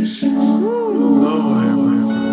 Lord have mercy.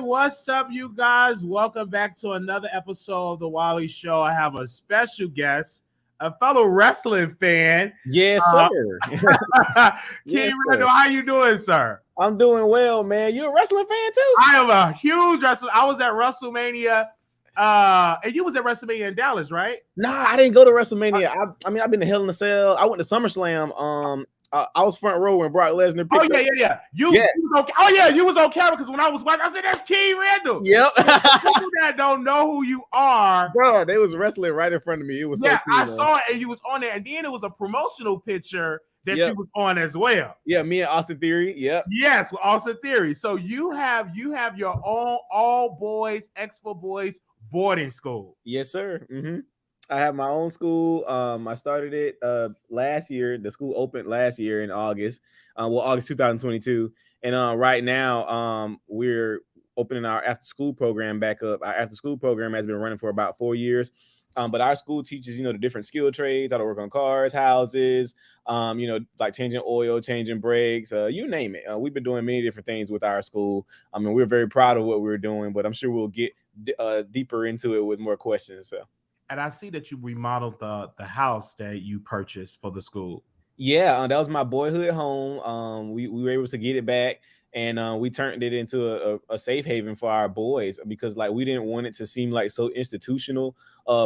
What's up, you guys? Welcome back to another episode of the Wiley Show. I have a special guest, a fellow wrestling fan. Yes, sir. King Randall, how you doing, sir? I'm doing well, man. You a wrestling fan too? I am a huge wrestler. I was at WrestleMania, and you was at WrestleMania in Dallas, right? Nah, I didn't go to WrestleMania. I've been to Hell in a Cell. I went to SummerSlam. I was front row when Brock Lesnar picked up. Yeah. You was okay. Oh yeah, you was on camera because when I was watching, I said that's King Randall. Yep. People that don't know who you are, bro, they was wrestling right in front of me. It was so cool, I saw it, and you was on there, and then it was a promotional picture that you was on as well. Yeah, me and Austin Theory. Yep. Yes, with Austin Theory. So you have your own all boys, Expo Boys boarding school. Yes, sir. Mm-hmm. I have my own school. I started it last year. The school opened last year in August. August 2022. And right now, we're opening our after school program back up. Our after school program has been running for about 4 years. But our school teaches, the different skill trades, how to work on cars, houses, like changing oil, changing brakes, you name it. We've been doing many different things with our school. I mean, we're very proud of what we're doing, but I'm sure we'll get deeper into it with more questions. So. And I see that you remodeled the house that you purchased for the school. Yeah, that was my boyhood home. We were able to get it back, and we turned it into a safe haven for our boys because we didn't want it to seem like so institutional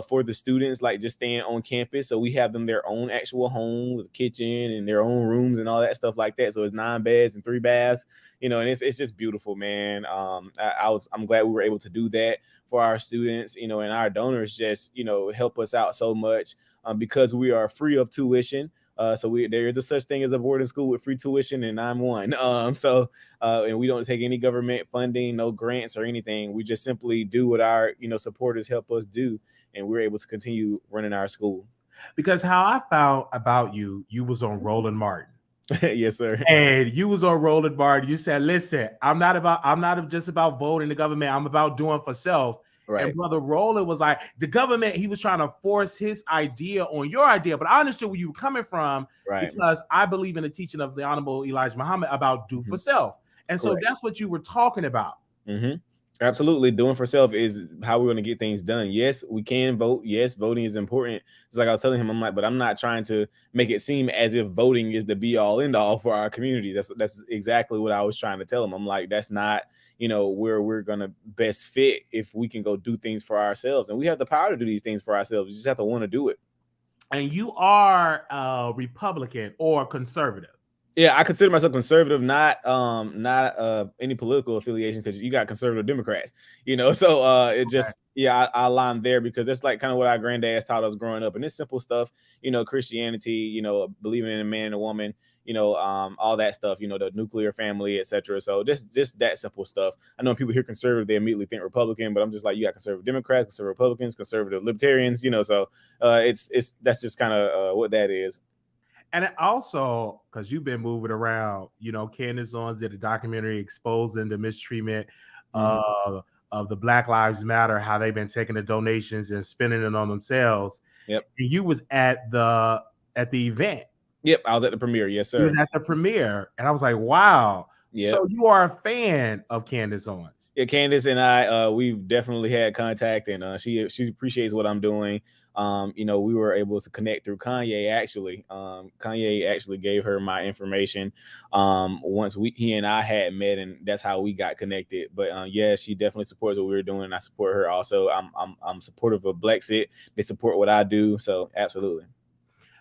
for the students, like just staying on campus. So we have them their own actual home with a kitchen and their own rooms and all that stuff like that. So it's 9 beds and 3 baths, and it's just beautiful, man. I'm glad we were able to do that for our students, and our donors just, help us out so much because we are free of tuition. So there is a such thing as a boarding school with free tuition, and I'm one. And we don't take any government funding, no grants or anything. We just simply do what our, supporters help us do, and we're able to continue running our school. Because how I found about you was on Roland Martin. Yes, sir. And you was on Roland Martin. You said, listen, I'm not just about voting the government. I'm about doing for self. Right. And Brother Roland was like, the government, he was trying to force his idea on your idea. But I understood where you were coming from, right? Because I believe in the teaching of the Honorable Elijah Muhammad about do for self. And so that's what you were talking about. Mm-hmm. Absolutely. Doing for self is how we're going to get things done. Yes, we can vote. Yes, voting is important. It's like I was telling him, I'm like, but I'm not trying to make it seem as if voting is the be all end all for our community. That's exactly what I was trying to tell him. I'm like, that's not, where we're going to best fit if we can go do things for ourselves. And we have the power to do these things for ourselves. We just have to want to do it. And you are a Republican or conservative. Yeah, I consider myself conservative, not any political affiliation, because you got conservative Democrats, so it just, I align there because that's like kind of what our granddads taught us growing up. And it's simple stuff, Christianity, believing in a man and a woman, all that stuff, the nuclear family, etc. So just that simple stuff. I know when people hear conservative, they immediately think Republican, but I'm just like, you got conservative Democrats, conservative Republicans, conservative libertarians, so that's just kind of what that is. And also, because you've been moving around, Candace Owens did a documentary exposing the mistreatment of the Black Lives Matter, how they've been taking the donations and spending it on themselves. Yep. And you was at the event. Yep, I was at the premiere. Yes, sir. You were at the premiere, and I was like, wow. Yep. So you are a fan of Candace Owens. Yeah, Candace and I, we've definitely had contact, and she appreciates what I'm doing. We were able to connect through Kanye. Actually, Kanye actually gave her my information. Once he and I had met, and that's how we got connected. But yeah, she definitely supports what we were doing, and I support her also. I'm supportive of Blexit. They support what I do, so absolutely.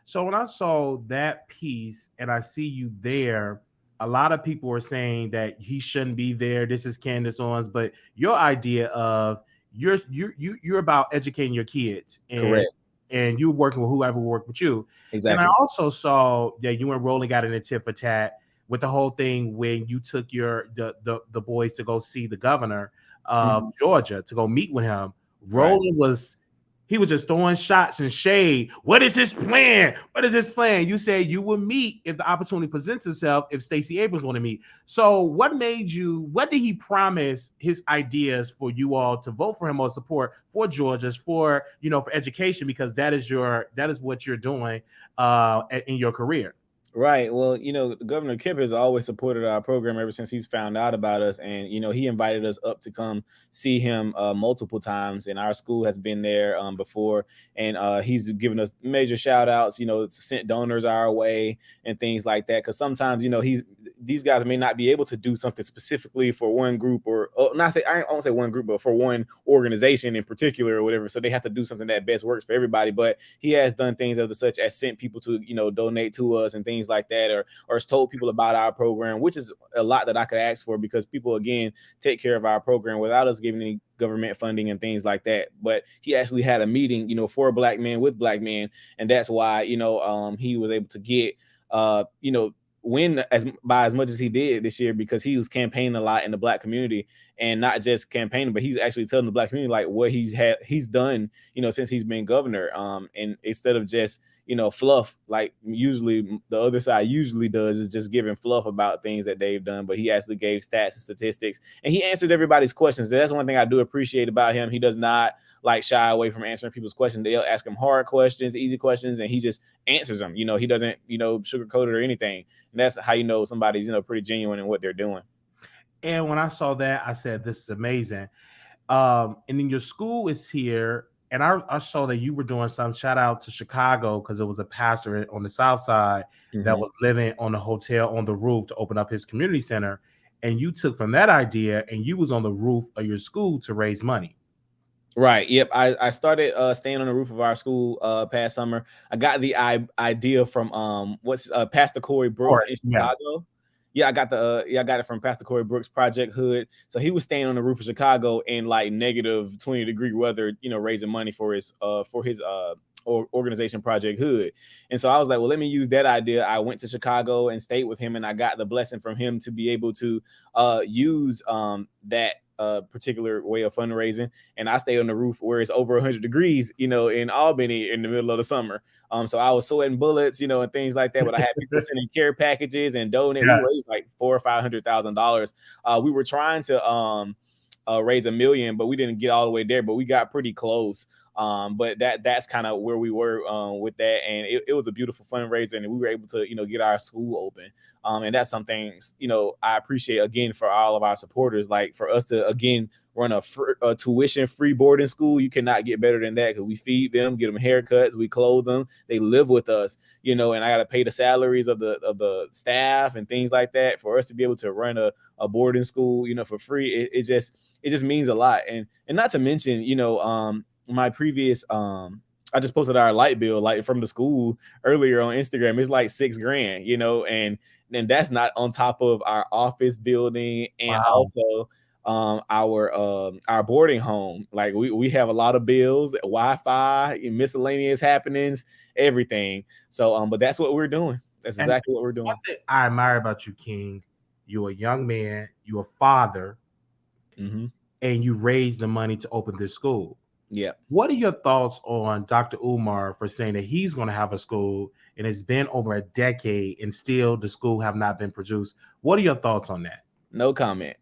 So when I saw that piece and I see you there, a lot of people were saying that he shouldn't be there. This is Candace Owens, but your idea of you're about educating your kids Correct. and you working with whoever worked with you. And I Exactly. also saw that you and Rolling got in a tit for tat with the whole thing when you took the boys to go see the governor of Georgia to go meet with him. Right. Rolling was he was just throwing shots and shade. What is his plan? What is his plan? You said you will meet if the opportunity presents itself if Stacey Abrams want to meet. So what what did he promise his ideas for you all to vote for him or support for Georgia's for education? Because that is what you're doing in your career. Right. Well, Governor Kemp has always supported our program ever since he's found out about us. And, he invited us up to come see him multiple times. And our school has been there before. And he's given us major shout outs, sent donors our way and things like that. Because sometimes, these guys may not be able to do something specifically for one group I won't say one group, but for one organization in particular or whatever. So they have to do something that best works for everybody. But he has done things of the such as sent people to, donate to us and things like that, or has told people about our program, which is a lot that I could ask for because people, again, take care of our program without us giving any government funding and things like that. But he actually had a meeting, for Black men with Black men. And that's why, he was able to get, win by as much as he did this year because he was campaigning a lot in the Black community, and not just campaigning, but he's actually telling the Black community like what he's done, since he's been governor. And instead of just, fluff like usually the other side usually does, is just giving fluff about things that they've done, but he actually gave stats and statistics, and he answered everybody's questions. That's one thing I do appreciate about him. He does not like shy away from answering people's questions. They'll ask him hard questions, easy questions, and he just answers them. He doesn't, sugarcoat it or anything. And that's how somebody's, pretty genuine in what they're doing. And when I saw that, I said, this is amazing. And then your school is here. And I saw that you were doing some shout out to Chicago because it was a pastor on the South Side that was living on the hotel on the roof to open up his community center. And you took from that idea and you was on the roof of your school to raise money. Right. Yep. I started staying on the roof of our school past summer. I got the idea from Pastor Corey Brooks in Chicago. Yeah, I got it from Pastor Corey Brooks, Project Hood. So he was staying on the roof of Chicago in like negative 20-degree weather, raising money for his organization, Project Hood. And so I was like, well, let me use that idea. I went to Chicago and stayed with him, and I got the blessing from him to be able to use that particular way of fundraising. And I stay on the roof where it's over 100 degrees, in Albany in the middle of the summer. So I was sweating bullets, and things like that. But I had people sending care packages and donating. Yes. We raised like $400,000 or $500,000. We were trying to raise $1 million, but we didn't get all the way there. But we got pretty close. But that's kind of where we were with that, and it was a beautiful fundraiser, and we were able to get our school open. And that's something I appreciate again for all of our supporters. Like for us to again run a tuition-free boarding school, you cannot get better than that because we feed them, get them haircuts, we clothe them, they live with us, and I got to pay the salaries of the staff and things like that. For us to be able to run a boarding school, for free, it just means a lot. And not to mention, my previous I just posted our light bill like from the school earlier on Instagram. It's like $6,000, and then that's not on top of our office building and also our boarding home. Like we have a lot of bills, Wi-Fi, miscellaneous happenings, everything. So but that's what we're doing. That's exactly what we're doing. One thing I admire about you, King, you're a young man, you're a father, and you raised the money to open this school. Yeah. What are your thoughts on Dr. Umar for saying that he's going to have a school and it's been over a decade and still the school have not been produced? What are your thoughts on that? No comment.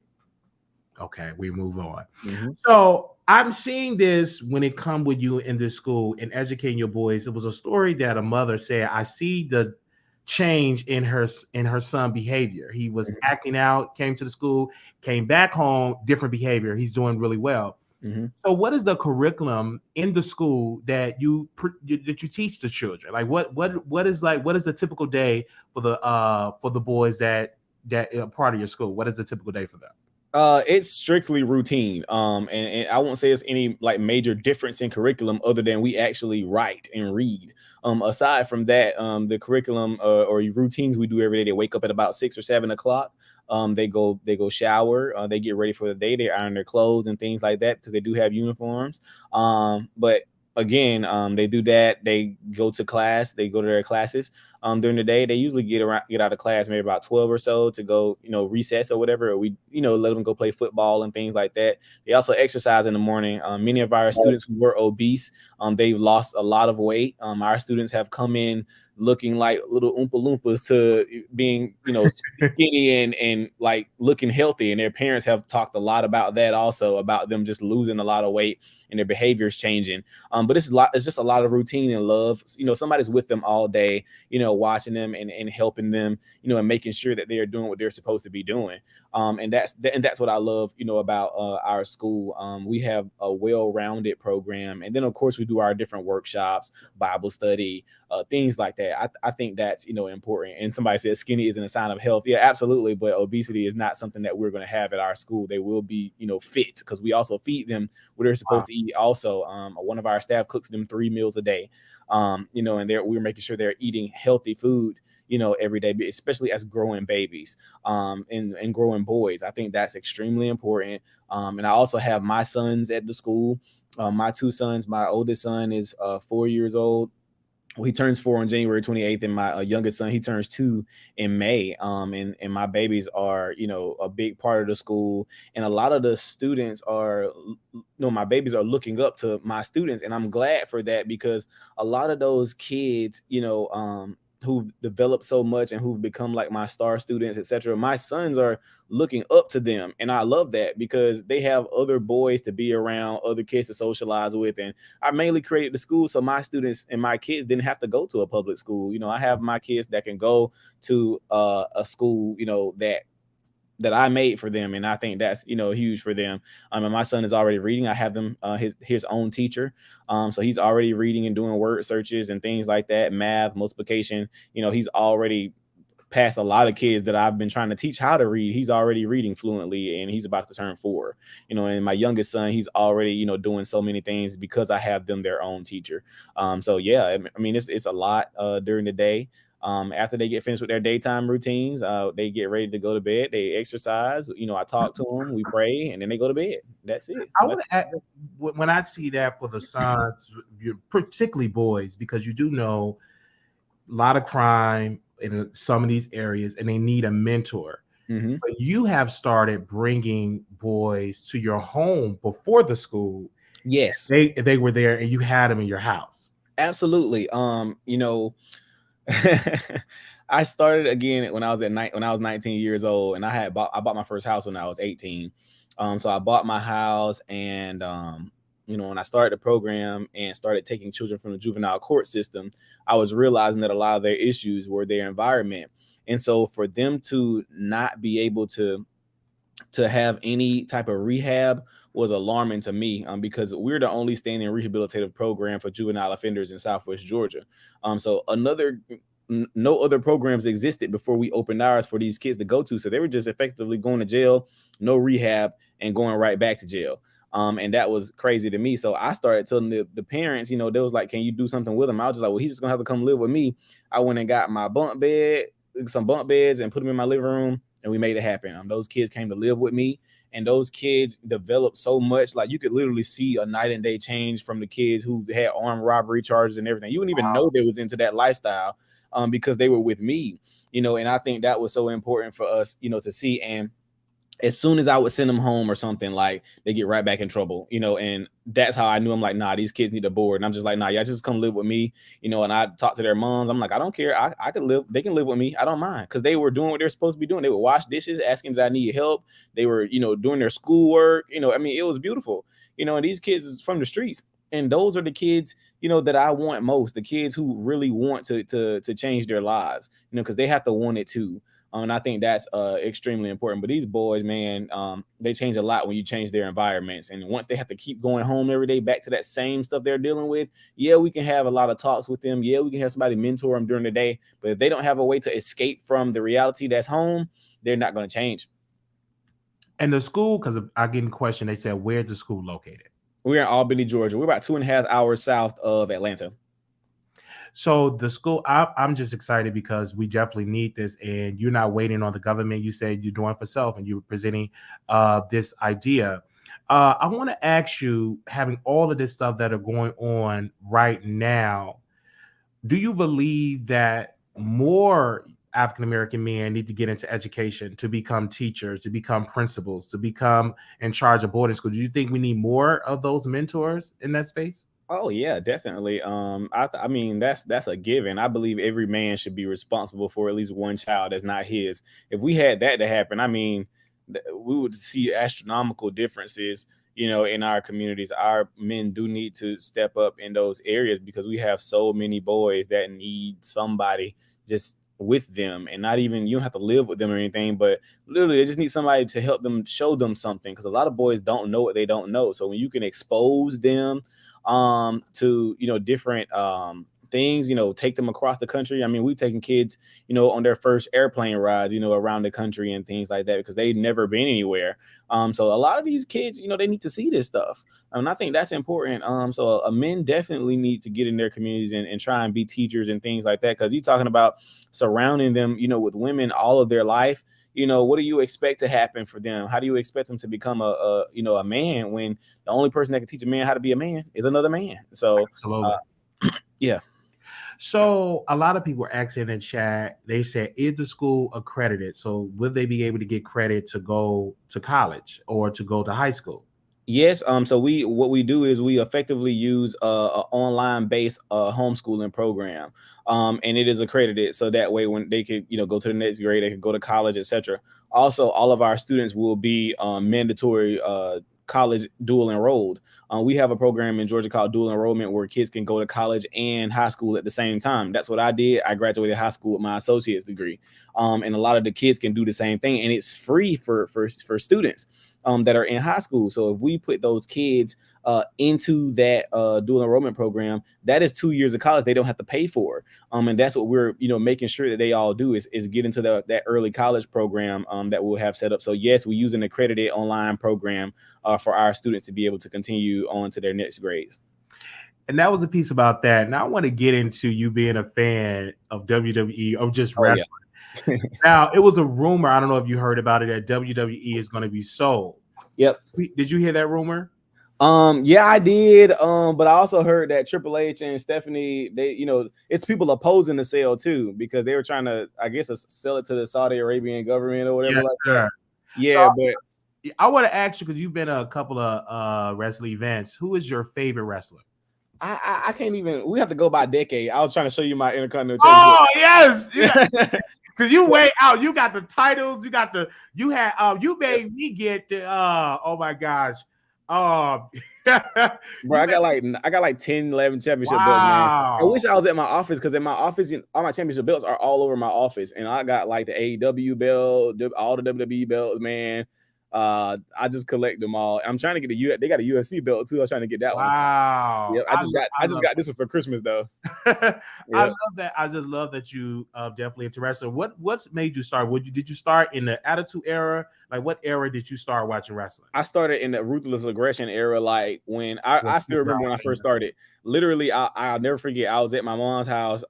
Okay, we move on. So I'm seeing this when it come with you in this school and educating your boys. It was a story that a mother said, I see the change in her son behavior. He was acting out, came to the school, came back home, different behavior. He's doing really well. So what is the curriculum in the school that you teach the children? Like what is the typical day for the boys that are part of your school? What is the typical day for them? It's strictly routine. And I won't say it's any like major difference in curriculum other than we actually write and read. Aside from that, the curriculum or routines we do every day, they wake up at about 6 or 7 o'clock. They go shower, they get ready for the day, they iron their clothes and things like that because they do have uniforms. But again, they do that. They go to class. They go to their classes. During the day, they usually get out of class maybe about 12 or so to go, recess or whatever. Or we, let them go play football and things like that. They also exercise in the morning. Many of our students who were obese, they've lost a lot of weight. Our students have come in looking like little Oompa Loompas to being, skinny and like looking healthy. And their parents have talked a lot about that also, about them just losing a lot of weight and their behaviors changing. But it's just a lot of routine and love. Somebody's with them all day, watching them and helping them, and making sure that they are doing what they're supposed to be doing. And that's what I love, about our school. We have a well-rounded program. And then of course we do our different workshops, Bible study, things like that. I think that's, important. And somebody says skinny isn't a sign of health. Yeah, absolutely. But obesity is not something that we're going to have at our school. They will be, fit because we also feed them what they're supposed to eat. Also, one of our staff cooks them 3 meals a day. And we're making sure they're eating healthy food, every day, especially as growing babies, and growing boys. I think that's extremely important. And I also have my sons at the school. My 2 sons, my oldest son is 4 years old. He turns 4 on January 28th, and my youngest son, he turns 2 in May. And my babies are, a big part of the school. And a lot of the students are, my babies are looking up to my students. And I'm glad for that because a lot of those kids, who've developed so much and who've become like my star students, etc. My sons are looking up to them. And I love that because they have other boys to be around, other kids to socialize with. And I mainly created the school so my students and my kids didn't have to go to a public school. I have my kids that can go to a school, that I made for them. And I think that's, huge for them. And my son is already reading. I have them, his own teacher. So he's already reading and doing word searches and things like that. Math, multiplication, he's already passed a lot of kids that I've been trying to teach how to read. He's already reading fluently and he's about to turn 4, and my youngest son, he's already, doing so many things because I have them their own teacher. So yeah, I mean, it's a lot, during the day. After they get finished with their daytime routines, they get ready to go to bed. They exercise. I talk to them, we pray, and then they go to bed. That's it. I want to add, when I see that for the sons, particularly boys, because you do know a lot of crime in some of these areas, and they need a mentor. But you have started bringing boys to your home before the school. Yes, they were there, and you had them in your house. Absolutely. I started again when I was 19 years old, and I bought my first house when I was 18. So I bought my house, and when I started the program and started taking children from the juvenile court system, I was realizing that a lot of their issues were their environment. And so for them to not be able to have any type of rehab was alarming to me, because we're the only standing rehabilitative program for juvenile offenders in Southwest Georgia. So no other programs existed before we opened ours for these kids to go to. So they were just effectively going to jail, no rehab, and going right back to jail. And that was crazy to me. So I started telling the parents, they was like, can you do something with him? I was just like, well, he's just gonna have to come live with me. I went and got my some bunk beds and put them in my living room, and we made it happen. Those kids came to live with me, and those kids developed so much. Like, you could literally see a night and day change from the kids who had armed robbery charges and everything. You wouldn't even know they was into that lifestyle, because they were with me, and I think that was so important for us, to see. And as soon as I would send them home or something, like, they get right back in trouble, and that's how I knew. I'm like, nah, these kids need a board. And I'm just like, nah, y'all just come live with me, and I talk to their moms. I'm like, I don't care. I could live. They can live with me. I don't mind. Because they were doing what they're supposed to be doing. They would wash dishes, asking if I need help. They were, doing their schoolwork. I mean, it was beautiful, and these kids is from the streets. And those are the kids, that I want most, the kids who really want to change their lives, because they have to want it too. And I think that's extremely important. But these boys, man, they change a lot when you change their environments. And once they have to keep going home every day back to that same stuff they're dealing with, yeah, we can have a lot of talks with them. Yeah, we can have somebody mentor them during the day. But if they don't have a way to escape from the reality that's home, they're not going to change. And the school, because I get in question, they said, where's the school located? We're in Albany, Georgia. We're about 2.5 hours south of Atlanta. So the school, I'm just excited because we definitely need this, and you're not waiting on the government. You said you're doing for self, and you're presenting this idea. I want to ask you, having all of this stuff that are going on right now, do you believe that more African-American men need to get into education to become teachers, to become principals, to become in charge of boarding school? Do you think we need more of those mentors in that space? Oh yeah, definitely. I mean that's a given. I believe every man should be responsible for at least one child that's not his. If we had that to happen, I mean, we would see astronomical differences, in our communities. Our men do need to step up in those areas because we have so many boys that need somebody just with them, and not even, you don't have to live with them or anything, but literally they just need somebody to help them, show them something, because a lot of boys don't know what they don't know. So when you can expose them to different things, take them across the country. I mean, we've taken kids, on their first airplane rides, around the country and things like that, because they've never been anywhere. So a lot of these kids, they need to see this stuff. And I think that's important. So men definitely need to get in their communities and try and be teachers and things like that, because you're talking about surrounding them, with women all of their life. What do you expect to happen for them? How do you expect them to become a man when the only person that can teach a man how to be a man is another man? So, yeah. So a lot of people are asking in chat, they said, is the school accredited? So will they be able to get credit to go to college or to go to high school? Yes. So what we do is we effectively use a online based homeschooling program. And it is accredited, so that way when they could, go to the next grade, they could go to college, etc. Also, all of our students will be mandatory college dual enrolled. We have a program in Georgia called dual enrollment, where kids can go to college and high school at the same time. That's what I did. I graduated high school with my associate's degree. And a lot of the kids can do the same thing, and it's free for students that are in high school. So if we put those kids into that dual enrollment program, that is 2 years of college they don't have to pay for. And that's what we're making sure that they all do is get into that early college program that we'll have set up. So yes, we use an accredited online program for our students to be able to continue on to their next grades. And that was a piece about that. Now I want to get into you being a fan of WWE, of just wrestling. Yeah. Now, it was a rumor, I don't know if you heard about it, that WWE is going to be sold. Yep. Did you hear that rumor? Yeah, I did. But I also heard that Triple H and Stephanie, they, it's people opposing the sale too, because they were trying to, I guess, sell it to the Saudi Arabian government or whatever. Yes, sir. Yeah, so but I want to ask you, because you've been to a couple of wrestling events. Who is your favorite wrestler? I can't even. We have to go by decade. I was trying to show you my Intercontinental Championship. Oh yes, because you way out. You got the titles. You made me get the. Oh my gosh. Bro, I got like 10, 11 championship belts, man. I wish I was at my office, because in my office, all my championship belts are all over my office, and I got like the AEW belt, all the WWE belts, man. I just collect them all. I'm trying to get they got a UFC belt too. I was trying to get that one. Wow. Yeah, I just got this one for Christmas though. I love that. I just love that you definitely into wrestling. What made you start? Did you start in the Attitude Era? Like, what era did you start watching wrestling? I started in the Ruthless Aggression era. Like when I still remember when I first started. Literally, I'll never forget. I was at my mom's house.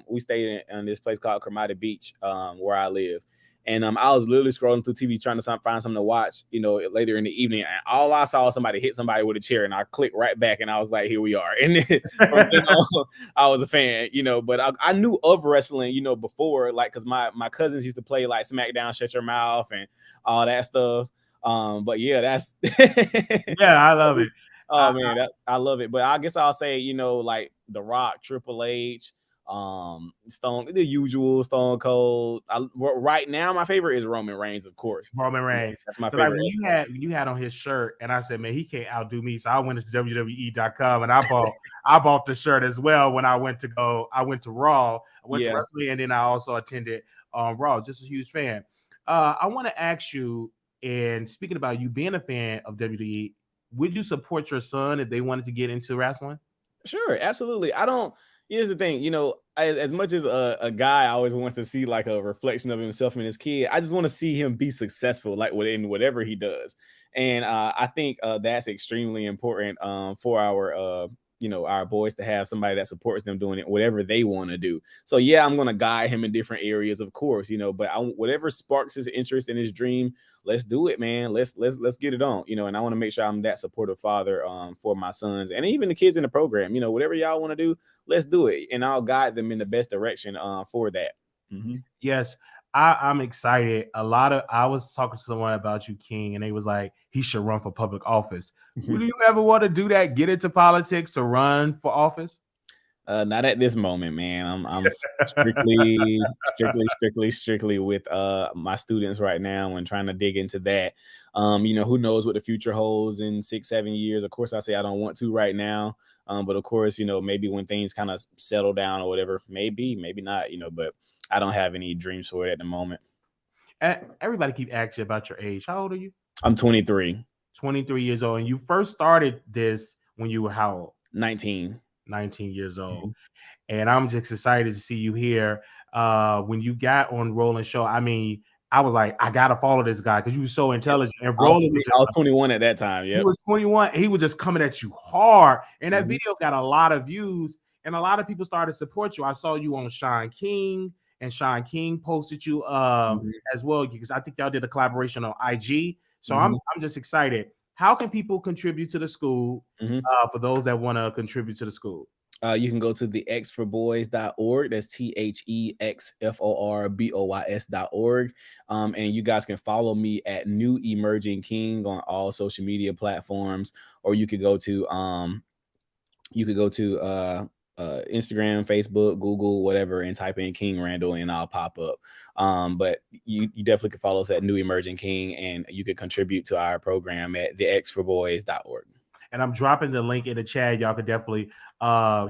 We stayed in this place called Kermita Beach, where I live. And I was literally scrolling through TV trying to find something to watch, later in the evening. And all I saw was somebody hit somebody with a chair, and I clicked right back, and I was like, here we are. And then from then on, I was a fan, but I knew of wrestling, before, like, because my cousins used to play like SmackDown, Shut Your Mouth, and all that stuff. But yeah, that's yeah, I love it. Oh man, I love it. But I guess I'll say, like The Rock, Triple H, the usual Stone Cold. Right now, my favorite is Roman Reigns, of course. Roman Reigns. That's my favorite. Like when you had on his shirt, and I said, man, he can't outdo me. So I went to WWE.com and I bought the shirt as well when I went to Raw. I went to WrestleMania, and then I also attended Raw. Just a huge fan. I want to ask you, and speaking about you being a fan of WWE, would you support your son if they wanted to get into wrestling? Sure, absolutely. Here's the thing, as much as a guy always wants to see like a reflection of himself and his kid, I just want to see him be successful, like in whatever he does. And I think that's extremely important for our boys to have somebody that supports them doing it, whatever they want to do. So yeah, I'm going to guide him in different areas, of course, but whatever sparks his interest in his dream, let's do it, man. Let's get it on, and I want to make sure I'm that supportive father for my sons and even the kids in the program, whatever y'all want to do, let's do it. And I'll guide them in the best direction for that. Mm-hmm. Yes. I'm excited. I was talking to someone about you, King, and they was like, he should run for public office. Would you ever want to do that? Get into politics to run for office? Not at this moment, man. I'm strictly with my students right now and trying to dig into that. Who knows what the future holds in 6-7 years. Of course, I say I don't want to right now. But of course, maybe when things kind of settle down or whatever, maybe not, but I don't have any dreams for it at the moment. Everybody keep asking about your age. How old are you? I'm 23. 23 years old. And you first started this when you were how old? 19 years old. Mm-hmm. And I'm just excited to see you here. When you got on Roland Show, I mean, I was like, I gotta follow this guy because you were so intelligent. And Roland, I was 21 at that time. Yeah, he was 21. He was just coming at you hard, and that video got a lot of views, and a lot of people started to support you. I saw you on Sean King, and Sean King posted you as well because I think y'all did a collaboration on IG. So I'm just excited. How can people contribute to the school for those that want to contribute to the school? You can go to thexforboys.org. That's THEXFORBOYS.org. And you guys can follow me at New Emerging King on all social media platforms, or you could go to Instagram, Facebook, Google, whatever, and type in King Randall and I'll pop up. But you definitely can follow us at New Emerging King, and you could contribute to our program at thexforboys.org. And I'm dropping the link in the chat. Y'all could definitely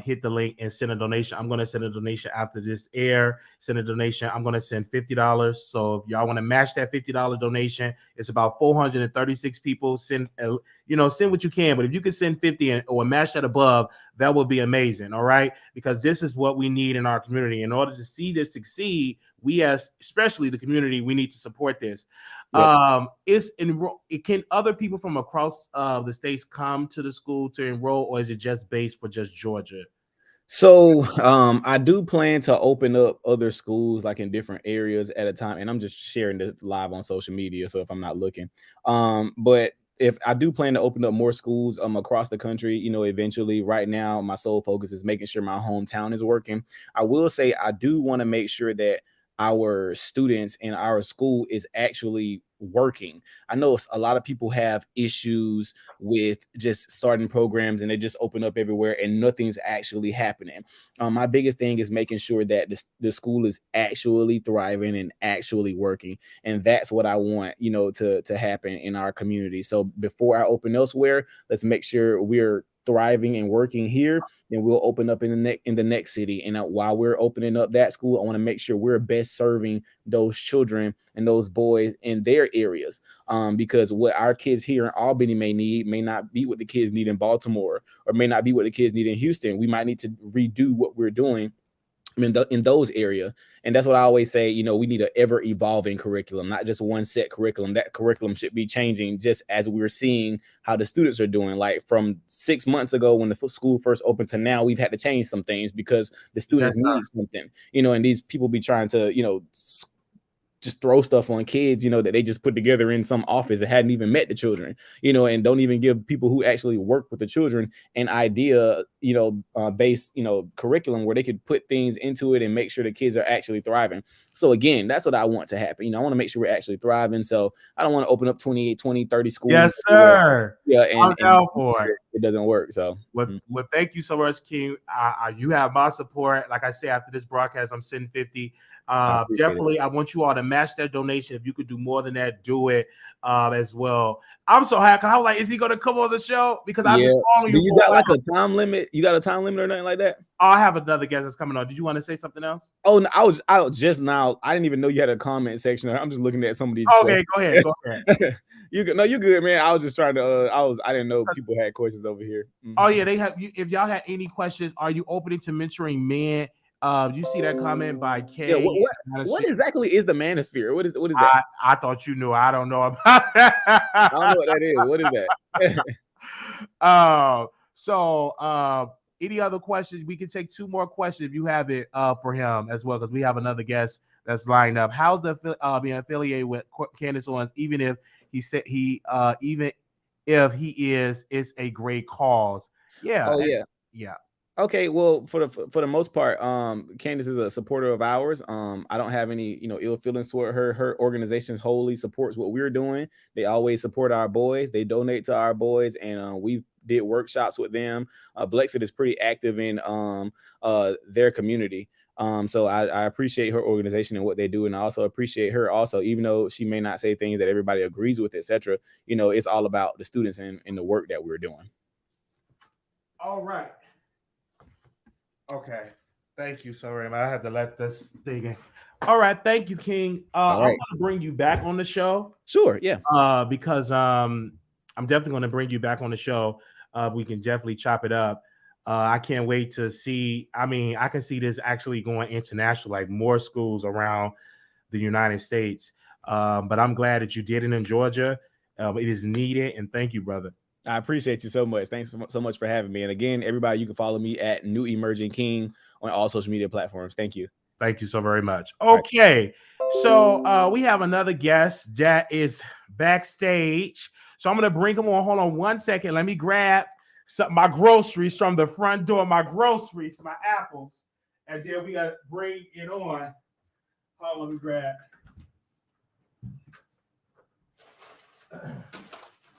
hit the link and send a donation. I'm going to send a donation after this air. Send a donation. I'm going to send $50. So if y'all want to match that $50 donation, it's about 436 people. Send what you can. But if you can send 50 or match that above, that would be amazing. All right. Because this is what we need in our community. In order to see this succeed, we especially the community, we need to support this. Yep. Can other people from across the states come to the school to enroll, or is it just based for just Georgia? So I do plan to open up other schools like in different areas at a time, and I'm just sharing this live on social media. So if I'm not looking, but if I do plan to open up more schools across the country, eventually. Right now, my sole focus is making sure my hometown is working. I will say I do want to make sure that our students in our school is actually working. I know a lot of people have issues with just starting programs and they just open up everywhere and nothing's actually happening. My biggest thing is making sure that the school is actually thriving and actually working. And that's what I want, to happen in our community. So before I open elsewhere, let's make sure we're thriving and working here, then we'll open up in the next city. And while we're opening up that school, I want to make sure we're best serving those children and those boys in their areas, because what our kids here in Albany may not be what the kids need in Baltimore, or may not be what the kids need in Houston. We might need to redo what we're doing in those areas. And that's what I always say, we need an ever evolving curriculum, not just one set curriculum. That curriculum should be changing just as we're seeing how the students are doing. Like from 6 months ago when the school first opened to now, we've had to change some things because the students need something, and these people be trying to, just throw stuff on kids, that they just put together in some office that hadn't even met the children, and don't even give people who actually work with the children an idea, based, curriculum where they could put things into it and make sure the kids are actually thriving. So again, that's what I want to happen. I want to make sure we're actually thriving. So I don't want to open up 28, 20, 30 schools. Yes, sir. Yeah. And it doesn't work. So, well, thank you so much, King. You have my support. Like I said, after this broadcast, I'm sending 50. Definitely, I want you all to match that donation. If you could do more than that, do it as well. I'm so happy. I was like, is he going to come on the show? Because I've been following you. You got like a time limit? You got a time limit or nothing like that? I have another guest that's coming on. Did you want to say something else? Oh, no, I was just now. I didn't even know you had a comment section. I'm just looking at some of these. Okay, go ahead. You're good, man. I was just trying to. I didn't know people had questions over here. Oh yeah, they have. If y'all had any questions, are you open to mentoring men? You see that comment by Kay. Yeah, what exactly is the manosphere? What is that? I thought you knew. I don't know about that. I don't know what that is. What is that? So any other questions? We can take 2 more questions if you have it for him as well, because we have another guest that's lined up. How's the being affiliated with Candace Owens, even if he said even if he is, it's a great cause. Yeah. Oh yeah. Okay, well, for the most part, Candace is a supporter of ours. I don't have any, ill feelings toward her. Her organization wholly supports what we're doing. They always support our boys. They donate to our boys, and we did workshops with them. Blexit is pretty active in their community. So I appreciate her organization and what they do, and I also appreciate her also, even though she may not say things that everybody agrees with, etc. It's all about the students and the work that we're doing. All right. Okay. Thank you. Sorry, I had to let this thing in. All right. Thank you, King. I'm going to bring you back on the show. Sure. Yeah. Because I'm definitely going to bring you back on the show. We can definitely chop it up. I can't wait to see. I mean, I can see this actually going international, like more schools around the United States. But I'm glad that you did it in Georgia. It is needed. And thank you, brother. I appreciate you so much. Thanks so much for having me. And again, everybody, you can follow me at New Emerging King on all social media platforms. Thank you. Thank you so very much. Okay. So we have another guest that is backstage. So I'm going to bring him on. Hold on 1 second. Let me grab my groceries from the front door, my apples. And then we got to bring it on. Hold on, let me grab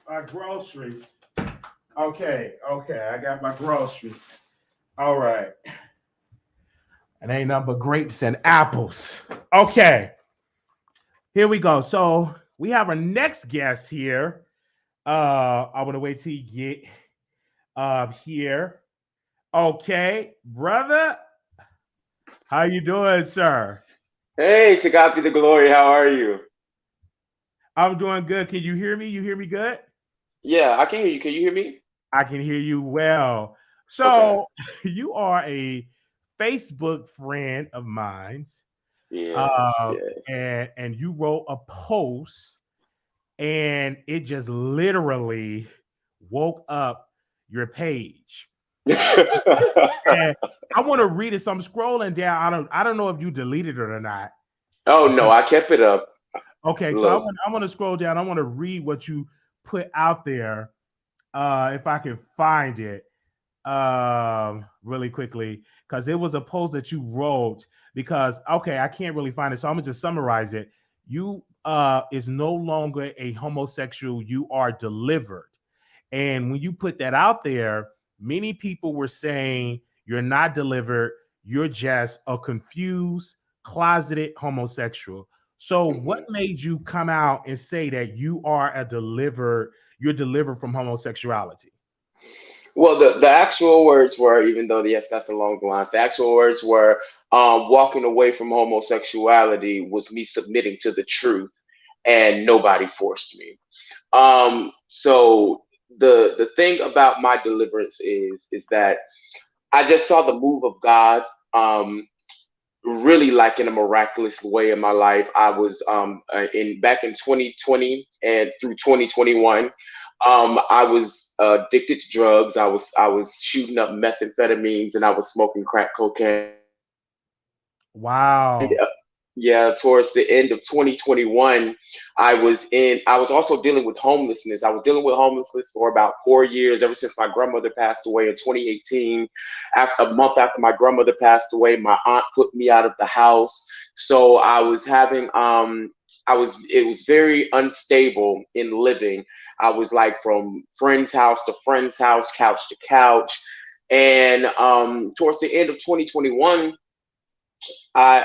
my groceries. Okay, I got my groceries. All right. And ain't nothing but grapes and apples. Okay. Here we go. So we have our next guest here. I want to wait till you get here. Okay, brother. How you doing, sir? Hey, to God be the glory. How are you? I'm doing good. Can you hear me? You hear me good? Yeah, I can hear you. Can you hear me? I can hear you well. So you are a Facebook friend of mine. Yes. And you wrote a post and it just literally woke up your page. And I want to read it. So I'm scrolling down. I don't know if you deleted it or not. Oh no, I kept it up. Okay, so I want to scroll down. I want to read what you put out there. If I can find it really quickly, because it was a post that you wrote. Because I can't really find it, so I'm gonna just summarize it. You is no longer a homosexual. You are delivered. And when you put that out there, many people were saying you're not delivered. You're just a confused, closeted homosexual. So what made you come out and say that you are you're delivered from homosexuality? Well, the actual words were, even though yes, that's along the lines, the actual words were walking away from homosexuality was me submitting to the truth, and nobody forced me. So the thing about my deliverance is that I just saw the move of God. Really, like in a miraculous way in my life. I was back in 2020 and through 2021. I was addicted to drugs. I was shooting up methamphetamines and I was smoking crack cocaine. Wow. Yeah, towards the end of 2021, I was also dealing with homelessness. I was dealing with homelessness for about 4 years, ever since my grandmother passed away in 2018. A month after my grandmother passed away, my aunt put me out of the house. So I was having it was very unstable in living. I was like from friend's house to friend's house, couch to couch. And towards the end of 2021, I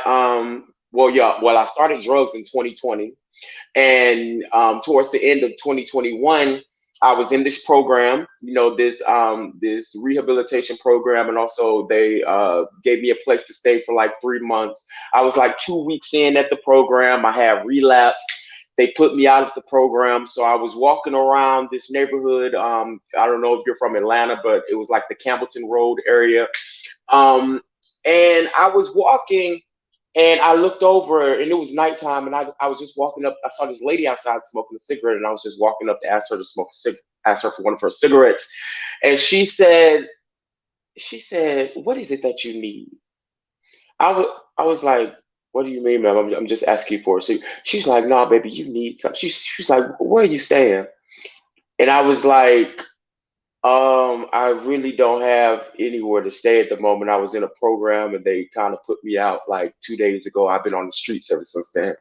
started drugs in 2020. And towards the end of 2021, I was in this program, this rehabilitation program, and also they gave me a place to stay for like 3 months. I was like 2 weeks in at the program. I had relapsed. They put me out of the program, so I was walking around this neighborhood. I don't know if you're from Atlanta, but it was like the Campbellton Road area. And I was walking. And I looked over and it was nighttime, and I was just walking up. I saw this lady outside smoking a cigarette, and I was just walking up to ask her to smoke ask her for one of her cigarettes. And she said, "What is it that you need?" I was like, "What do you mean, ma'am? I'm just asking for a cigarette." She's like, "No, baby, you need something." She's like, "Where are you staying?" And I was like, I really don't have anywhere to stay at the moment. I was in a program and they kind of put me out like 2 days ago. I've been on the streets ever since then.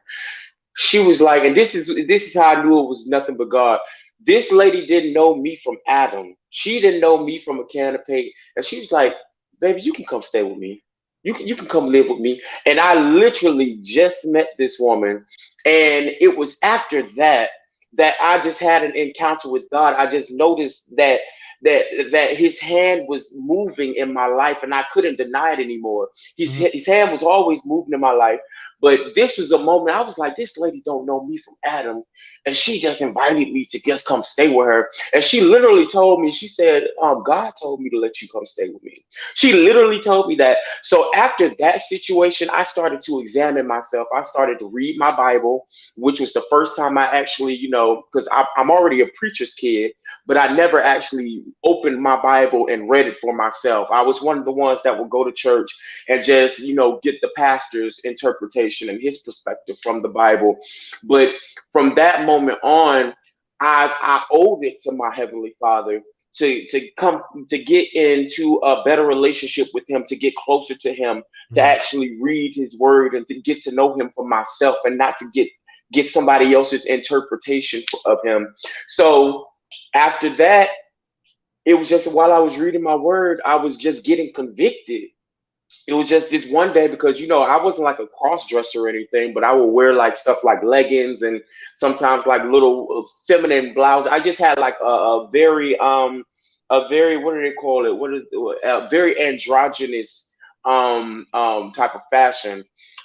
She was like, and this is how I knew it was nothing but God. This lady didn't know me from Adam. She didn't know me from a can of paint. And she was like, "Baby, you can come stay with me. You can come live with me." And I literally just met this woman. And it was after that I just had an encounter with God. I just noticed that his hand was moving in my life, and I couldn't deny it anymore. His hand was always moving in my life, but this was a moment I was like, this lady don't know me from Adam, and she just invited me to just come stay with her. And she literally told me, she said, "God told me to let you come stay with me." She literally told me that. So after that situation, I started to examine myself. I started to read my Bible, which was the first time I actually, because I'm already a preacher's kid, but I never actually opened my Bible and read it for myself. I was one of the ones that would go to church and just, get the pastor's interpretation and his perspective from the Bible. But from that moment on, I owed it to my Heavenly Father to come to get into a better relationship with him, to get closer to him, to actually read his word and to get to know him for myself, and not to get somebody else's interpretation of him. So after that, it was just while I was reading my word, I was just getting convicted. It was just this one day, because I wasn't like a cross dresser or anything, but I would wear like stuff like leggings and sometimes like little feminine blouse. I just had like a very what do they call it? What is a very androgynous type of fashion,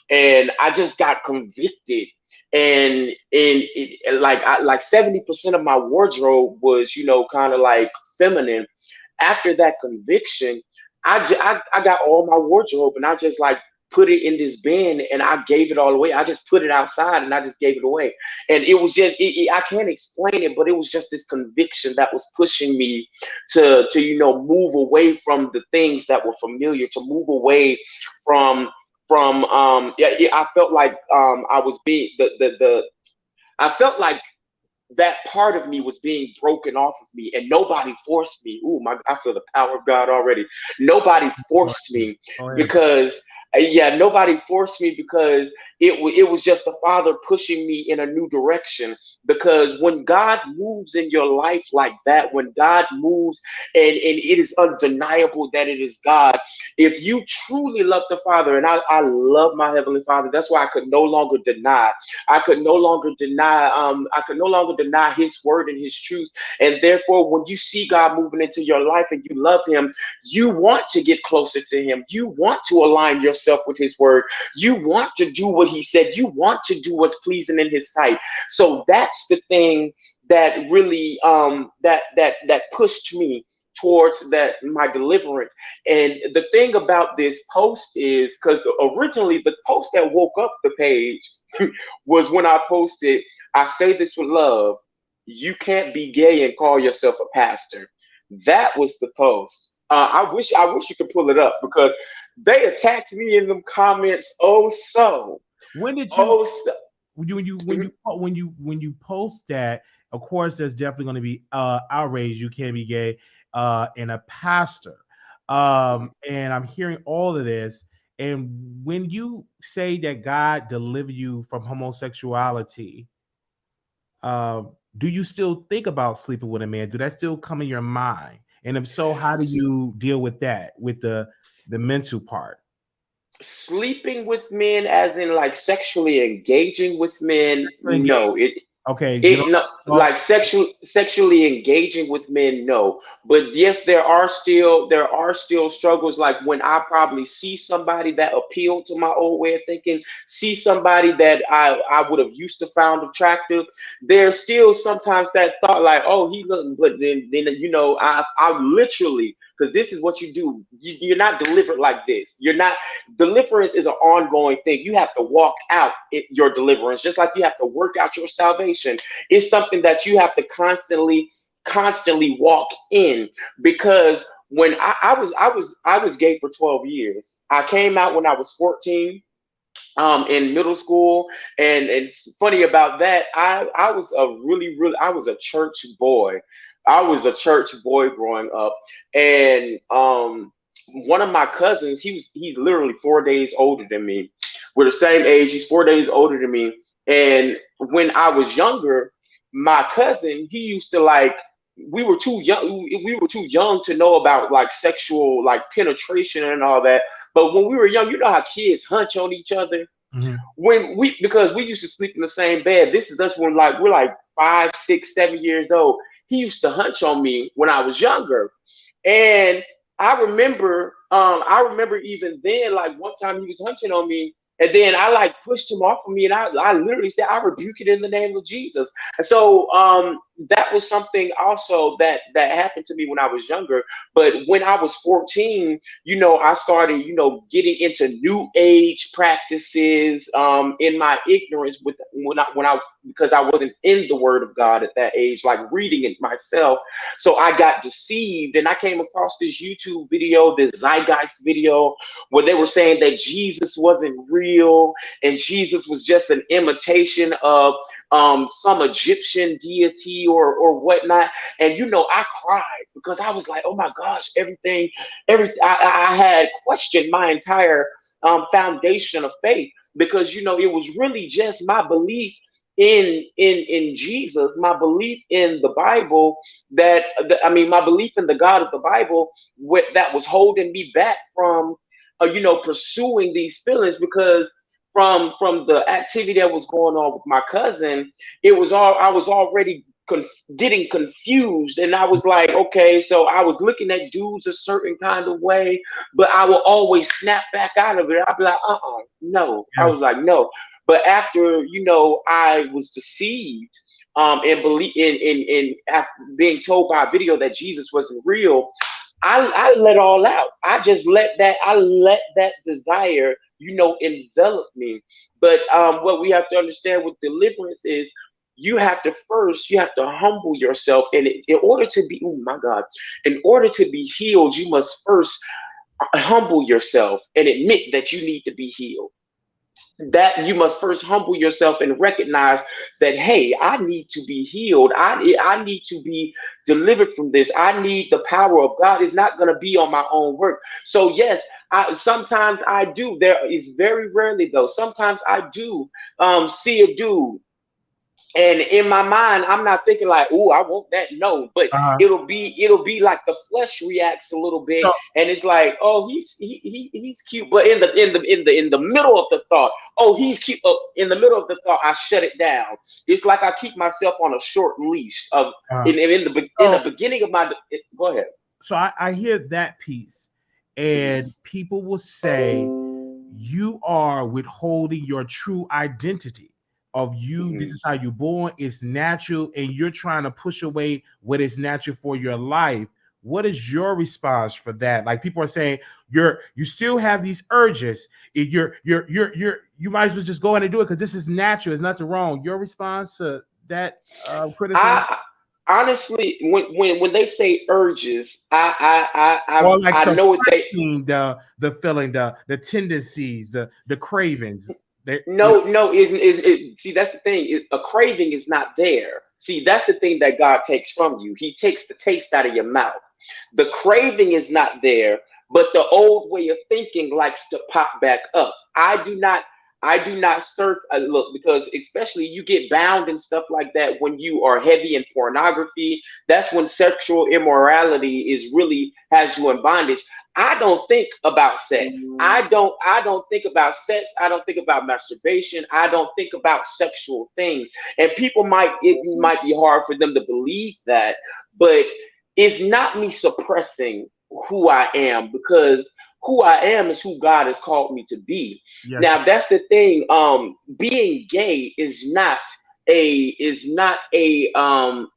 and I just got convicted. And like 70% of my wardrobe was kind of like feminine. After that conviction, I got all my wardrobe and I just like put it in this bin and I gave it all away. I just put it outside and I just gave it away. And it was just, I can't explain it, but it was just this conviction that was pushing me to move away from the things that were familiar, to move away from I felt like I was being I felt like that part of me was being broken off of me, and nobody forced me. I feel the power of God already. Nobody forced me because nobody forced me, because it was just the Father pushing me in a new direction. Because when God moves in your life like that, when God moves and it is undeniable that it is God, if you truly love the Father, and I love my Heavenly Father, that's why I could no longer deny. I could no longer deny his word and his truth. And therefore, when you see God moving into your life and you love him, you want to get closer to him. You want to align yourself with his word. You want to do what he said. You want to do what's pleasing in his sight. So that's the thing that really that pushed me towards my deliverance. And the thing about this post is, because originally the post that woke up the page was when I posted, "I say this with love, you can't be gay and call yourself a pastor." That was the post. I wish you could pull it up, because they attacked me in them comments. When did you? When you post that, of course, there's definitely going to be outrage. You can't be gay and a pastor. And I'm hearing all of this, And when you say that God delivered you from homosexuality, do you still think about sleeping with a man? Do that still come in your mind? And if so, how do you deal with that, with the mental part? Sleeping with men, as in like sexually engaging with men, Engage. no. Okay, you It know, no, well, like sexually engaging with men, no. But yes, there are still struggles. Like when I probably see somebody that appealed to my old way of thinking, see somebody that I would have used to found attractive. There's still sometimes that thought like, oh, he look, but then I literally, because this is what you do. You're not delivered like this. You're not. Deliverance is an ongoing thing. You have to walk out your deliverance, just like you have to work out your salvation. It's something that you have to constantly walk in. Because when I was gay for 12 years. I came out when I was 14, in middle school. And it's funny about that. I was I was a church boy. I was a church boy growing up. And one of my cousins, he's literally 4 days older than me. We're the same age. He's 4 days older than me. And when I was younger, my cousin, he used to like, we were too young to know about like sexual like penetration and all that. But when we were young, you know how kids hunch on each other. mhm. Because we used to sleep in the same bed. This is us when like we're like 5, 6, 7 years old. He used to hunch on me when I was younger. And I remember even then, like one time he was hunching on me, and then I like pushed him off of me, and I literally said, I rebuke it in the name of Jesus. And so that was something also that happened to me when I was younger. But when I was 14, I started, getting into new age practices in my ignorance when I because I wasn't in the Word of God at that age, like reading it myself. So I got deceived, and I came across this YouTube video, this Zeitgeist video, where they were saying that Jesus wasn't real and Jesus was just an imitation of some Egyptian deity or whatnot. And I cried because I was like, oh my gosh, I had questioned my entire foundation of faith, because it was really just my belief in Jesus, my belief in the Bible, my belief in the God of the Bible, that was holding me back from pursuing these feelings. Because from the activity that was going on with my cousin, I was already getting confused, and I was like, okay, so I was looking at dudes a certain kind of way, but I will always snap back out of it. I'd be like, no. I was Yes. like, no. But after I was deceived, and believe in after being told by a video that Jesus wasn't real, I let all out. I let that desire, envelop me. But what we have to understand with deliverance is you have to humble yourself. And in order to be, oh my God, in order to be healed, you must first humble yourself and admit that you need to be healed. That you must first humble yourself and recognize that, hey, I need to be healed. I need to be delivered from this. I need the power of God. It's not going to be on my own work. So yes, sometimes I do. There is very rarely though. Sometimes I do see a dude, and in my mind, I'm not thinking like, "Ooh, I want that." No, but Uh-huh. it'll be like the flesh reacts a little bit, So, and it's like, "Oh, he's cute." But in the middle of the thought, "Oh, he's cute." In the middle of the thought, I shut it down. It's like I keep myself on a short leash. uh, In the so, beginning of my. Go ahead. so I hear that piece, Mhm. and people will say you are withholding your true identity of you. This Mhm. is how you're born. It's natural, and you're trying to push away what is natural for your life. What is your response for that? Like people are saying, you still have these urges. You might as well just go in and do it because this is natural. There's nothing wrong. Your response to that criticism, I honestly, when they say urges, or like I know what they. suppressing the feeling, the tendencies, the cravings. They, No, no, see, that's the thing. A craving is not there. See, that's the thing that God takes from you. He takes the taste out of your mouth. The craving is not there. but the old way of thinking likes to pop back up. I do not surf look, because especially you get bound and stuff like that when you are heavy in pornography. That's when sexual immorality is really has you in bondage. I don't think about sex. I don't think about sex. I don't think about masturbation. I don't think about sexual things. And it might be hard for them to believe that, but it's not me suppressing who I am, because who I am is who God has called me to be. Yes. Now that's the thing. Being gay is not a how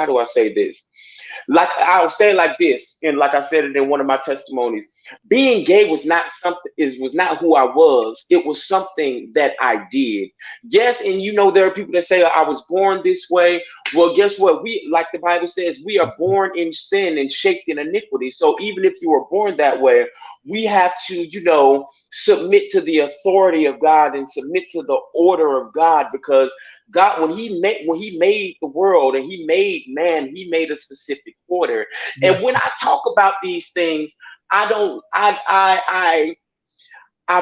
do I say this? Like I'll say it like this, and like I said it in one of my testimonies, being gay was not who I was. It was something that I did. Yes, and there are people that say I was born this way. Well, guess what? We, like the Bible says, we are born in sin and shaped in iniquity. So even if you were born that way, we have to, submit to the authority of God and submit to the order of God, because God, when he made the world and he made man, he made a specific order. Yes. And when I talk about these things, I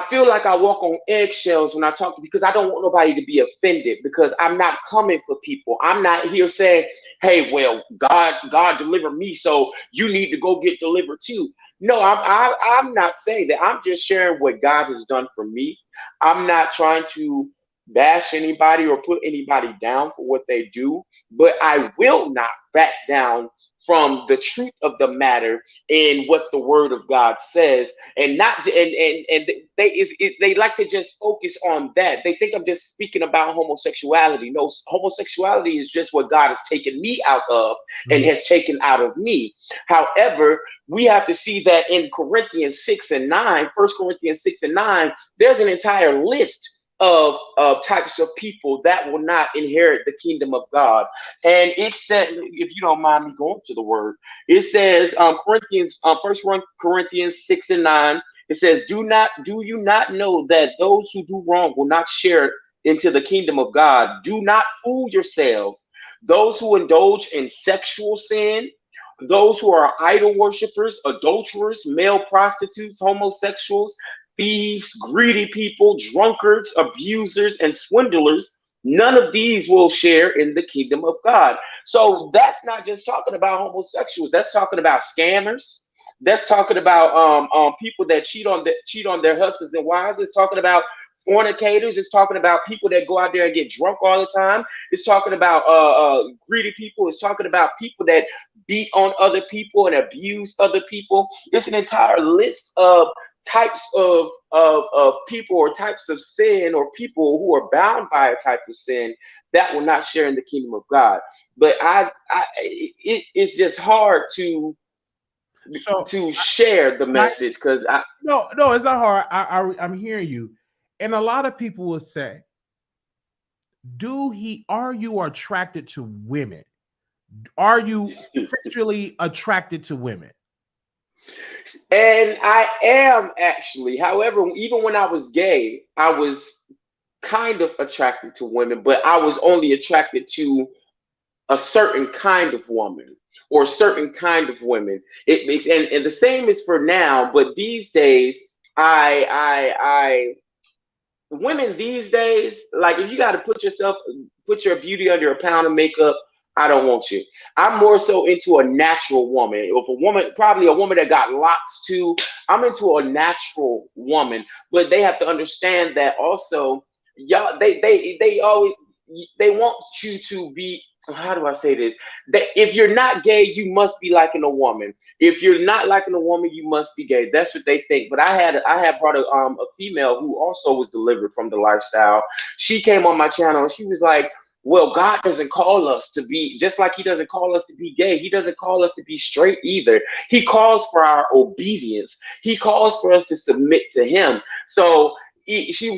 feel like I walk on eggshells when I talk, because I don't want nobody to be offended, because I'm not coming for people. I'm not here saying, hey, well, God delivered me, so you need to go get delivered too. No, I'm not saying that. I'm just sharing what God has done for me. I'm not trying to bash anybody or put anybody down for what they do, but I will not back down from the truth of the matter and what the word of God says, and not they like to just focus on that. They think I'm just speaking about homosexuality. No, homosexuality is just what God has taken me out of and has taken out of me. However, we have to see that in Corinthians 6 and 9, 1 Corinthians 6 and 9, there's an entire list of types of people that will not inherit the kingdom of God. And it said, if you don't mind me going to the word, it says, 1 Corinthians 6 and 9, it says, do you not know that those who do wrong will not share into the kingdom of God? Do not fool yourselves. Those who indulge in sexual sin, those who are idol worshipers, adulterers, male prostitutes, homosexuals, thieves, greedy people, drunkards, abusers, and swindlers, none of these will share in the kingdom of God. So that's not just talking about homosexuals. That's talking about scammers. That's talking about people that cheat on their husbands and wives. It's talking about fornicators. It's talking about people that go out there and get drunk all the time. It's talking about greedy people. It's talking about people that beat on other people and abuse other people. It's an entire list of types of people, or types of sin, or people who are bound by a type of sin that will not share in the kingdom of God. But it's just hard to share the message, because no, it's not hard. I'm hearing you, and a lot of people will say, are you attracted to women? Are you sexually attracted to women? And I am actually. However, even when I was gay, I was kind of attracted to women, but I was only attracted to a certain kind of woman or certain kind of women. It makes, and the same is for now, but these days, women these days, like, if you got to put your beauty under a pound of makeup, I don't want you. I'm more so into a natural woman. If a woman, probably a woman that got locks too, I'm into a natural woman. But they have to understand that also, y'all, they always, they want you to be, how do I say this? That if you're not gay, you must be liking a woman. If you're not liking a woman, you must be gay. That's what they think. But I had brought a female who also was delivered from the lifestyle. She came on my channel and she was like, well, God doesn't call us to be, just like he doesn't call us to be gay. He doesn't call us to be straight either. He calls for our obedience. He calls for us to submit to him. So she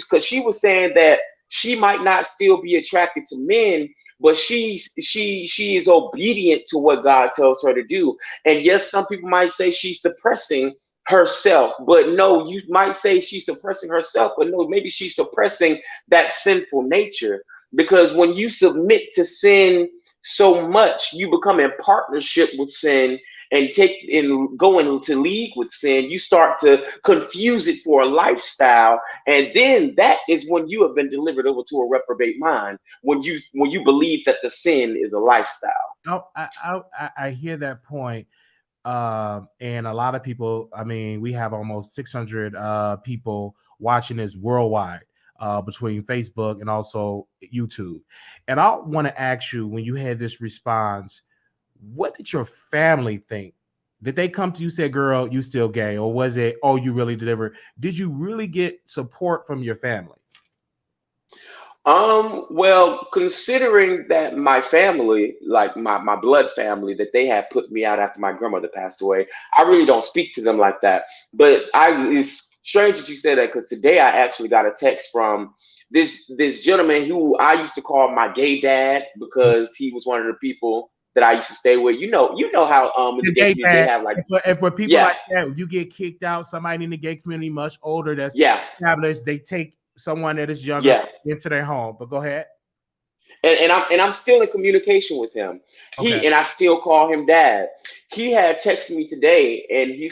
was saying that she might not still be attracted to men, but she is obedient to what God tells her to do. And yes, some people might say she's suppressing herself, but no, you might say she's suppressing herself, but no, maybe she's suppressing that sinful nature. Because when you submit to sin so much, you become in partnership with sin, and go into league with sin, you start to confuse it for a lifestyle, and then that is when you have been delivered over to a reprobate mind. When you believe that the sin is a lifestyle. Oh, I hear that point. And a lot of people, I mean, we have almost 600 people watching this worldwide, between Facebook and also YouTube. And I want to ask you, when you had this response, what did your family think? Did they come to you and say, girl, you still gay? Or was it, oh, you really delivered? Did you really get support from your family? Well, considering that my family, like my blood family, that they had put me out after my grandmother passed away, I really don't speak to them like that. But it's strange that you said that, because today I actually got a text from this gentleman who I used to call my gay dad, because he was one of the people that I used to stay with. You know how in the gay community they have like, and for people like that, you get kicked out, somebody in the gay community much older that's established, they take someone that is younger into their home. But go ahead. And I'm still in communication with him. And I still call him dad. He had texted me today, and he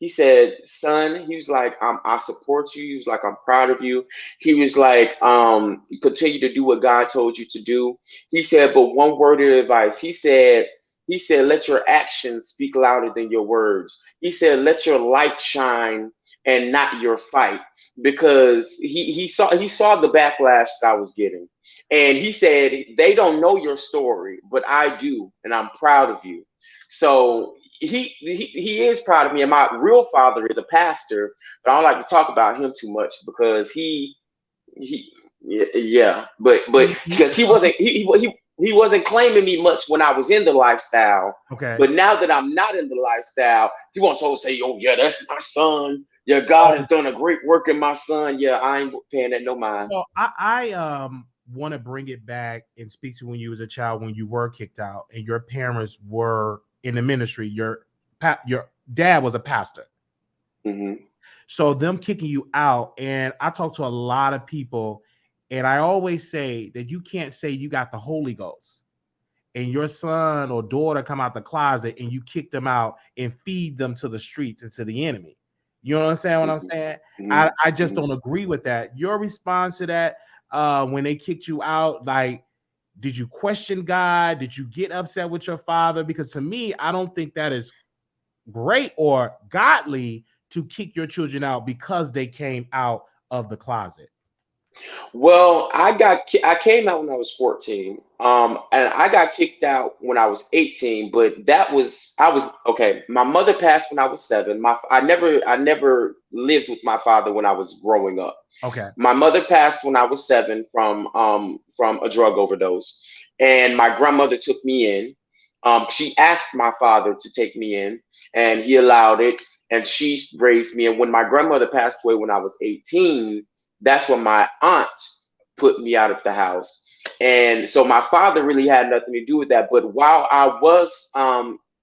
said, son, he was like, I support you. He was like, I'm proud of you. He was like, continue to do what God told you to do. He said, but one word of advice. He said, let your actions speak louder than your words. He said, let your light shine and not your fight, because he saw the backlash that I was getting, and he said, they don't know your story, but I do, and I'm proud of you. So he is proud of me, and my real father is a pastor, but I don't like to talk about him too much, because but because he wasn't claiming me much when I was in the lifestyle. Okay. But now that I'm not in the lifestyle, he wants to say, oh yeah, that's my son. Yeah, God has done a great work in my son. Yeah, I ain't paying that no mind. So I want to bring it back and speak to when you was a child, when you were kicked out and your parents were in the ministry. Your dad was a pastor. Mm-hmm. So them kicking you out, and I talk to a lot of people, and I always say that you can't say you got the Holy Ghost and your son or daughter come out the closet and you kick them out and feed them to the streets and to the enemy. You know what I'm saying? What I'm saying? Mm-hmm. I just don't agree with that. Your response to that, when they kicked you out, like, did you question God? Did you get upset with your father? Because to me, I don't think that is great or godly to kick your children out because they came out of the closet. Well, I came out when I was 14, and I got kicked out when I was 18. But I was okay. My mother passed when I was 7. I never lived with my father when I was growing up. Okay. My mother passed when I was 7 from a drug overdose, and my grandmother took me in. She asked my father to take me in, and he allowed it, and she raised me. And when my grandmother passed away when I was 18, that's when my aunt put me out of the house. And so my father really had nothing to do with that. But while I was,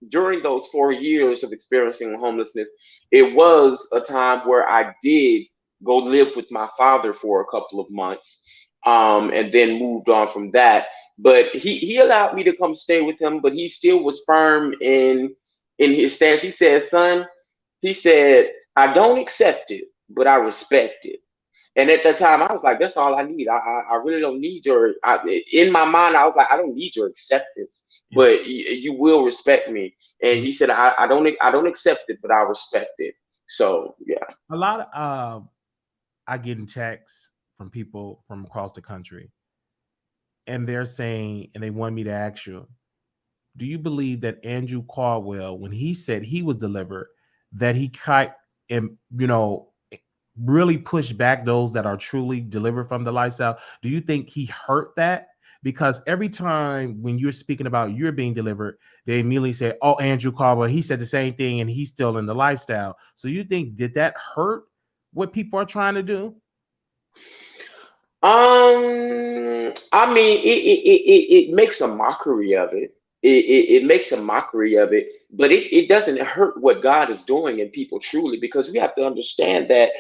during those 4 years of experiencing homelessness, it was a time where I did go live with my father for a couple of months, and then moved on from that. But he allowed me to come stay with him, but he still was firm in his stance. He said, son, he said, I don't accept it, but I respect it. And at that time, I was like, that's all I need. I really don't need in my mind, I was like, I don't need your acceptance, but you will respect me. And he said, I don't accept it, but I respect it. So, yeah. A lot of, I get in texts from people from across the country, and they're saying, and they want me to ask you, do you believe that Andrew Caldwell, when he said he was delivered, that he really push back those that are truly delivered from the lifestyle? Do you think he hurt that? Because every time when you're speaking about you're being delivered, they immediately say, oh, Andrew Caldwell, he said the same thing and he's still in the lifestyle. So you think, did that hurt what people are trying to do? I mean, it makes a mockery of it. It makes a mockery of it, but it doesn't hurt what God is doing in people truly, because we have to understand that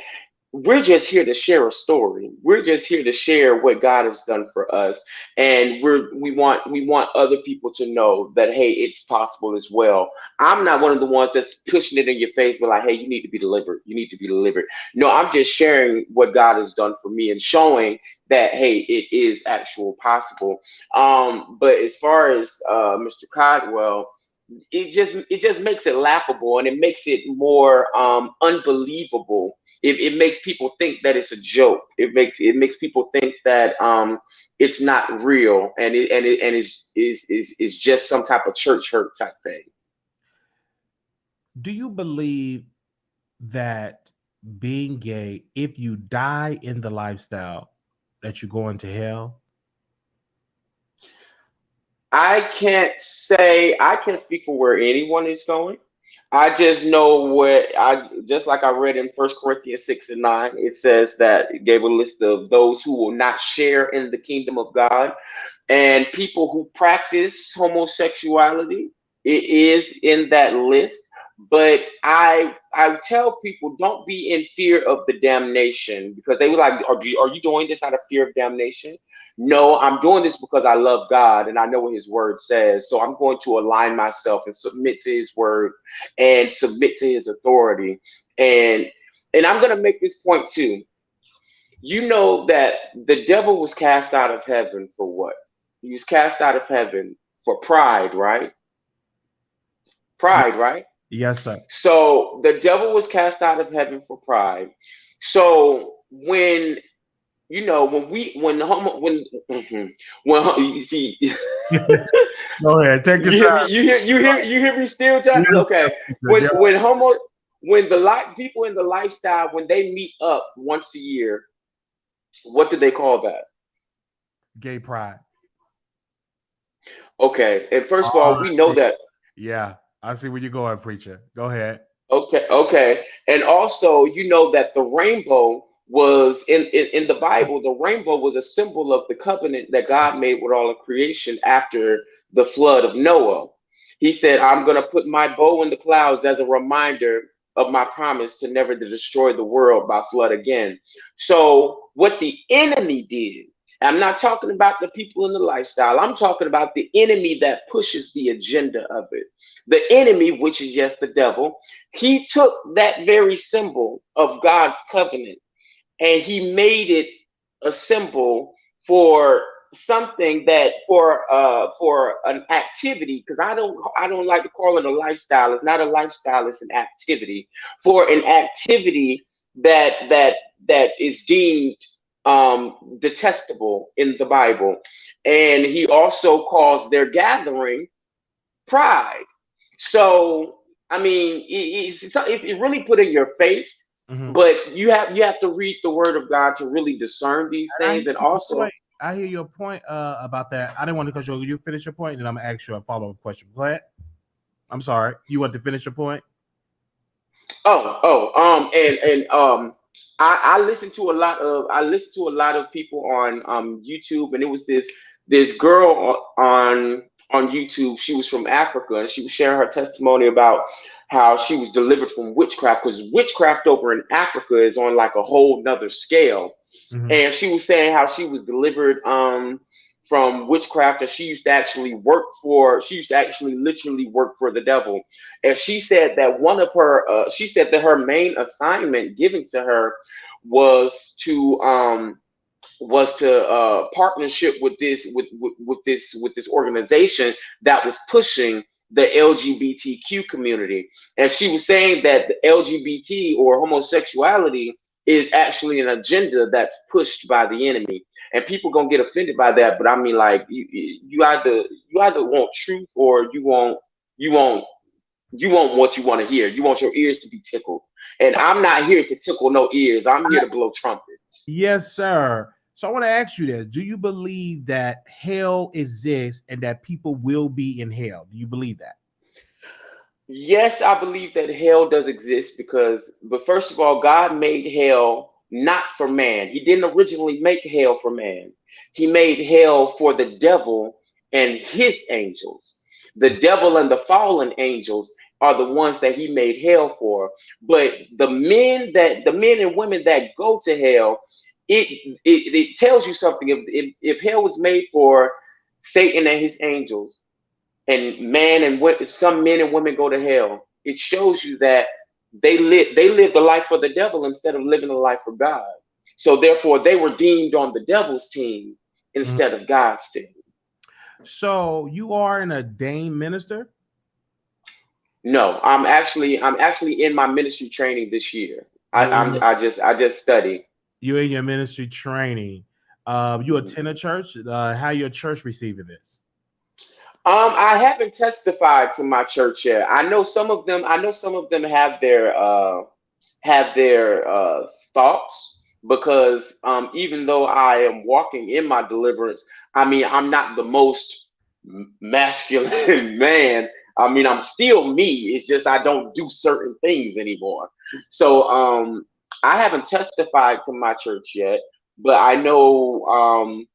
we're just here to share a story. We're just here to share what God has done for us, and we want other people to know that, hey, it's possible as well. I'm not one of the ones that's pushing it in your face, but like, hey, you need to be delivered. You need to be delivered. No, I'm just sharing what God has done for me and showing that, hey, it is actual possible. But as far as Mr. Codwell, it just makes it laughable, and it makes it more unbelievable. It makes people think that it's a joke. It makes people think that it's not real, and it's just some type of church hurt type thing. Do you believe that being gay, if you die in the lifestyle, that you're going to hell? I can't speak for where anyone is going. I just know what I just like I read in First Corinthians 6 and 9. It says that it gave a list of those who will not share in the kingdom of God, and people who practice homosexuality. It is in that list. But I tell people, don't be in fear of the damnation, because they were like, are you doing this out of fear of damnation? No, I'm doing this because I love God and I know what his word says. So I'm going to align myself and submit to his word and submit to his authority. And I'm going to make this point too. You know that the devil was cast out of heaven for what? He was cast out of heaven for pride, right? Pride, Yes, right? yes, sir. So the devil was cast out of heaven for pride. So when you see Go ahead, take you your hear me, time. you hear me still trying, Yes, okay. sir. Yeah. When people in the lifestyle, when they meet up once a year, what do they call that? Gay pride. Okay, and first of Oh, all, we I know see. that. Yeah, I see where you're going, preacher. Go ahead. Okay. And also, you know that the rainbow was in the Bible, the rainbow was a symbol of the covenant that God made with all of creation after the flood of Noah. He said, I'm going to put my bow in the clouds as a reminder of my promise to never to destroy the world by flood again. So, what the enemy did, I'm not talking about the people in the lifestyle, I'm talking about the enemy that pushes the agenda of it. The enemy, which is, yes, the devil, he took that very symbol of God's covenant and he made it a symbol for something that for an activity, because I don't like to call it a lifestyle. It's not a lifestyle, it's an activity. For an activity that is deemed detestable in the Bible. And he also calls their gathering pride. So I mean, it's really put in your face, Mhm. but you have to read the Word of God to really discern these And I things, hear and your also, point. I hear your point about that. I didn't want to cut you. You finish your point, and I'm gonna ask you a follow up question. Go ahead. I'm sorry. You want to finish your point? I listen to a lot of people on YouTube, and it was this girl on YouTube. She was from Africa, and she was sharing her testimony about how she was delivered from witchcraft, because witchcraft over in Africa is on like a whole nother scale. Mhm. And she was saying how she was delivered from witchcraft, and she used to actually literally work for the devil. And she said that she said that her main assignment given to her was to partnership with this organization that was pushing the LGBTQ community. And she was saying that the LGBT or homosexuality is actually an agenda that's pushed by the enemy. And people gonna get offended by that, but I mean, like, you either want truth, or you want what you want to hear. You want your ears to be tickled, and I'm not here to tickle no ears. I'm here to blow trumpets. Yes, sir. So I want to ask you this: do you believe that hell exists and that people will be in hell? Do you believe that? Yes, I believe that hell does exist, but first of all, God made hell not for man. He didn't originally make hell for man. He made hell for the devil and his angels. The devil and the fallen angels are the ones that he made hell for. But the men and women that go to hell, it tells you something. If hell was made for Satan and his angels, and some men and women go to hell, it shows you that they lived a life for the devil instead of living a life for God. So therefore, they were deemed on the devil's team instead of God's team. So you are an ordained minister? No, I'm actually in my ministry training this year. I just study. You're in your ministry training. You attend a church. How your church receiving this? I haven't testified to my church yet. I know some of them have their thoughts, because even though I am walking in my deliverance, I mean, I'm not the most masculine man. I mean, I'm still me. It's just I don't do certain things anymore. So I haven't testified to my church yet, but I know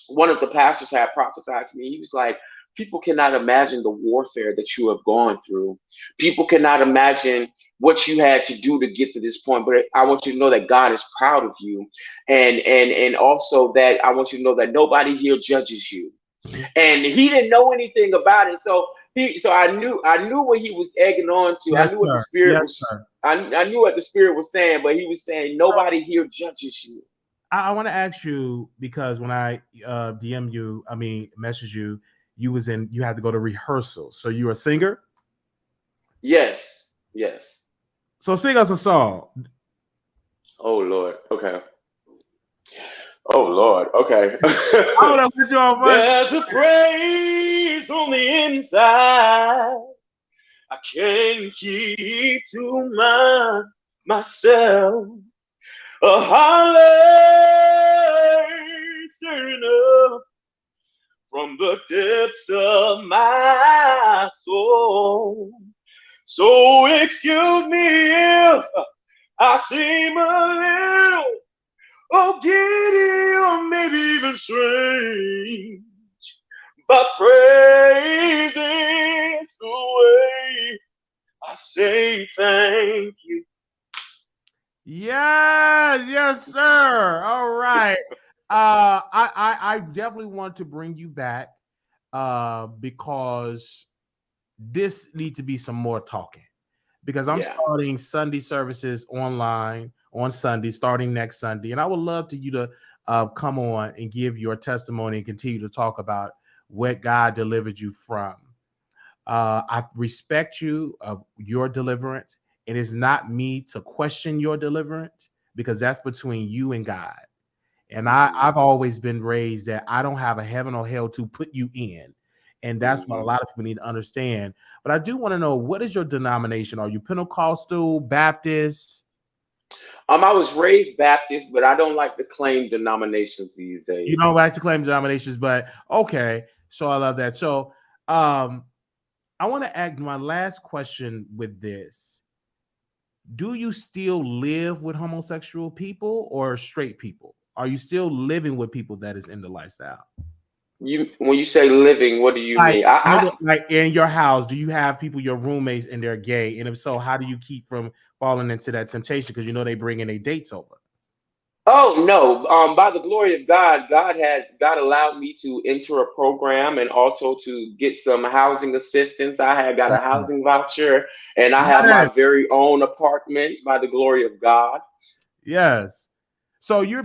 one of the pastors had prophesied to me. He was like, people cannot imagine the warfare that you have gone through. People cannot imagine what you had to do to get to this point. But I want you to know that God is proud of you. And also that I want you to know that nobody here judges you. And he didn't know anything about it. So I knew what he was egging on to. Yes, I knew what the spirit was. I knew what the spirit was saying, but he was saying nobody here judges you. I want to ask you, because when I message you, you had to go to rehearsal. So you're a singer? Yes. So sing us a song. Oh Lord. Okay. Oh Lord. Okay. There's a praise on the inside. I can't keep to myself. A holler stirring up from the depths of my soul. So excuse me if I seem a little giddy or maybe even strange, but praise is the way I say thank you. Yes, sir. All right. I definitely want to bring you back because this needs to be some more talking, because I'm starting Sunday services online on Sunday, starting next Sunday. And I would love you to come on and give your testimony and continue to talk about what God delivered you from. I respect you of your deliverance. It is not me to question your deliverance, because that's between you and God. And I've always been raised that I don't have a heaven or hell to put you in. And that's what a lot of people need to understand. But I do want to know, what is your denomination? Are you Pentecostal, Baptist? I was raised Baptist, but I don't like to claim denominations these days. You don't like to claim denominations, but okay. So I love that. So I want to ask my last question with this. Do you still live with homosexual people or straight people? Are you still living with people that is in the lifestyle? When you say living, what do you mean? Like in your house, do you have people, your roommates, and they're gay? And if so, how do you keep from falling into that temptation? Because they bring in their dates over. Oh no! By the glory of God, God allowed me to enter a program and also to get some housing assistance. I had got a housing voucher, and I have my very own apartment. By the glory of God. Yes. So you're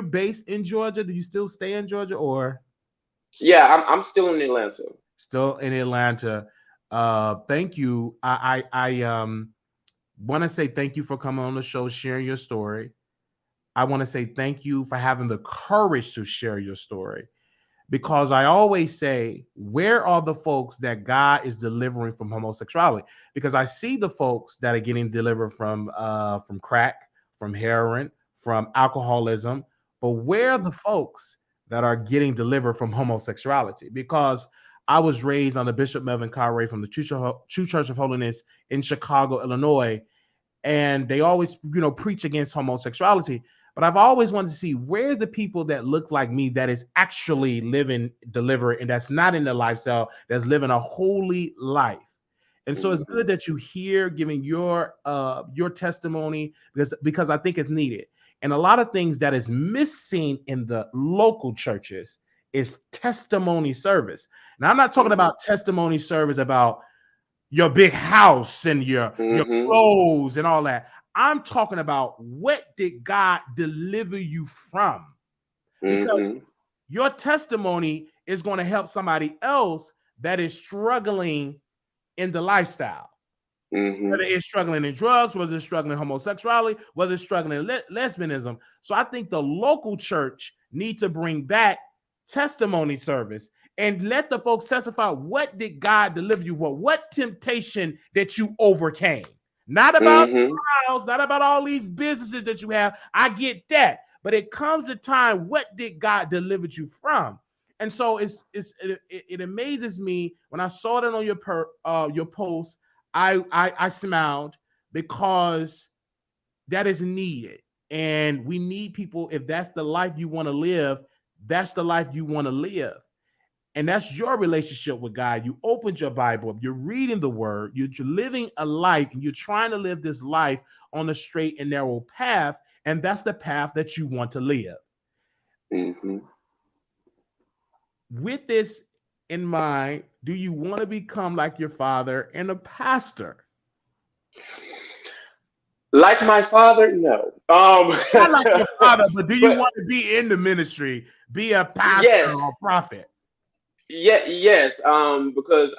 based in Georgia. Do you still stay in Georgia, or? Yeah, I'm still in Atlanta. Still in Atlanta. Thank you. I want to say thank you for coming on the show, sharing your story. I want to say thank you for having the courage to share your story, because I always say, where are the folks that God is delivering from homosexuality? Because I see the folks that are getting delivered from crack, from heroin, from alcoholism, but where are the folks that are getting delivered from homosexuality? Because I was raised under Bishop Melvin Conway from the True Church of Holiness in Chicago, Illinois, and they always, preach against homosexuality. But I've always wanted to see, where's the people that look like me that is actually living delivered, and that's not in the lifestyle, that's living a holy life. And so it's good that you here giving your testimony because I think it's needed. And a lot of things that is missing in the local churches is testimony service. Now, I'm not talking about testimony service about your big house and your clothes and all that. I'm talking about what did God deliver you from? Because your testimony is going to help somebody else that is struggling in the lifestyle. Whether it's struggling in drugs, whether it's struggling in homosexuality, whether it's struggling in lesbianism. So I think the local church need to bring back testimony service and let the folks testify, what did God deliver you from? What temptation that you overcame? Not about trials, not about all these businesses that you have. I get that. But it comes a time, what did God deliver you from? And so it amazes me when I saw that on your post. I smiled because that is needed. And we need people, if that's the life you want to live, that's the life you want to live. And that's your relationship with God. You opened your Bible, you're reading the word, you're living a life, and you're trying to live this life on a straight and narrow path. And that's the path that you want to live. With this in mind, do you want to become like your father and a pastor? Like my father? No. Not like your father, but do you want to be in the ministry, be a pastor or a prophet? Yes. Because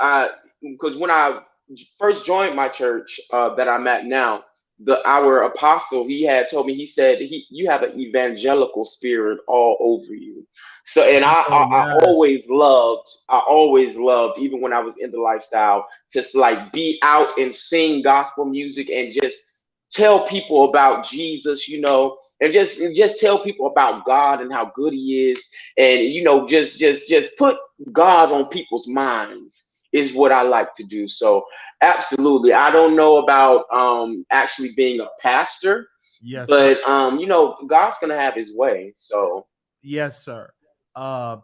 when I first joined my church that I'm at now, our apostle, he had told me, he said, you have an evangelical spirit all over you. So, and I always loved, even when I was in the lifestyle, just like be out and sing gospel music and just tell people about Jesus, and just tell people about God and how good he is. And, just put God on people's minds is what I like to do. So absolutely. I don't know about actually being a pastor. Yes, but God's gonna have his way. So yes, sir.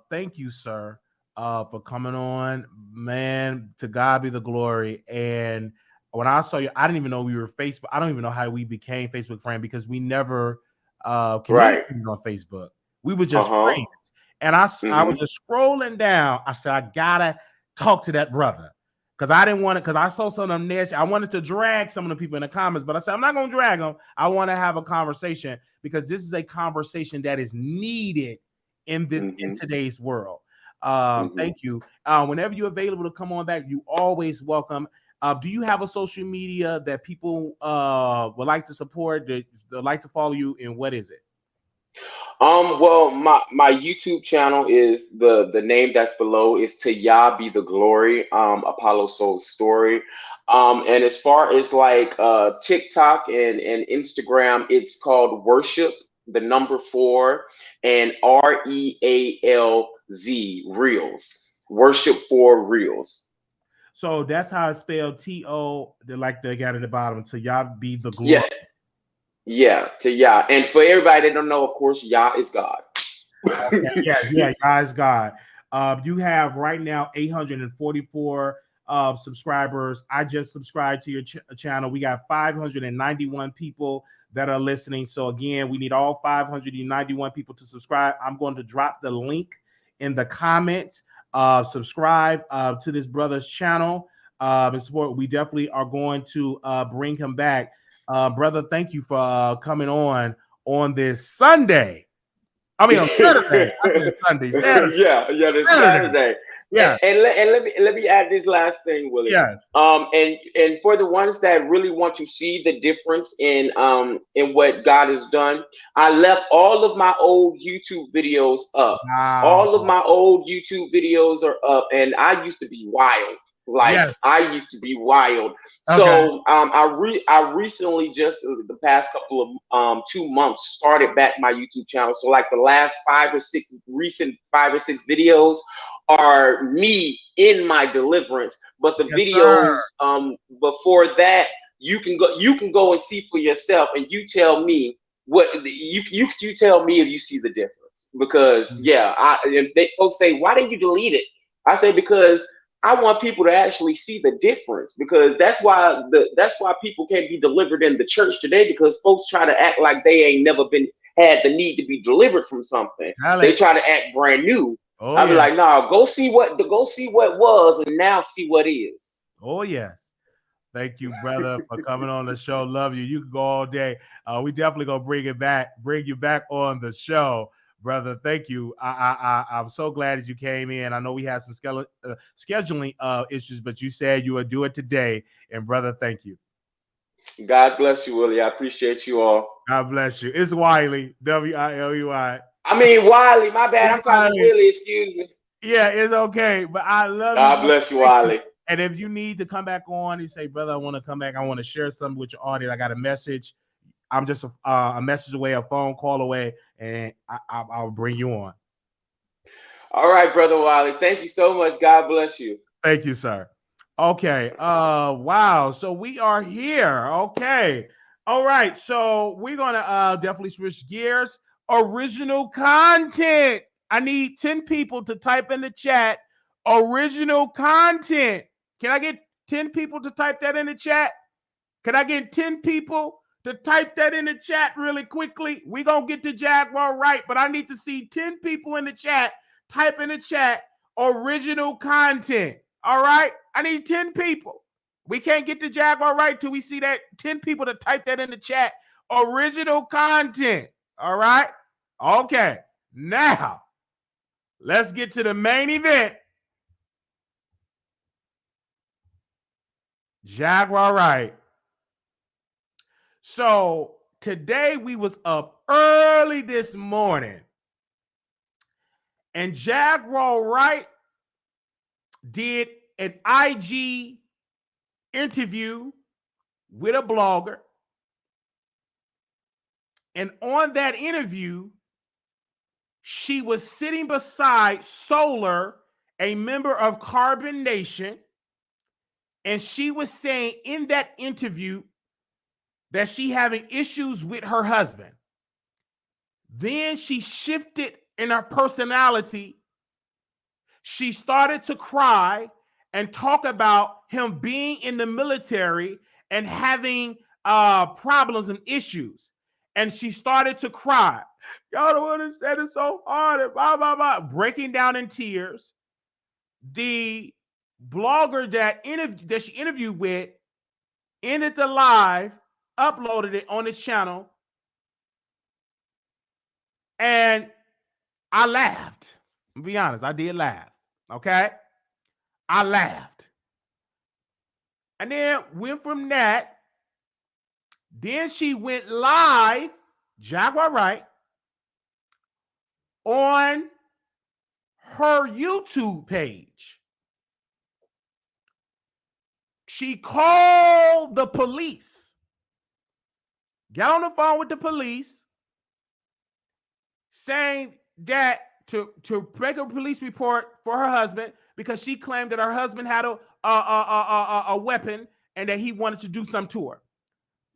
Thank you, sir, for coming on. Man, to God be the glory. And when I saw you, I didn't even know we were Facebook. I don't even know how we became Facebook friends because we never communicated on Facebook. We were just friends. And I was just scrolling down. I said, I gotta talk to that brother. Because I didn't want to, because I saw some of them nasty. I wanted to drag some of the people in the comments, but I said, I'm not going to drag them. I want to have a conversation because this is a conversation that is needed in this in today's world. Thank you. Whenever you're available to come on back, you always welcome. Do you have a social media that people would like to support, that like to follow you, and what is it? Well, my YouTube channel is the name that's below is To Yah Be the Glory, Apollo Soul Story. And as far as like TikTok and Instagram, it's called Worship, the number 4, and REALZ, Reels. Worship for Reels. So that's how it's spelled. TO, like they got at the bottom. To Yah Be the Glory. Yeah, to Yah. And for everybody that don't know, of course, Yah is God. Okay, yeah, Yah is God. You have right now 844 subscribers. I just subscribed to your channel. We got 591 people that are listening. So again, we need all 591 people to subscribe. I'm going to drop the link in the comments. Subscribe to this brother's channel and support. We definitely are going to bring him back. Brother, thank you for coming on this Sunday. I mean on Saturday. I said Sunday. Saturday. This Saturday. Yeah. And let me add this last thing, Willie. Yes. And for the ones that really want to see the difference in what God has done, I left all of my old YouTube videos up. Wow. All of my old YouTube videos are up, and I used to be wild. I used to be wild. Okay. So I recently, just the past couple of 2 months, started back my YouTube channel. So like the last 5 or 6 videos are me in my deliverance. But the videos before that, you can go and see for yourself, and you tell me what you tell me if you see the difference. Because folks say, why didn't you delete it? I say because I want people to actually see the difference, because that's why people can't be delivered in the church today, because folks try to act like they ain't never had the need to be delivered from something. They try to act brand new. I'll be like, nah, go see what was, and now see what is. Oh yes. Thank you, brother, for coming on the show. Love you. You can go all day. We definitely gonna bring you back on the show, brother. Thank you. I'm so glad that you came in. I know we had some scheduling issues, but you said you would do it today. And brother, thank you. God bless you, Willie. I appreciate you all. God bless you. It's Wiley, Wiley. I mean Wiley. My bad. I'm calling Willie. Excuse me. Yeah, it's okay. But I love you. God bless you, Wiley. And if you need to come back on, you say, brother, I want to come back. I want to share something with your audience. I got a message. I'm just a message away, a phone call away, and I'll bring you on. All right, brother Wiley. Thank you so much. God bless you. Thank you, sir. Okay. Wow. So we are here. Okay. All right. So we're gonna definitely switch gears. Original content. I need 10 people to type in the chat. Original content. Can I get 10 people to type that in the chat? Can I get 10 people to type that in the chat really quickly? We're going to get to Jaguar Wright, but I need to see 10 people in the chat. Type in the chat, original content. All right? I need 10 people. We can't get to Jaguar Wright till we see that 10 people to type that in the chat. Original content. All right? Okay. Now, let's get to the main event. Jaguar Wright. So today we was up early this morning, and Jaguar Wright did an IG interview with a blogger. And on that interview, she was sitting beside Solar, a member of Carbon Nation. And she was saying in that interview that she having issues with her husband. Then she shifted in her personality. She started to cry and talk about him being in the military and having problems and issues. And she started to cry. Y'all don't understand it so hard. And blah, blah, blah, breaking down in tears. The blogger that she interviewed with ended the live, uploaded it on his channel, and I laughed. To be honest, I did laugh. Okay, I laughed, and then went from that. Then she went live, Jaguar Wright, on her YouTube page. She called the police, got on the phone with the police, saying that to make a police report for her husband because she claimed that her husband had a weapon and that he wanted to do something to her.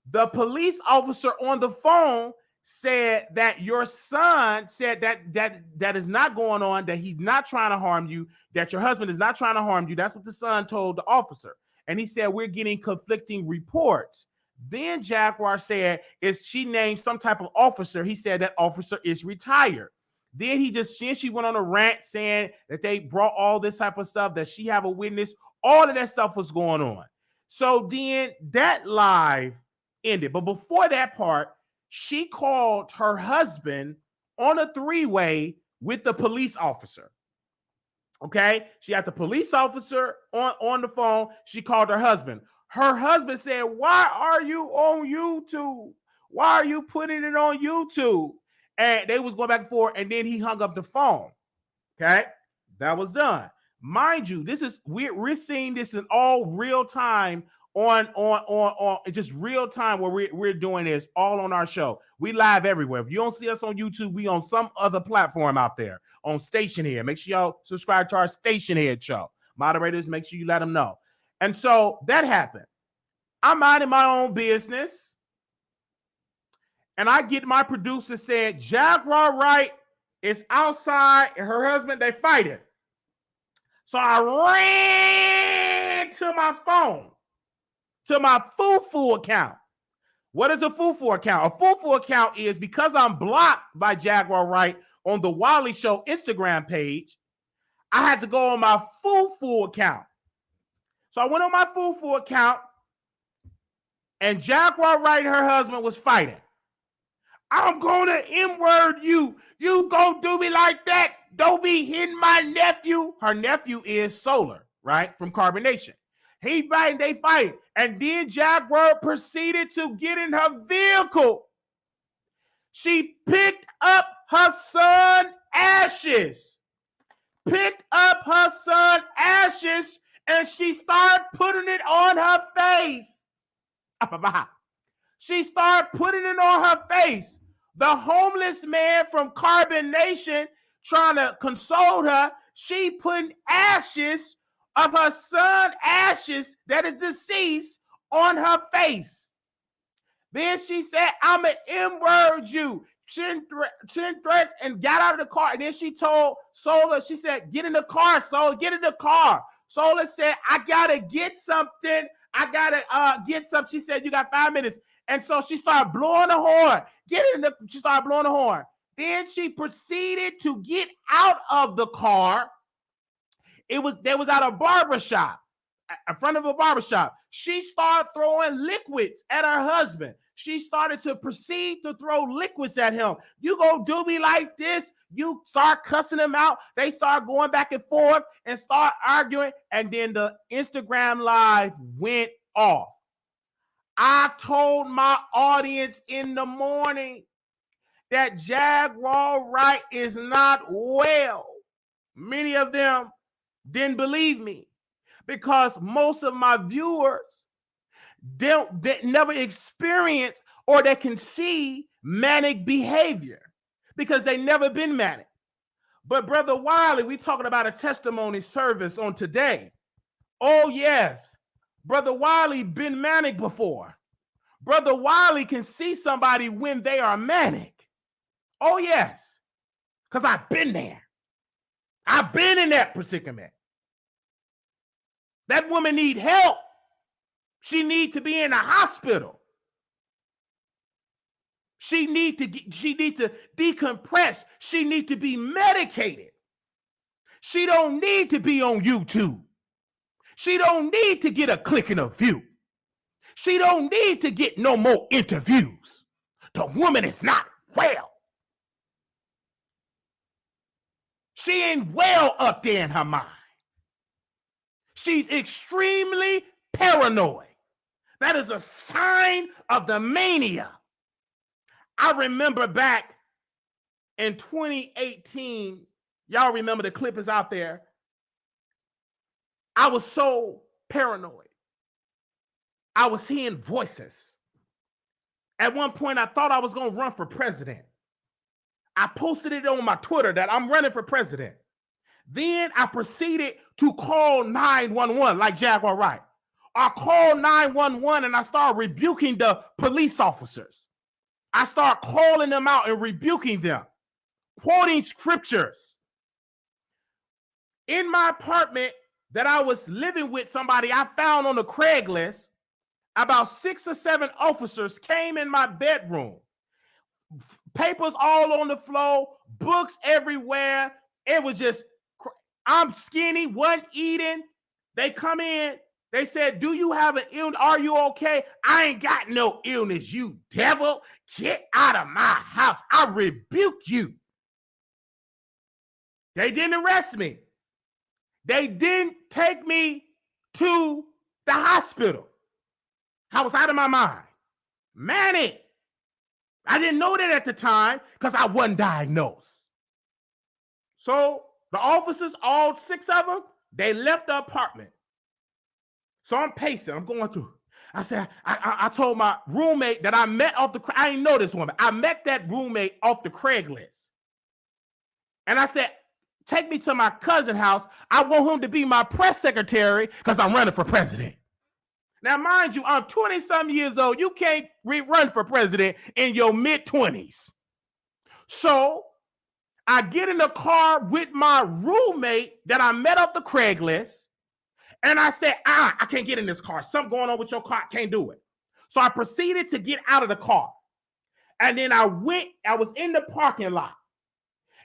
The police officer on the phone said that your son said that is not going on, that he's not trying to harm you, that your husband is not trying to harm you. That's what the son told the officer. And he said, we're getting conflicting reports. Then Jaguar said, she named some type of officer. He said that officer is retired. Then she went on a rant saying that they brought all this type of stuff, that she have a witness. All of that stuff was going on. So then that live ended. But before that part, she called her husband on a three-way with the police officer. Okay, she had the police officer on the phone. She called her husband. Her husband said, why are you on YouTube? Why are you putting it on YouTube? And they was going back and forth, and then he hung up the phone. Okay, that was done. Mind you, we're seeing this in all real time on just real time where we're doing this all on our show. We live everywhere. If you don't see us on YouTube, we on some other platform out there. On Station Head. Make sure y'all subscribe to our Station Head show. Moderators, make sure you let them know. And so that happened. I'm minding my own business. And I get my producer saying, Jaguar Wright is outside and her husband, they fighting. So I ran to my phone, to my Fufu account. What is a Fufu account? A Fufu account is because I'm blocked by Jaguar Wright on the Wiley Show Instagram page, I had to go on my Fufu account. So I went on my Fufu account, and Jaguar Wright and her husband was fighting. I'm gonna M-word you. You go do me like that. Don't be hitting my nephew. Her nephew is Solar, right? From Carbonation. He fighting, they fight. And then Jaguar proceeded to get in her vehicle. She picked up her son's ashes. And she started putting it on her face. She started putting it on her face. The homeless man from Carbonation trying to console her, she putting ashes of her son's ashes that is deceased on her face. Then she said, I'm an M-word you. She threats and got out of the car. And then she told Solar, she said, get in the car, Solar, get in the car. Solar said, I gotta get something. I gotta get something. She said, you got 5 minutes. And so she started blowing the horn. She started blowing the horn. Then she proceeded to get out of the car. They was at a barbershop, in front of a barbershop. She started throwing liquids at her husband. She started to proceed to throw liquids at him. You gonna do me like this? You start cussing him out. They start going back and forth and start arguing. And then the Instagram live went off. I told my audience in the morning that Jaguar Wright is not well. Many of them didn't believe me because most of my viewers they never experience or they can see manic behavior because they never been manic. But Brother Wiley, we talking about a testimony service on today. Oh yes, Brother Wiley been manic before. Brother Wiley can see somebody when they are manic. Oh yes, because I've been there. I've been in that predicament. That woman need help. She need to be in a hospital. She need to decompress. She need to be medicated. She don't need to be on YouTube. She don't need to get a click and a view. She don't need to get no more interviews. The woman is not well. She ain't well up there in her mind. She's extremely paranoid. That is a sign of the mania. I remember back in 2018, y'all remember the clip is out there. I was so paranoid. I was hearing voices. At one point, I thought I was going to run for president. I posted it on my Twitter that I'm running for president. Then I proceeded to call 911 like Jaguar Wright. I called 911 and I started rebuking the police officers. I started calling them out and rebuking them, quoting scriptures. In my apartment that I was living with somebody I found on the Craigslist, about 6 or 7 officers came in my bedroom. Papers all on the floor, books everywhere. It was just, I'm skinny, wasn't eating. They come in, they said, do you have an illness? Are you okay? I ain't got no illness, you devil. Get out of my house. I rebuke you. They didn't arrest me. They didn't take me to the hospital. I was out of my mind. Manic. I didn't know that at the time because I wasn't diagnosed. So the officers, all 6 of them, they left the apartment. So I'm pacing. I'm going through. I said, I told my roommate that I met off the, I didn't know this woman. I met that roommate off the Craigslist. And I said, take me to my cousin's house. I want him to be my press secretary because I'm running for president. Now, mind you, I'm 20-something years old. You can't run for president in your mid-20s. So I get in the car with my roommate that I met off the Craigslist, and I said, I can't get in this car. Something going on with your car. I can't do it. So I proceeded to get out of the car. And then I was in the parking lot.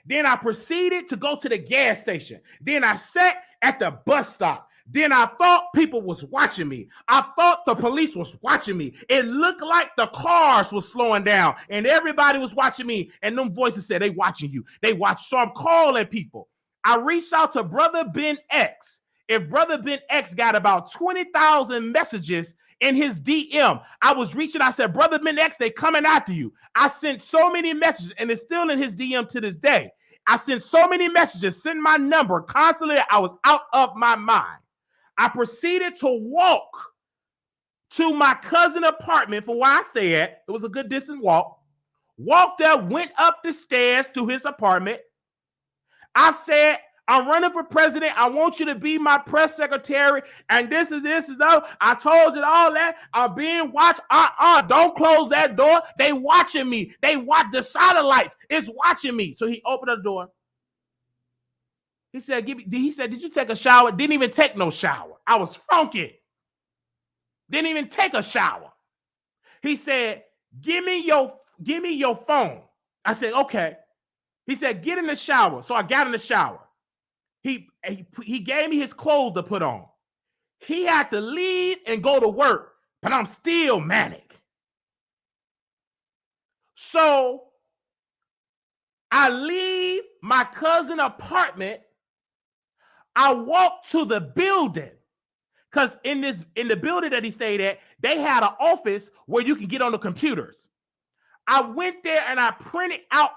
Then I proceeded to go to the gas station. Then I sat at the bus stop. Then I thought people was watching me. I thought the police was watching me. It looked like the cars was slowing down and everybody was watching me. And them voices said, they watching you. They watch. So I'm calling people. I reached out to Brother Ben X. If Brother Ben X got about 20,000 messages in his DM, I was reaching. I said, Brother Ben X, they coming after you. I sent so many messages, and it's still in his DM to this day. I sent so many messages, sent my number constantly. I was out of my mind. I proceeded to walk to my cousin's apartment for where I stay at. It was a good distance walk. Walked up, went up the stairs to his apartment. I said, I'm running for president. I want you to be my press secretary. And this is though. I told you all that. I'm being watched. Don't close that door. They watching me. They watch the satellites. It's watching me. So he opened the door. He said, did you take a shower? Didn't even take no shower. I was funky. Didn't even take a shower. He said, give me your phone. I said, okay. He said, get in the shower. So I got in the shower. He gave me his clothes to put on. He had to leave and go to work, but I'm still manic. So I leave my cousin's apartment. I walk to the building because in the building that he stayed at, they had an office where you can get on the computers. I went there and I printed out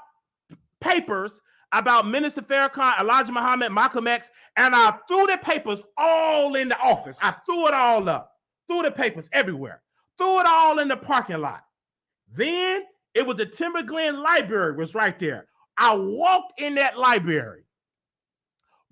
papers about Minister Farrakhan, Elijah Muhammad, Malcolm X, and I threw the papers all in the office. I threw it all up, threw the papers everywhere, threw it all in the parking lot. Then it was the Timber Glen Library was right there. I walked in that library,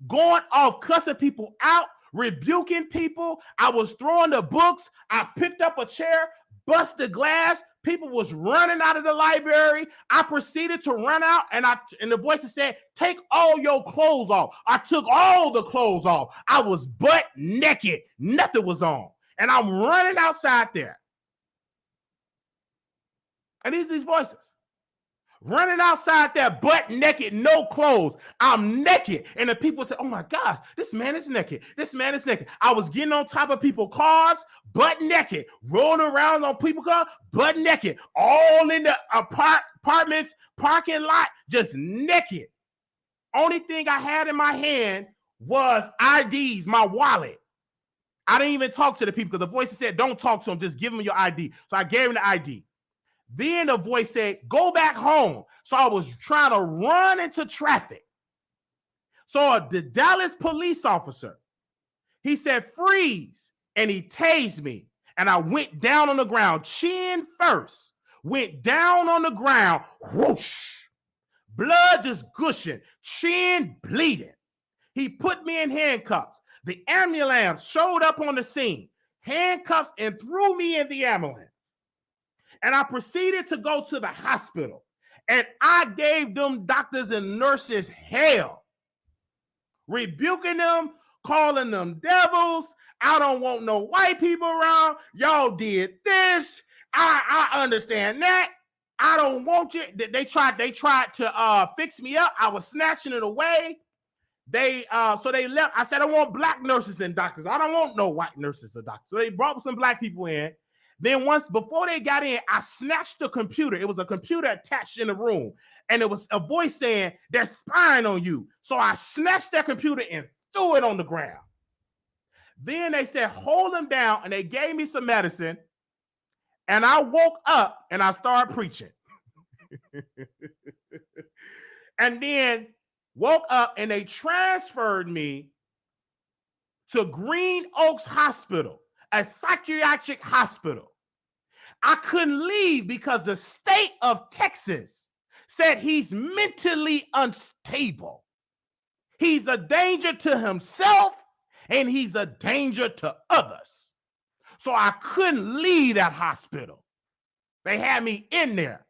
going off, cussing people out, rebuking people. I was throwing the books. I picked up a chair, bust the glass. People was running out of the library. I proceeded to run out, and the voices said, take all your clothes off. I took all the clothes off. I was butt naked. Nothing was on. And I'm running outside there. And these voices. Running outside there, butt naked, no clothes. I'm naked. And the people said, oh my God, this man is naked. This man is naked. I was getting on top of people's cars, butt naked, rolling around on people's cars, butt naked, all in the apartments, parking lot, just naked. Only thing I had in my hand was IDs, my wallet. I didn't even talk to the people because the voice said, don't talk to them, just give them your ID. So I gave him the ID. Then the voice said, go back home. So I was trying to run into traffic. So the Dallas police officer, he said, freeze. And he tased me. And I went down on the ground, chin first, went down on the ground, whoosh, blood just gushing, chin bleeding. He put me in handcuffs. The ambulance showed up on the scene, handcuffs, and threw me in the ambulance. And I proceeded to go to the hospital. And I gave them doctors and nurses hell, rebuking them, calling them devils. I don't want no white people around. Y'all did this. I understand that. I don't want you. They tried to fix me up. I was snatching it away. So they left. I said, I want black nurses and doctors. I don't want no white nurses or doctors. So they brought some black people in. Then before they got in, I snatched the computer. It was a computer attached in the room. And it was a voice saying, they're spying on you. So I snatched that computer and threw it on the ground. Then they said, hold them down. And they gave me some medicine. And I woke up and I started preaching. And then woke up and they transferred me to Green Oaks Hospital, a psychiatric hospital. I couldn't leave because the state of Texas said he's mentally unstable. He's a danger to himself and he's a danger to others. So I couldn't leave that hospital. They had me in there.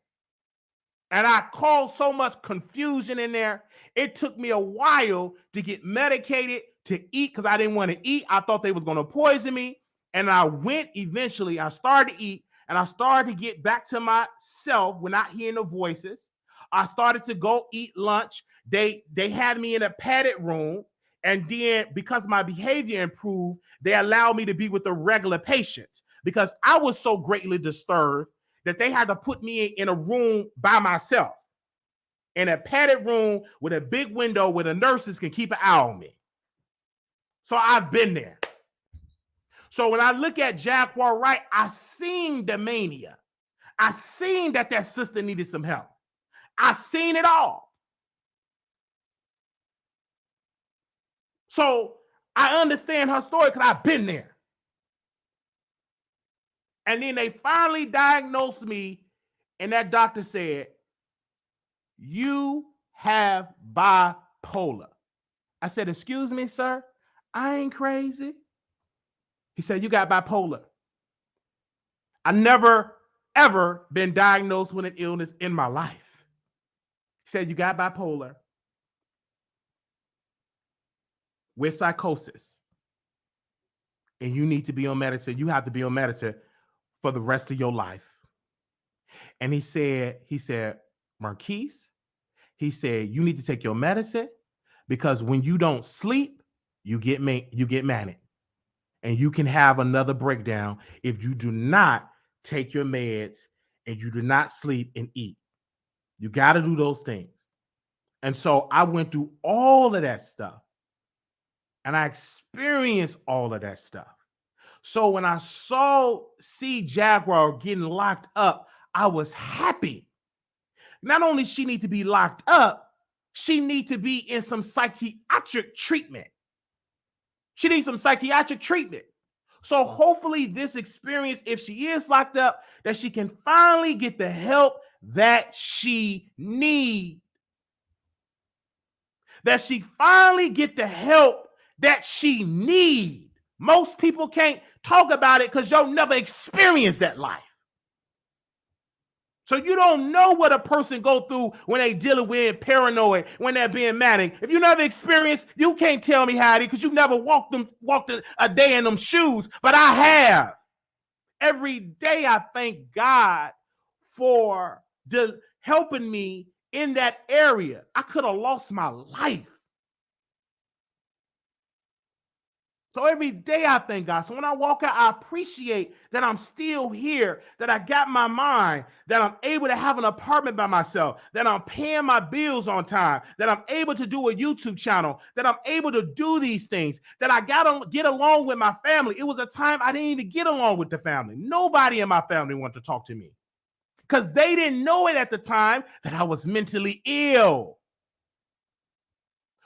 And I caused so much confusion in there. It took me a while to get medicated to eat because I didn't want to eat. I thought they was going to poison me. And I went eventually. I started to eat and I started to get back to myself. We're not hearing the voices. I started to go eat lunch. They had me in a padded room. And then because my behavior improved, they allowed me to be with the regular patients because I was so greatly disturbed that they had to put me in a room by myself, in a padded room with a big window where the nurses can keep an eye on me. So I've been there. So when I look at Jaguar Wright, I seen the mania. I seen that sister needed some help. I seen it all. So I understand her story because I've been there. And then they finally diagnosed me, and that doctor said, you have bipolar. I said, excuse me, sir, I ain't crazy. He said, you got bipolar. I never, ever been diagnosed with an illness in my life. He said, you got bipolar with psychosis. And you need to be on medicine. You have to be on medicine for the rest of your life. And he said, Marquise, he said, you need to take your medicine because when you don't sleep, you get manic. And you can have another breakdown if you do not take your meds and you do not sleep and eat. You got to do those things. And so I went through all of that stuff. And I experienced all of that stuff. So when I see Jaguar getting locked up, I was happy. Not only she need to be locked up, she need to be in some psychiatric treatment. She needs some psychiatric treatment. So hopefully this experience, if she is locked up, that she can finally get the help that she needs. That she finally get the help that she needs. Most people can't talk about it because you'll never experience that life. So you don't know what a person go through when they dealing with paranoid, when they're being manic. If you never experienced, you can't tell me how it is because you never walked a day in them shoes. But I have. Every day I thank God for helping me in that area. I could have lost my life. So every day I thank God. So when I walk out, I appreciate that I'm still here, that I got my mind, that I'm able to have an apartment by myself, that I'm paying my bills on time, that I'm able to do a YouTube channel, that I'm able to do these things, that I got to get along with my family. It was a time I didn't even get along with the family. Nobody in my family wanted to talk to me because they didn't know it at the time that I was mentally ill.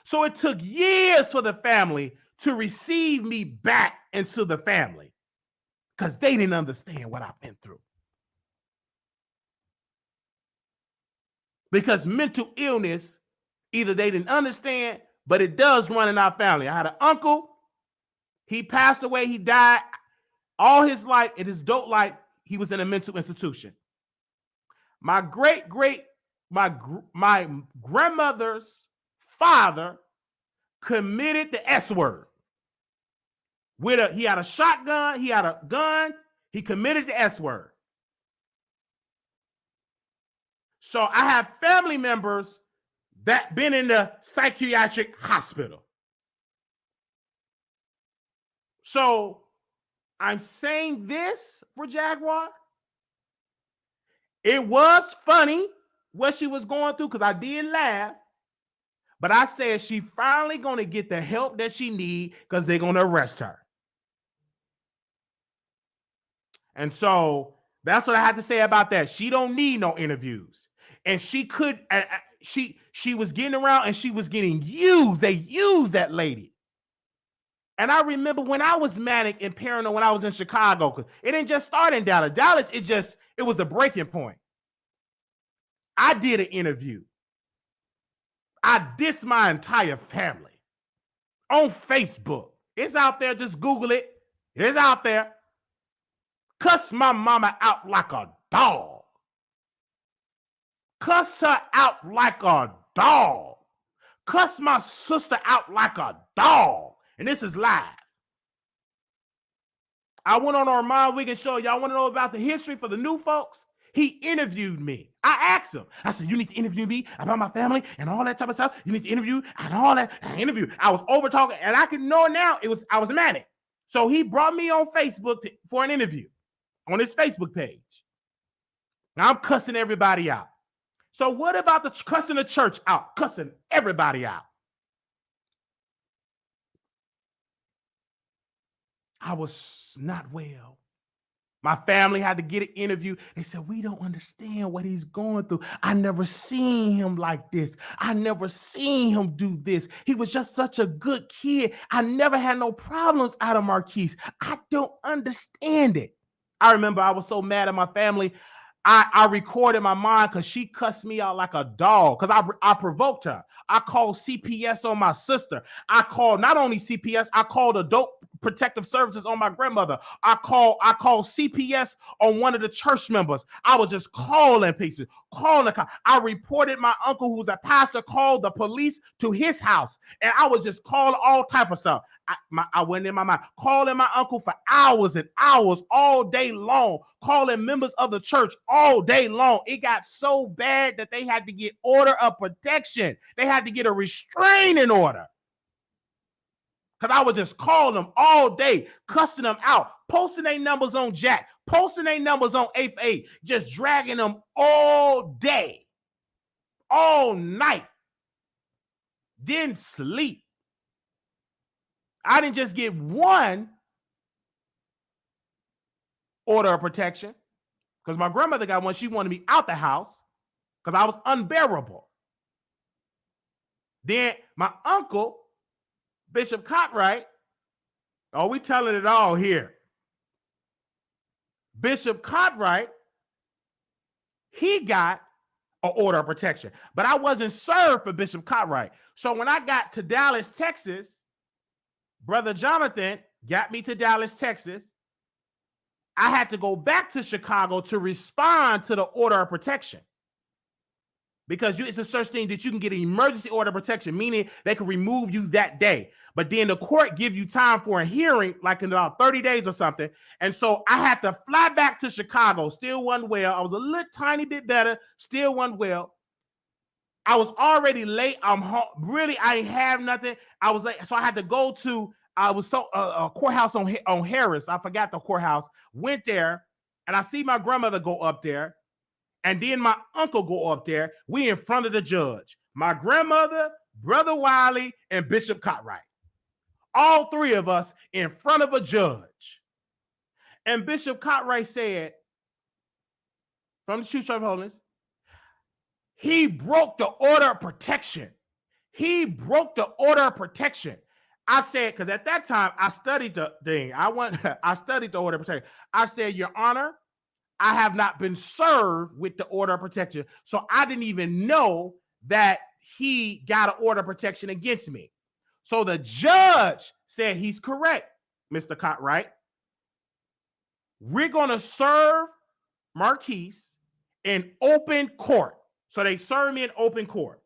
So it took years for the family to receive me back into the family because they didn't understand what I've been through. Because mental illness, either they didn't understand, but it does run in our family. I had an uncle, he passed away, he died all his life, in his adult life, he was in a mental institution. My grandmother's father committed the S word. He had a shotgun, he had a gun, he committed the S word. So I have family members that been in the psychiatric hospital. So I'm saying this for Jaguar. It was funny what she was going through because I did laugh. But I said she finally going to get the help that she need because they're going to arrest her. And so that's what I had to say about that. She don't need no interviews. And she could, she was getting around and she was getting used. They used that lady. And I remember when I was manic and paranoid when I was in Chicago, because it didn't just start in Dallas. Dallas, it was the breaking point. I did an interview. I dissed my entire family on Facebook. It's out there. Just Google it. It's out there. Cuss my mama out like a dog. Cuss her out like a dog. cussed my sister out like a dog. And this is live. I went on Armand Wiggins show. Y'all want to know about the history for the new folks? He interviewed me. I asked him. I said, you need to interview me about my family and all that type of stuff. You need to interview and all that. I interviewed. I was over talking, and I could know now I was manic. So he brought me on Facebook for an interview on his Facebook page. Now I'm cussing everybody out. So what about the cussing the church out? Cussing everybody out. I was not well. My family had to get an interview. They said, we don't understand what he's going through. I never seen him like this. I never seen him do this. He was just such a good kid. I never had no problems out of Marquise. I don't understand it. I remember I was so mad at my family. I recorded my mom because she cussed me out like a dog because I provoked her. I called CPS on my sister. I called not only CPS, I called Adult Protective Services on my grandmother. I called CPS on one of the church members. I was just calling pieces, calling. I reported my uncle, who was a pastor, called the police to his house, and I was just calling all type of stuff. I went in my mind, calling my uncle for hours and hours, all day long, calling members of the church all day long. It got so bad that they had to get order of protection. They had to get a restraining order. Because I would just call them all day, cussing them out, posting their numbers on Jack, posting their numbers on 8 just dragging them all day, all night. Didn't sleep. I didn't just get one order of protection because my grandmother got one. She wanted me out the house because I was unbearable. Then my uncle, Bishop Cartwright, oh, we telling it all here. Bishop Cartwright, he got an order of protection, but I wasn't served for Bishop Cartwright. So when I got to Dallas, Texas, Brother Jonathan got me to Dallas, Texas. I had to go back to Chicago to respond to the order of protection because it's a such thing that you can get an emergency order of protection, meaning they can remove you that day. But then the court give you time for a hearing, like in about 30 days or something. And so I had to fly back to Chicago. Still wasn't well. I was a little tiny bit better. Still wasn't well. I was already late. I'm home. Really, I ain't have nothing. I was late. So I had to go to a courthouse on Harris. I forgot the courthouse. Went there, and I see my grandmother go up there, and then my uncle go up there. We in front of the judge. My grandmother, Brother Wiley, and Bishop Cartwright. All three of us in front of a judge. And Bishop Cartwright said, from the True Church of Holiness, he broke the order of protection. He broke the order of protection. I said, because at that time, I studied the thing. I studied the order of protection. I said, Your Honor, I have not been served with the order of protection. So I didn't even know that he got an order of protection against me. So the judge said he's correct, Mr. Cartwright. We're going to serve Marquise in open court. So they served me in open court.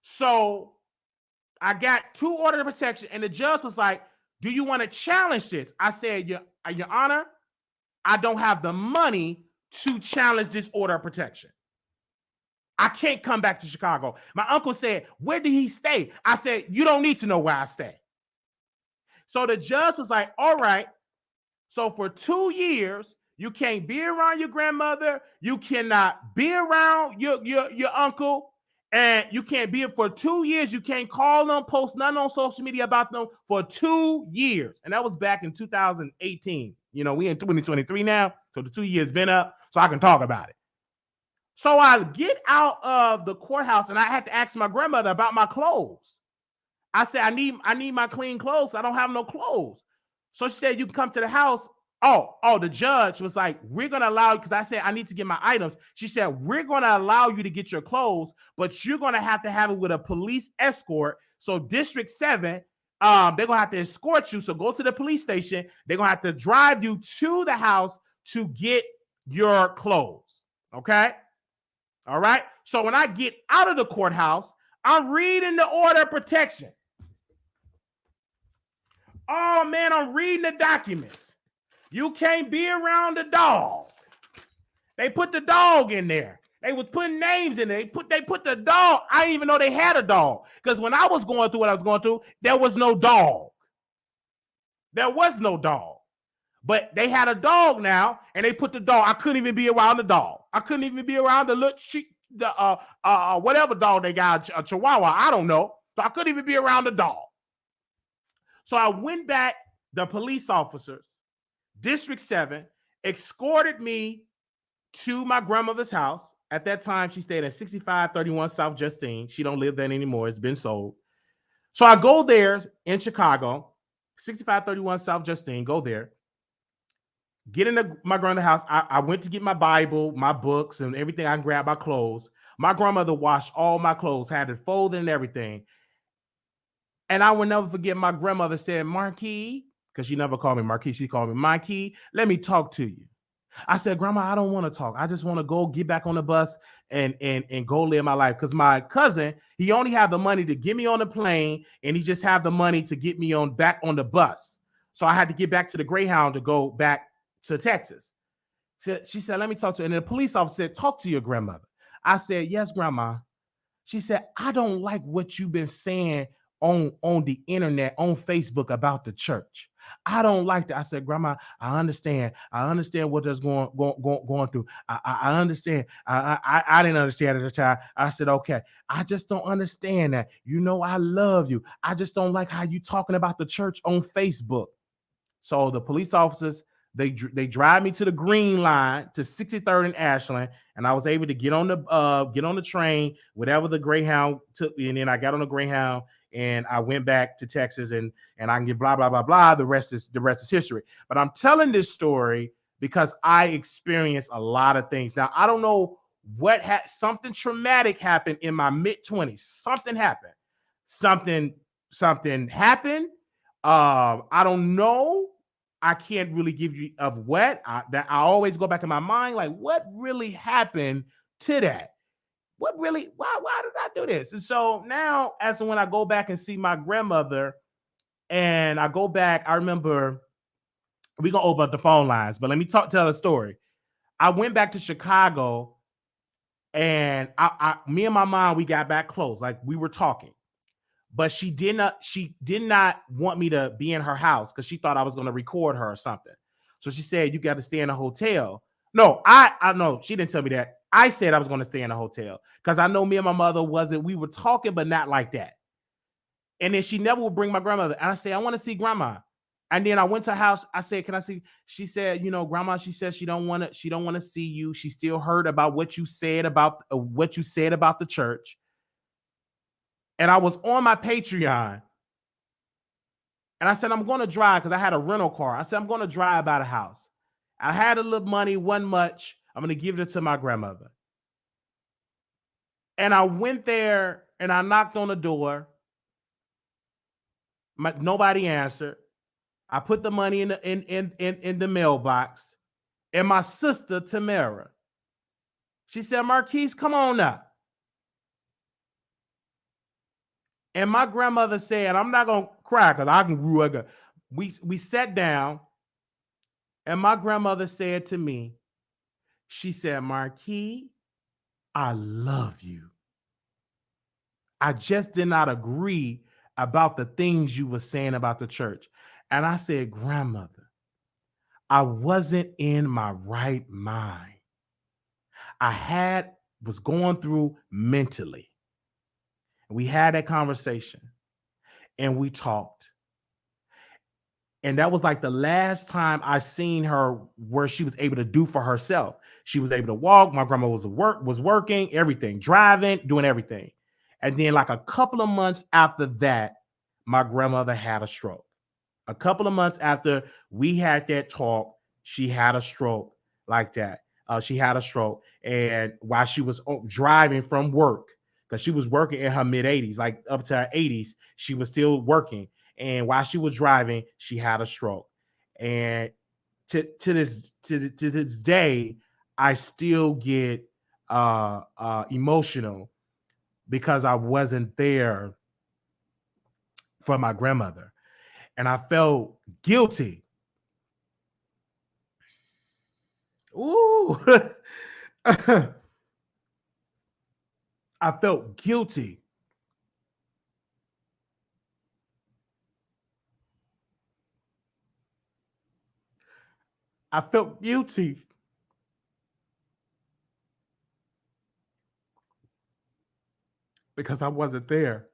So I got 2 orders of protection, and the judge was like, do you want to challenge this? I said, Your Honor, I don't have the money to challenge this order of protection. I can't come back to Chicago. My uncle said, where did he stay? I said, you don't need to know where I stay. So the judge was like, all right. So for 2 years, you can't be around your grandmother. You cannot be around your uncle. And you can't be for 2 years. You can't call them, post nothing on social media about them for 2 years. And that was back in 2018. You know, we in 2023 now. So the 2 years been up. So I can talk about it. So I get out of the courthouse and I had to ask my grandmother about my clothes. I said, I need my clean clothes. I don't have no clothes. So she said, you can come to the house. Oh, the judge was like, we're going to allow you, because I said, I need to get my items. She said, we're going to allow you to get your clothes, but you're going to have it with a police escort. So District 7, they're going to have to escort you. So go to the police station. They're going to have to drive you to the house to get your clothes. Okay. All right. So when I get out of the courthouse, I'm reading the order of protection. Oh man, I'm reading the documents. You can't be around the dog. They put the dog in there. They was putting names in there. They put the dog. I didn't even know they had a dog. Because when I was going through what I was going through, there was no dog. There was no dog. But they had a dog now, and they put the dog. I couldn't even be around the dog. I couldn't even be around the little whatever dog they got, a Chihuahua. I don't know. So I couldn't even be around the dog. So I went back. The police officers, District 7, escorted me to my grandmother's house. At that time, she stayed at 6531 South Justine. She don't live there anymore. It's been sold. So I go there in Chicago, 6531 South Justine, go there. Get into my grandmother's house. I went to get my Bible, my books, and everything. I can grab my clothes. My grandmother washed all my clothes, had it folded and everything. And I will never forget my grandmother said, Marquis, because she never called me Marquis, she called me Marquis, let me talk to you. I said, Grandma, I don't want to talk. I just want to go get back on the bus and go live my life. Because my cousin, he only had the money to get me on the plane, and he just had the money to get me back on the bus. So I had to get back to the Greyhound to go back to Texas. She said, let me talk to you. And the police officer said, talk to your grandmother. I said, yes, Grandma. She said, I don't like what you've been saying on the internet, on Facebook about the church. I don't like that. I said, Grandma, I understand. I understand what that's going through. I understand. I didn't understand at the time. I said, okay, I just don't understand that. You know, I love you. I just don't like how you talking about the church on Facebook. So the police officers, they drive me to the Green Line to 63rd and Ashland, and I was able to get on the train, whatever the Greyhound took me, and then I got on the Greyhound and I went back to Texas, and I can get blah blah blah blah. The rest is history. But I'm telling this story because I experienced a lot of things. Now I don't know what something traumatic happened in my mid-20s. Something happened. Something happened. I don't know. I can't really give you of what that I always go back in my mind, like what really happened to that? What really, why did I do this? And so now, as when I go back and see my grandmother, and I go back, I remember we're gonna open up the phone lines, but let me tell a story. I went back to Chicago, and me and my mom, we got back close, like we were talking. But she did not want me to be in her house because she thought I was going to record her or something. So she said, you got to stay in a hotel. No, I know she didn't tell me that. I said I was going to stay in a hotel because I know me and my mother we were talking, but not like that. And then she never would bring my grandmother. And I said, I want to see Grandma. And then I went to her house. I said, can I see? She said, you know, Grandma, she said she don't want to see you. She still heard about what you said about the church. And I was on my Patreon, and I said, I'm going to drive because I had a rental car. I said, I'm going to drive by the house. I had a little money, wasn't much. I'm going to give it to my grandmother. And I went there, and I knocked on the door. Nobody answered. I put the money in the mailbox, and my sister, Tamara, she said, Marquise, come on now. And my grandmother said, I'm not going to cry because I can grew up. We sat down, and my grandmother said to me, she said, Marquis, I love you. I just did not agree about the things you were saying about the church. And I said, Grandmother, I wasn't in my right mind. I was going through mentally. We had that conversation, and we talked. And that was like the last time I seen her where she was able to do for herself. She was able to walk. My grandma was working, everything, driving, doing everything. And then like a couple of months after that, my grandmother had a stroke. A couple of months after we had that talk, she had a stroke like that. She had a stroke. And while she was driving from work, because she was working in her mid-80s, like up to her 80s, she was still working. And while she was driving, she had a stroke. And to this day, I still get emotional because I wasn't there for my grandmother. And I felt guilty. Ooh. I felt guilty. I felt guilty because I wasn't there.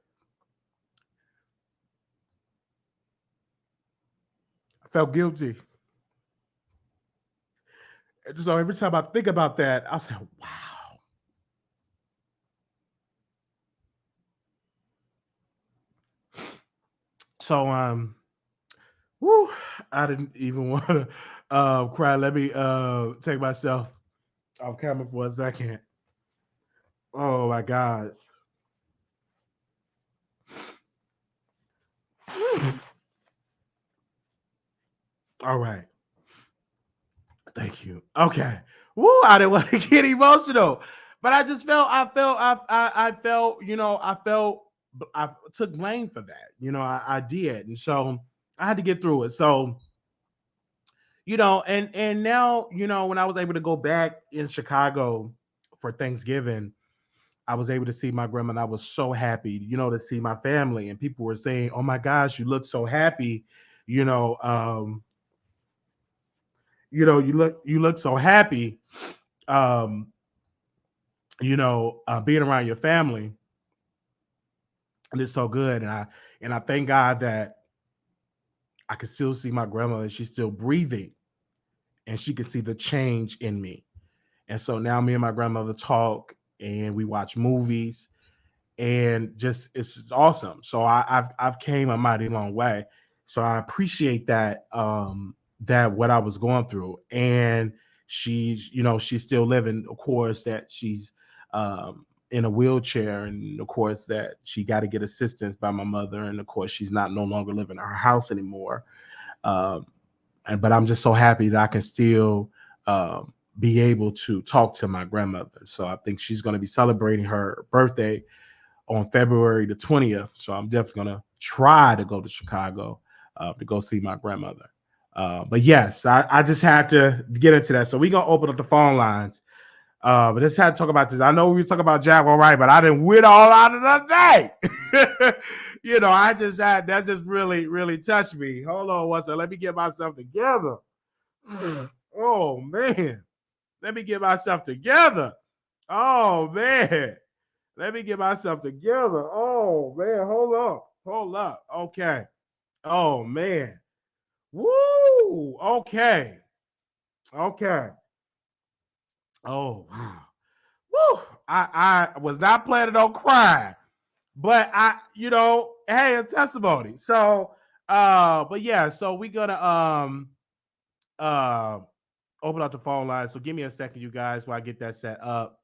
I felt guilty. And so every time I think about that, I was like, wow. So woo, I didn't even want to cry. Let me take myself off camera for a second. Oh my God. All right. Thank you. Okay. Woo, I didn't want to get emotional. But I just felt, I felt, I took blame for that. I did. And so I had to get through it. So, and now, when I was able to go back in Chicago for Thanksgiving, I was able to see my grandma and I was so happy, to see my family. And people were saying, oh my gosh, you look so happy, you know, you look so happy, being around your family. And it's so good. And I thank God that I can still see my grandmother. She's still breathing and she can see the change in me. And so now me and my grandmother talk and we watch movies and just it's awesome. So I've came a mighty long way. So I appreciate that that what I was going through. And she's still living, of course, that she's in a wheelchair, and of course that she got to get assistance by my mother, and of course she's no longer living in her house anymore. But I'm just so happy that I can still be able to talk to my grandmother. So I think she's going to be celebrating her birthday on February the 20th. So I'm definitely going to try to go to Chicago to go see my grandmother. But yes, I just had to get into that. So we're going to open up the phone lines. But just had to talk about this. I know we were talking about Jaguar Wright, but I didn't win all out of the day. I just had that just really, really touched me. Hold on one second. Let me get myself together. Oh man. Let me get myself together. Oh man. Let me get myself together. Oh man. Hold up. Hold up. Okay. Oh man. Woo. Okay. Okay. Oh wow. Woo. I was not planning on crying, but hey, a testimony. So but yeah, so we're gonna open up the phone line. So give me a second, you guys, while I get that set up.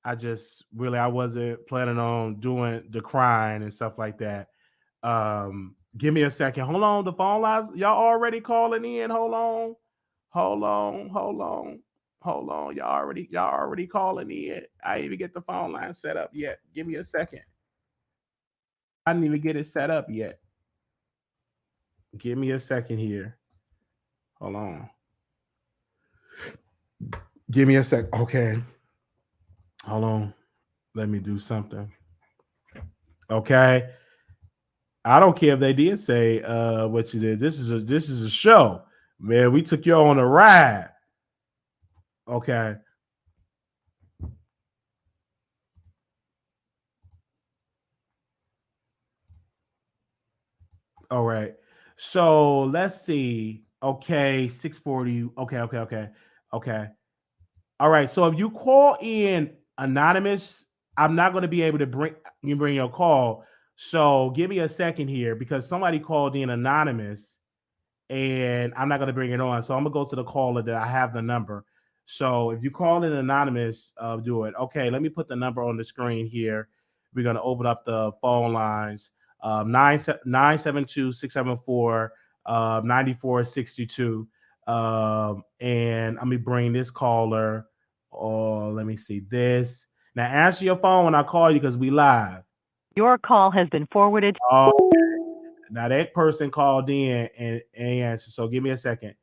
I wasn't planning on doing the crying and stuff like that. Give me a second. Hold on, the phone lines. Y'all already calling in. Hold on. Hold on. Hold on. Hold on. Y'all already calling in. I didn't even get the phone line set up yet. Give me a second. I didn't even get it set up yet. Give me a second here. Hold on. Give me a sec. Okay. Hold on. Let me do something. Okay. I don't care if they did say what you did. This is a show. Man, we took you on a ride. Okay. All right. So let's see. Okay, 640. Okay. All right. So if you call in anonymous, I'm not going to be able to bring your call. So give me a second here because somebody called in anonymous and I'm not going to bring it on. So I'm going to go to the caller that I have the number. So if you call in anonymous, do it. Okay, let me put the number on the screen here. We're going to open up the phone lines. 972-674 9462. And let me bring this caller. Oh, let me see this. Now answer your phone when I call you because we live. Your call has been forwarded. Oh, now that person called in and answered. So give me a second.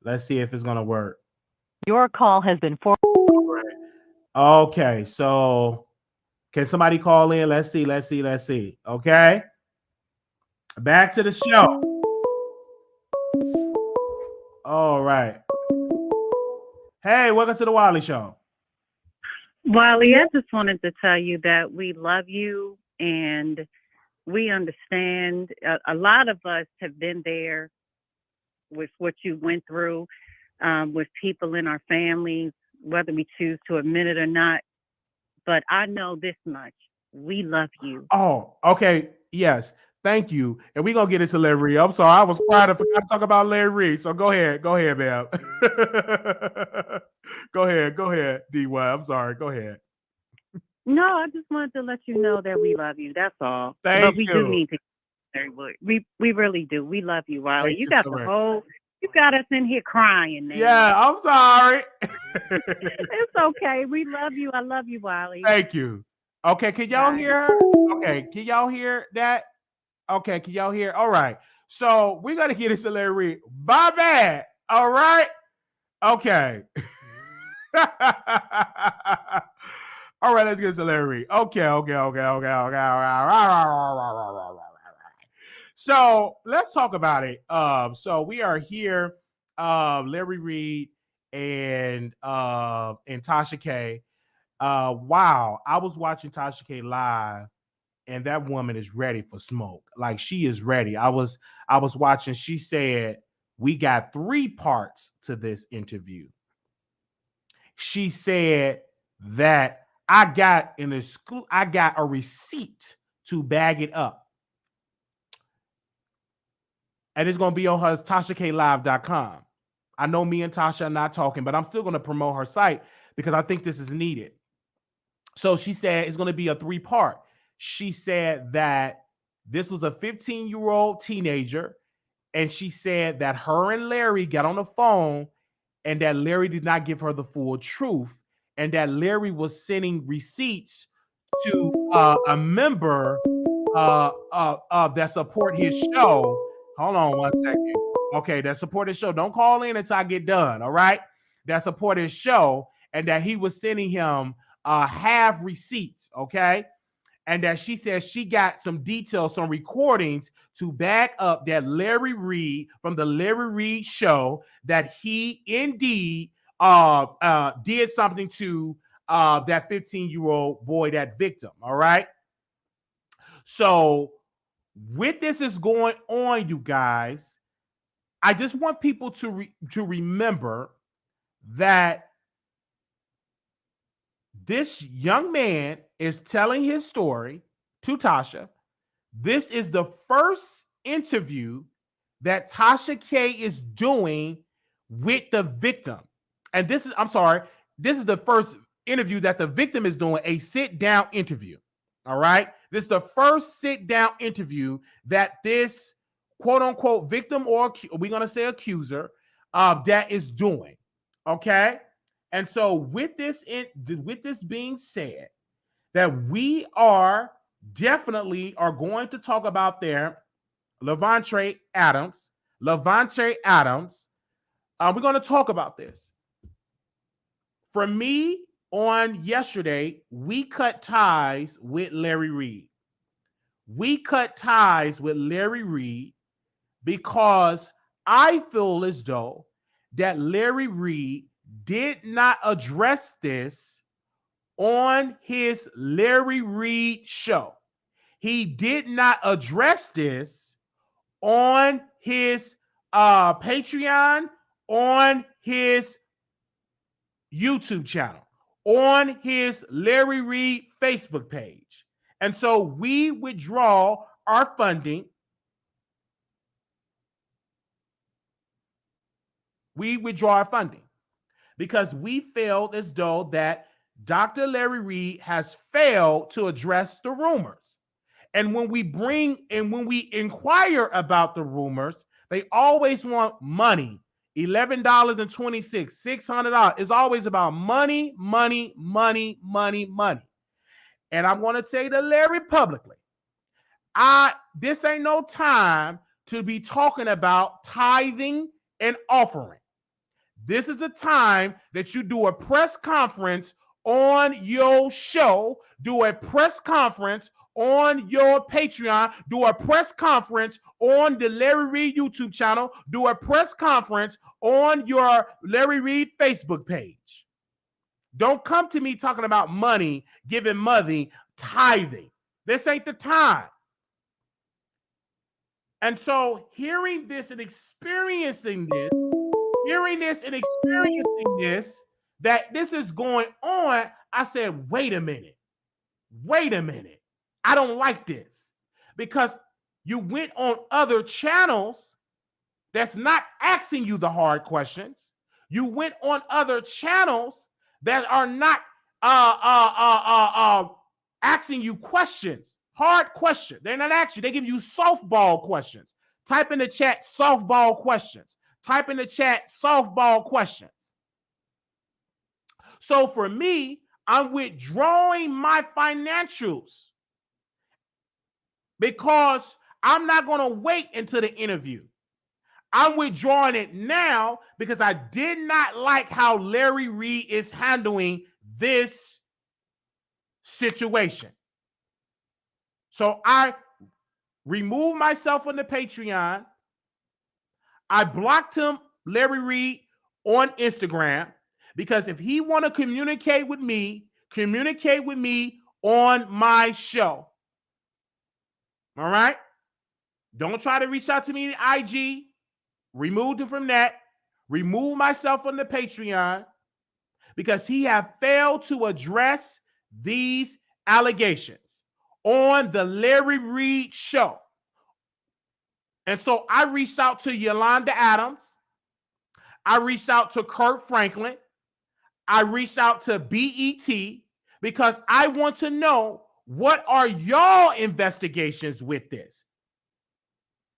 Let's see if it's gonna work. Your call has been forwarded. Okay, so can somebody call in? Let's see. Okay. Back to the show. All right. Hey, welcome to the Wiley Show. Wiley, I just wanted to tell you that we love you and we understand. A lot of us have been there with what you went through with people in our families, whether we choose to admit it or not. But I know this much. We love you. Oh, okay. Yes. Thank you. And we're going to get into Larry Reid. I'm sorry. I was quiet. I forgot to talk about Larry Reid. So go ahead. Go ahead, ma'am. Go ahead, D-Y. I'm sorry. Go ahead. No, I just wanted to let you know that we love you. That's all. Thank you. But we do need to. We really do. We love you, Wiley. You got you got us in here crying now. Yeah, I'm sorry. It's okay. We love you. I love you, Wiley. Thank you. Okay, can y'all hear her? Okay, can y'all hear that? Okay, can y'all hear? All right. So we're gonna get into Larry Reid. My bad. All right. Okay. All right, let's get to Larry Reid. Okay. So let's talk about it. So we are here, Larry Reid and Tasha K. Wow, I was watching Tasha K live, and that woman is ready for smoke. Like, she is ready. I was watching. She said we got 3 parts to this interview. She said that I got a receipt to bag it up. And it's going to be on her TashaKLive.com. I know me and Tasha are not talking, but I'm still going to promote her site because I think this is needed. So she said it's going to be a 3-part. She said that this was a 15-year-old teenager, and she said that her and Larry got on the phone and that Larry did not give her the full truth, and that Larry was sending receipts to a member that support his show. Hold on one second. Okay, that support his show. Don't call in until I get done, all right? That support his show, and that he was sending him half receipts, okay? And that she says she got some details, some recordings to back up that Larry Reid from the Larry Reid Show, that he indeed did something to that 15-year-old boy, that victim, all right? So with this is going on, you guys, I just want people to remember that this young man is telling his story to Tasha. This is the first interview that Tasha K is doing with the victim. And this is the first interview that the victim is doing, a sit-down interview. All right? This is the first sit-down interview that this quote-unquote victim, or we're going to say accuser, that is doing. Okay? And so with this being said, that we are definitely going to talk about Levante Adams. We're going to talk about this. For me, on yesterday, we cut ties with Larry Reid. We cut ties with Larry Reid because I feel as though that Larry Reid did not address this on his Larry Reid Show. He did not address this on his Patreon, on his YouTube channel, on his Larry Reid Facebook page. And so we withdraw our funding. We withdraw our funding because we felt as though that Dr. Larry Reid has failed to address the rumors. And when we inquire about the rumors, they always want money. $11.26, $600. It's always about money, money, money, money, money. and I'm going to say to Larry publicly, this ain't no time to be talking about tithing and offering. This is the time that you do a press conference on your show, do a press conference on your Patreon, do a press conference on the Larry Reid YouTube channel, do a press conference on your Larry Reid Facebook page. Don't come to me talking about money, giving money, tithing. This ain't the time. And so hearing this and experiencing this, that this is going on, I said, wait a minute. I don't like this, because you went on other channels that's not asking you the hard questions. You went on other channels that are not asking you questions, hard questions. They're not asking you. They give you softball questions. Type in the chat softball questions. Type in the chat softball questions. So for me, I'm withdrawing my financials because I'm not going to wait until the interview. I'm withdrawing it now because I did not like how Larry Reid is handling this situation. So I removed myself from the Patreon. I blocked him, Larry Reid, on Instagram, because if he want to communicate with me on my show. All right? Don't try to reach out to me in IG. Removed him from that. Remove myself from the Patreon because he have failed to address these allegations on the Larry Reid Show. And so I reached out to Yolanda Adams. I reached out to Kurt Franklin. I reached out to BET because I want to know, what are y'all investigations with this?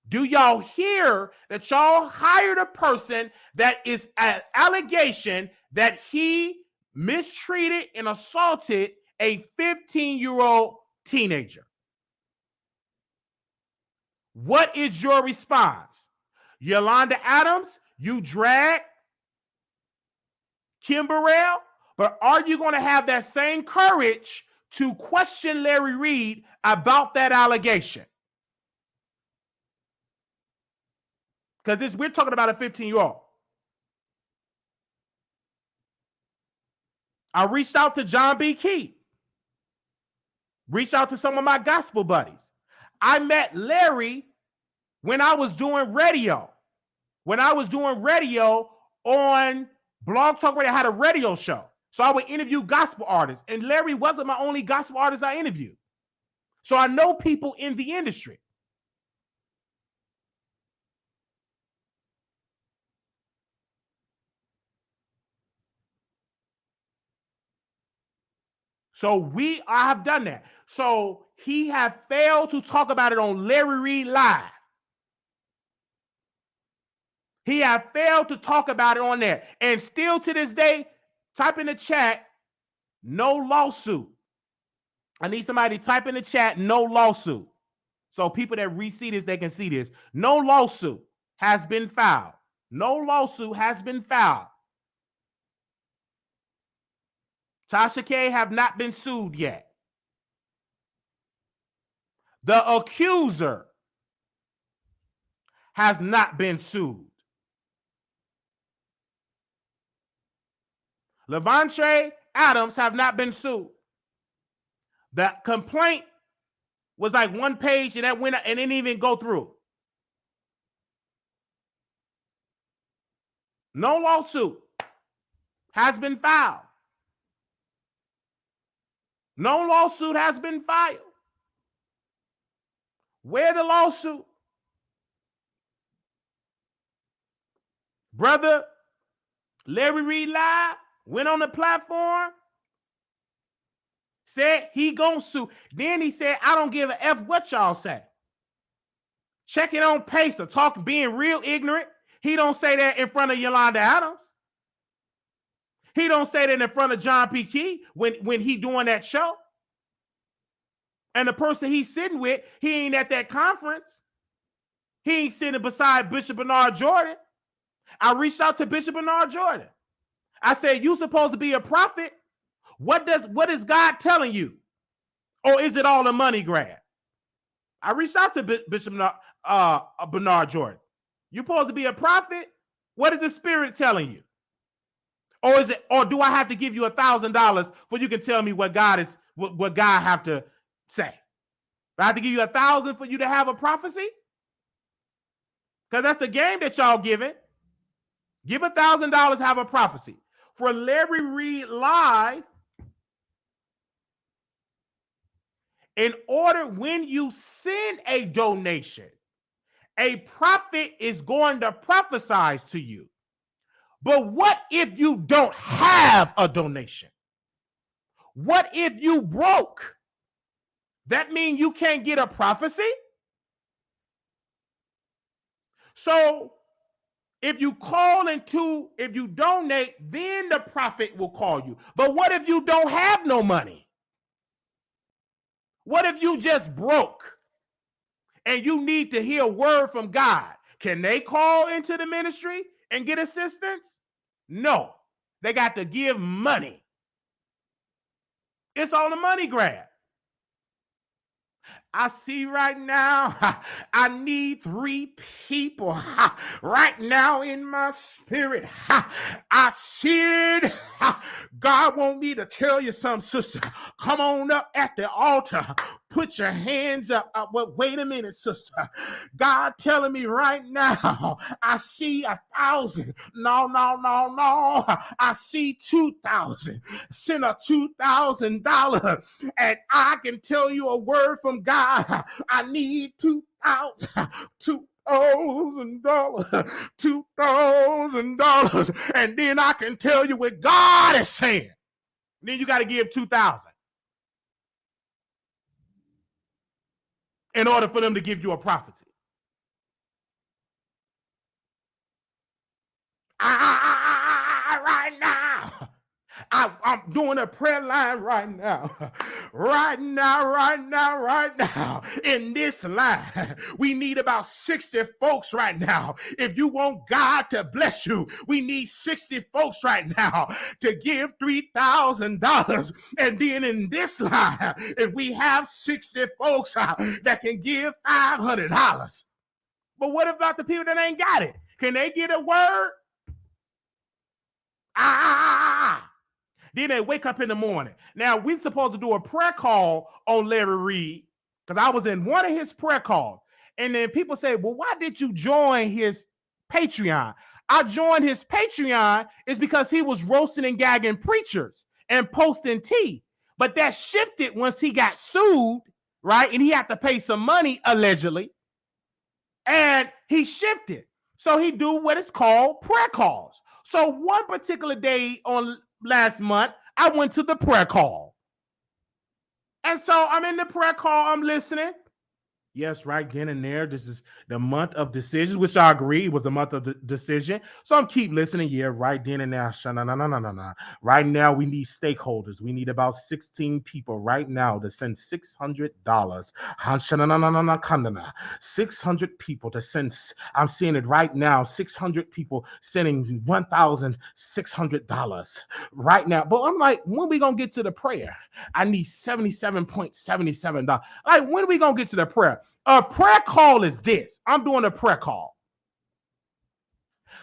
Do y'all hear that y'all hired a person that is an allegation that he mistreated and assaulted a 15-year-old teenager? What is your response? Yolanda Adams, you drag Kim Burrell, but are you going to have that same courage to question Larry Reid about that allegation? Because we're talking about a 15-year-old. I reached out to John B. Key. Reached out to some of my gospel buddies. I met Larry when I was doing radio. When I was doing radio on Blog Talk Radio, I had a radio show. So I would interview gospel artists. And Larry wasn't my only gospel artist I interviewed. So I know people in the industry. So I have done that. So he have failed to talk about it on Larry Reid Live. He have failed to talk about it on there. And still to this day, type in the chat, no lawsuit. I need somebody to type in the chat, no lawsuit. So people that re-see this, they can see this. No lawsuit has been filed. No lawsuit has been filed. Tasha K have not been sued yet. The accuser has not been sued. Levante Adams have not been sued. The complaint was like one page and that went and didn't even go through. No lawsuit has been filed. No lawsuit has been filed. Where the lawsuit? Brother Larry Reid Live went on the platform, said he gonna sue. Then he said, I don't give a F what y'all say. Check it on Pacer, being real ignorant. He don't say that in front of Yolanda Adams. He don't say that in front of John P. Key when he doing that show. And the person he's sitting with, he ain't at that conference. He ain't sitting beside Bishop Bernard Jordan. I reached out to Bishop Bernard Jordan. I said, you supposed to be a prophet. What is God telling you? Or is it all a money grab? I reached out to Bishop Bernard Jordan. You supposed to be a prophet? What is the Spirit telling you? Or do I have to give you $1,000 for you can tell me what God have to say? Do I have to give you $1,000 for you to have a prophecy? Because that's the game that y'all giving. Give $1,000, have a prophecy. For Larry Reid Live, in order, when you send a donation, a prophet is going to prophesy to you. But what if you don't have a donation? What if you broke? That means you can't get a prophecy? So if you if you donate, then the prophet will call you. But what if you don't have no money? What if you just broke and you need to hear a word from God? Can they call into the ministry and get assistance? No, they got to give money. It's all a money grab. I see right now, I need 3 people right now in my spirit. I see it. God want me to tell you something, sister. Come on up at the altar. Put your hands up. Wait a minute, sister. God telling me right now, I see 1,000. No. I see 2,000. Send a $2,000 and I can tell you a word from God. I need $2,000. $2,000, and then I can tell you what God is saying. Then you got to give 2,000 in order for them to give you a prophecy. Right now, I'm doing a prayer line right now. Right now. In this line, we need about 60 folks right now. If you want God to bless you, we need 60 folks right now to give $3,000. And then in this line, if we have 60 folks that can give $500. But what about the people that ain't got it? Can they get a word? Then they wake up in the morning. Now, we're supposed to do a prayer call on Larry Reid because I was in one of his prayer calls. And then people say, well, why did you join his Patreon? I joined his Patreon is because he was roasting and gagging preachers and posting tea. But that shifted once he got sued, right? And he had to pay some money, allegedly. And he shifted. So he do what is called prayer calls. So one particular day on last month, I went to the prayer call. And so I'm in the prayer call, I'm listening. Yes, right then and there. This is the month of decisions, which I agree was a month of decision. So I'm keep listening. Yeah, right then and there. No. Right now, we need stakeholders. We need about 16 people right now to send $600. 600 people to send. I'm seeing it right now. 600 people sending $1,600 right now. But I'm like, when we gonna get to the prayer? I need $77.77. Like, when are we gonna get to the prayer? A prayer call is this. I'm doing a prayer call.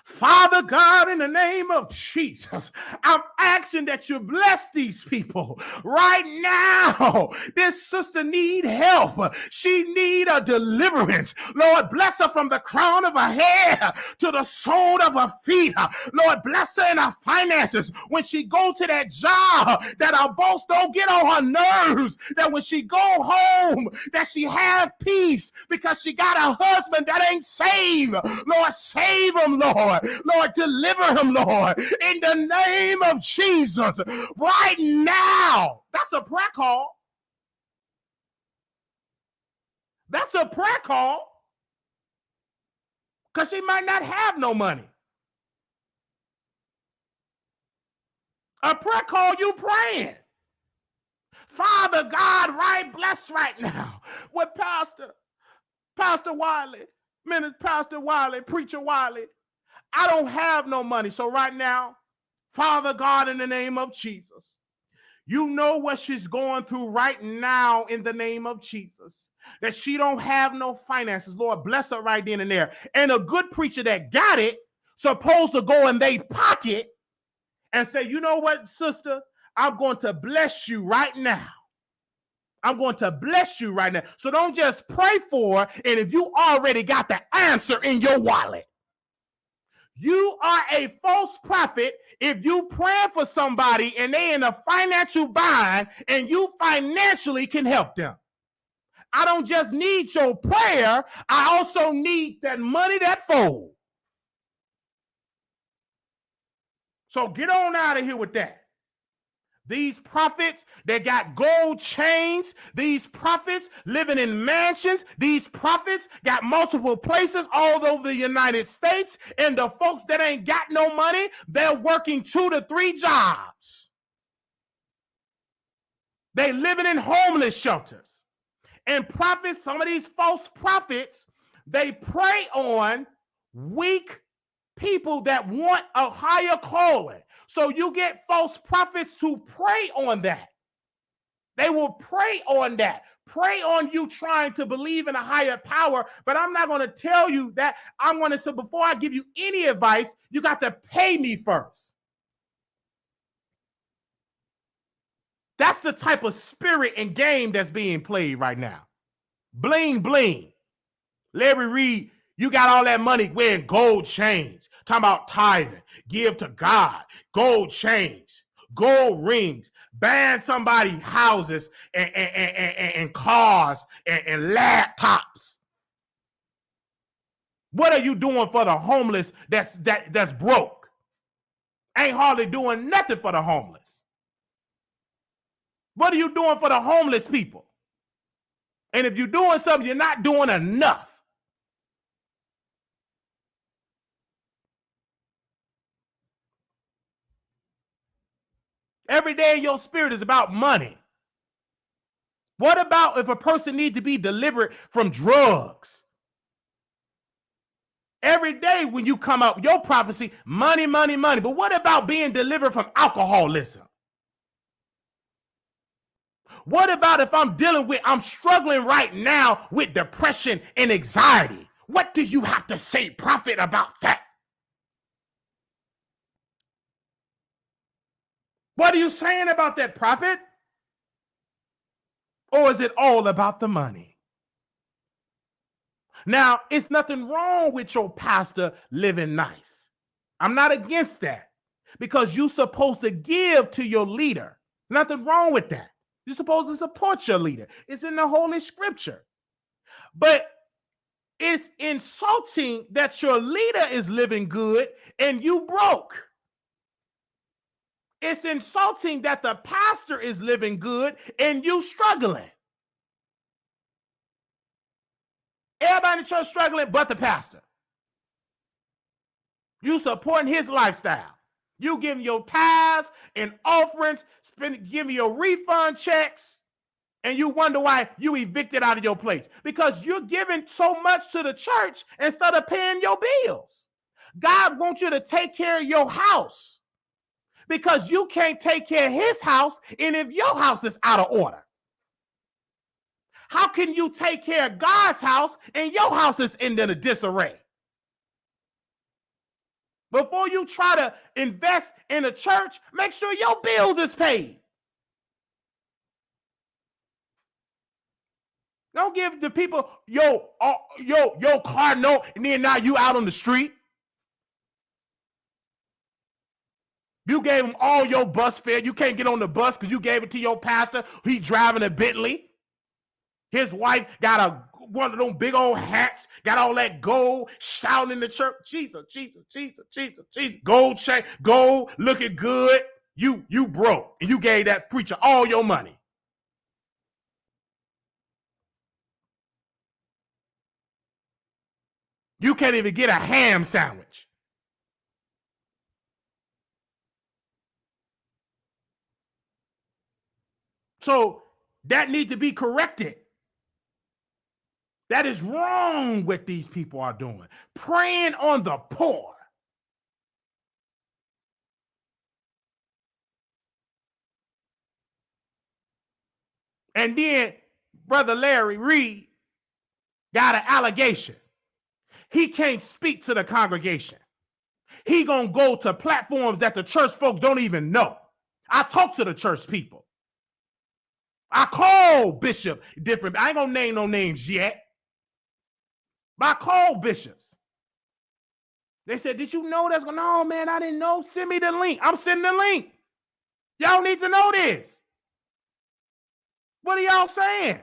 Father God, in the name of Jesus, I'm asking that you bless these people right now. This sister need help. She need a deliverance. Lord, bless her from the crown of her head to the sole of her feet. Lord, bless her in her finances. When she go to that job, that our boss don't get on her nerves. That when she go home, that she have peace because she got a husband that ain't saved. Lord, save him, Lord. Lord, deliver him, Lord, in the name of Jesus, right now. That's a prayer call. That's a prayer call because she might not have no money. A prayer call, you praying. Father God, right, bless right now with Pastor Wiley, Pastor Wiley, Preacher Wiley. I don't have no money. So right now, Father God, in the name of Jesus, you know what she's going through right now in the name of Jesus, that she don't have no finances. Lord, bless her right then and there. And a good preacher that got it supposed to go in their pocket and say, you know what, sister, I'm going to bless you right now. I'm going to bless you right now. So don't just pray for her. And if you already got the answer in your wallet, you are a false prophet if you pray for somebody and they in a financial bind and you financially can help them. I don't just need your prayer. I also need that money that fold. So get on out of here with that. These prophets, they got gold chains. These prophets living in mansions. These prophets got multiple places all over the United States. And the folks that ain't got no money, they're working 2 to 3 jobs. They living in homeless shelters. And prophets, some of these false prophets, they prey on weak people that want a higher calling. So you get false prophets to prey on that. They will prey on that, prey on you trying to believe in a higher power. But I'm not going to tell you that. I'm going to say, before I give you any advice, you got to pay me first. That's the type of spirit and game that's being played right now. Bling, bling. Larry Reid, you got all that money wearing gold chains. Talking about tithing, give to God, gold chains, gold rings, ban somebody's houses and cars and laptops. What are you doing for the homeless that's broke? Ain't hardly doing nothing for the homeless. What are you doing for the homeless people? And if you're doing something, you're not doing enough. Every day in your spirit is about money. What about if a person needs to be delivered from drugs? Every day when you come out, your prophecy, money, money, money. But what about being delivered from alcoholism? What about if I'm struggling right now with depression and anxiety? What do you have to say, prophet, about that? What are you saying about that, prophet? Or is it all about the money? Now, it's nothing wrong with your pastor living nice. I'm not against that, because you're supposed to give to your leader. Nothing wrong with that. You're supposed to support your leader. It's in the Holy Scripture. But it's insulting that your leader is living good and you broke. It's insulting that the pastor is living good and you struggling. Everybody in the church struggling but the pastor. You supporting his lifestyle. You giving your tithes and offerings, giving your refund checks, and you wonder why you evicted out of your place. Because you're giving so much to the church instead of paying your bills. God wants you to take care of your house, because you can't take care of his house, and if your house is out of order. How can you take care of God's house and your house is in a disarray? Before you try to invest in a church, make sure your bills is paid. Don't give the people your car note, and then now you out on the street. You gave him all your bus fare. You can't get on the bus because you gave it to your pastor. He driving a Bentley. His wife got one of them big old hats, got all that gold, shouting in the church. Jesus, Jesus, Jesus, Jesus, Jesus. Gold chain, gold, looking good. You broke, and you gave that preacher all your money. You can't even get a ham sandwich. So that needs to be corrected. That is wrong what these people are doing. Preying on the poor. And then Brother Larry Reid got an allegation. He can't speak to the congregation. He gonna go to platforms that the church folks don't even know. I talk to the church people. I call Bishop different. I ain't gonna name no names yet. But I call bishops. They said, did you know that's going on? No, man, I didn't know. Send me the link. I'm sending the link. Y'all need to know this. What are y'all saying?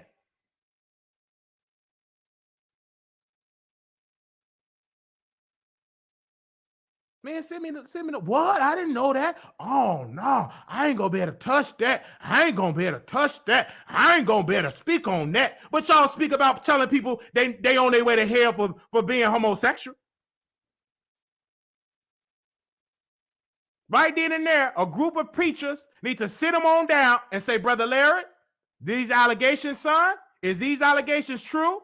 Man, send me the what? I didn't know that. Oh no, I ain't gonna be able to touch that. I ain't gonna be able to touch that. I ain't gonna be able to speak on that. But y'all speak about telling people they on their way to hell for being homosexual. Right then and there, a group of preachers need to sit them on down and say, Brother Larry, these allegations, son, is these allegations true?